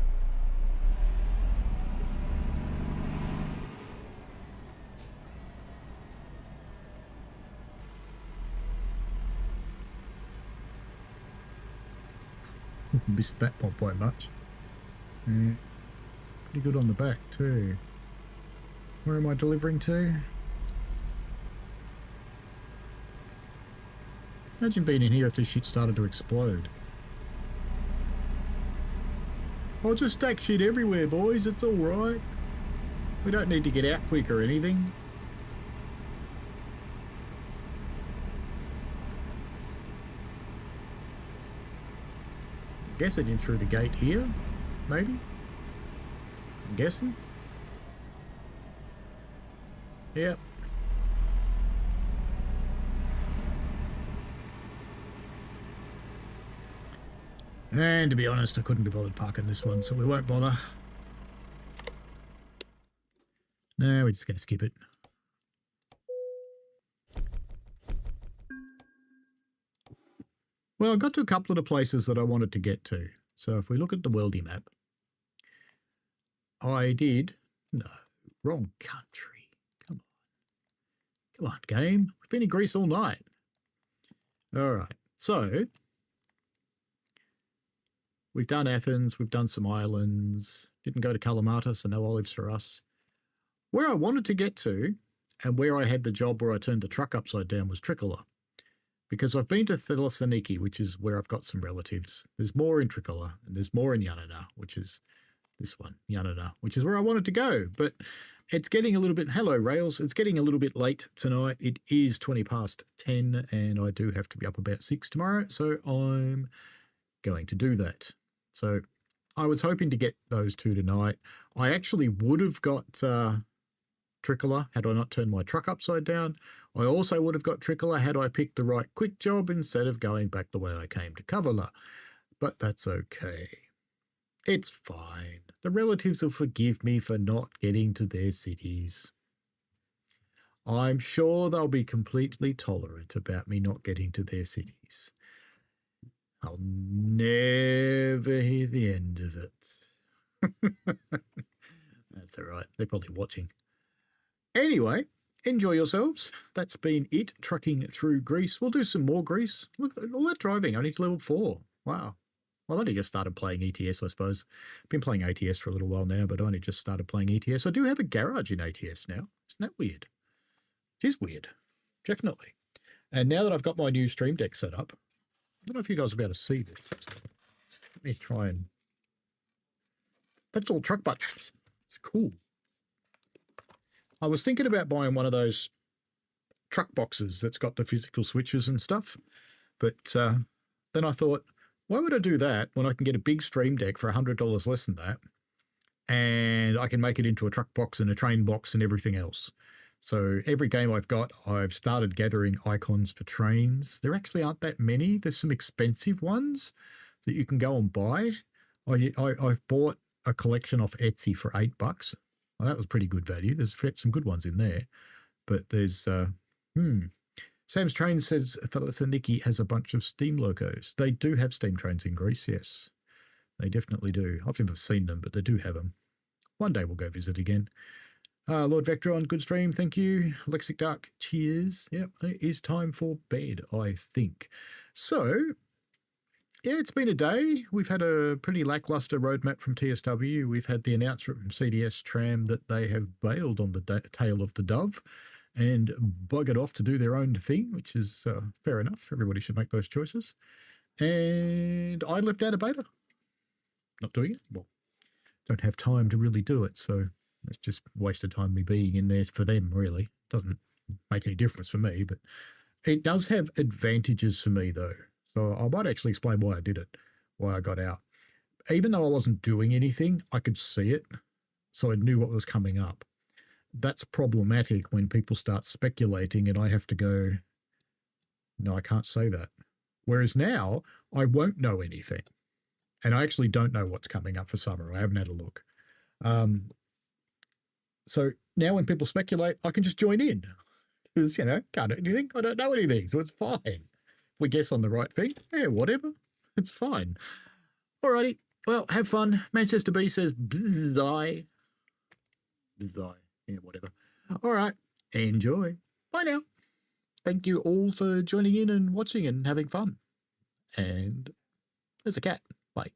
Speaker 2: Missed that one by much. Yeah. Pretty good on the back too. Where am I delivering to? Imagine being in here if this shit started to explode. I'll just stack shit everywhere, boys. It's alright. We don't need to get out quick or anything. Guessing in through the gate here, maybe? I'm guessing. Yep. And to be honest, I couldn't be bothered parking this one, so we won't bother. No, we're just going to skip it. Well, I got to a couple of the places that I wanted to get to. So if we look at the worldy map, I did... No, wrong country. Come on. Come on, game. We've been in Greece all night. All right. So we've done Athens. We've done some islands. Didn't go to Kalamata, so no olives for us. Where I wanted to get to, and where I had the job where I turned the truck upside down, was Tricolour. Because I've been to Thessaloniki, which is where I've got some relatives. There's more in Tricolour, and there's more in Ioannina, which is This one, Ioannina, which is where I wanted to go. But it's getting a little bit, hello, Rails. It's getting a little bit late tonight. It is 10:20, and I do have to be up about 6 tomorrow. So I'm going to do that. So I was hoping to get those 2 tonight. I actually would have got Tricolor had I not turned my truck upside down. I also would have got Tricolor had I picked the right quick job instead of going back the way I came to Coverler. But that's okay. It's fine. The relatives will forgive me for not getting to their cities. I'm sure they'll be completely tolerant about me not getting to their cities. I'll never hear the end of it. That's all right. They're probably watching. Anyway, enjoy yourselves. That's been it, trucking through Greece. We'll do some more Greece. Look, all that driving, only to level 4. Wow. Well, I only just started playing ETS, I suppose. I've been playing ATS for a little while now, but I only just started playing ETS. I do have a garage in ATS now. Isn't that weird? It is weird. Definitely. And now that I've got my new Stream Deck set up, I don't know if you guys will be able to see this. Let me try and... That's all truck buttons. It's cool. I was thinking about buying one of those truck boxes that's got the physical switches and stuff, but then I thought, why would I do that when I can get a big Stream Deck for $100 less than that, and I can make it into a truck box and a train box and everything else? So every game I've got, I've started gathering icons for trains. There actually aren't that many. There's some expensive ones that you can go and buy. I've bought a collection off Etsy for $8. Well, that was pretty good value. There's some good ones in there. But there's... Sam's Train says Thessaloniki has a bunch of steam locos. They do have steam trains in Greece, yes. They definitely do. I've never seen them, but they do have them. One day we'll go visit again. Lord Vectron, good stream, thank you. Lexic Dark, cheers. Yep, it is time for bed, I think. So, yeah, it's been a day. We've had a pretty lackluster roadmap from TSW. We've had the announcement from CDS Tram that they have bailed on the tail of the dove and buggered off to do their own thing, which is fair enough. Everybody should make those choices. And I left out a beta. Not doing it. Well, don't have time to really do it, so it's just wasted time me being in there for them, really. Doesn't make any difference for me, but it does have advantages for me, though. So I might actually explain why I did it, why I got out. Even though I wasn't doing anything, I could see it, so I knew what was coming up. That's problematic when people start speculating and I have to go, no, I can't say that. Whereas now, I won't know anything. And I actually don't know what's coming up for summer. I haven't had a look. So now when people speculate, I can just join in. Because, can't do anything. I don't know anything, so it's fine. If we guess on the right thing, yeah, whatever. It's fine. Alrighty. Well, have fun. Manchester B says, bzai. Bzai. Yeah, whatever. All right. Enjoy. Bye now. Thank you all for joining in and watching and having fun. And there's a cat. Bye.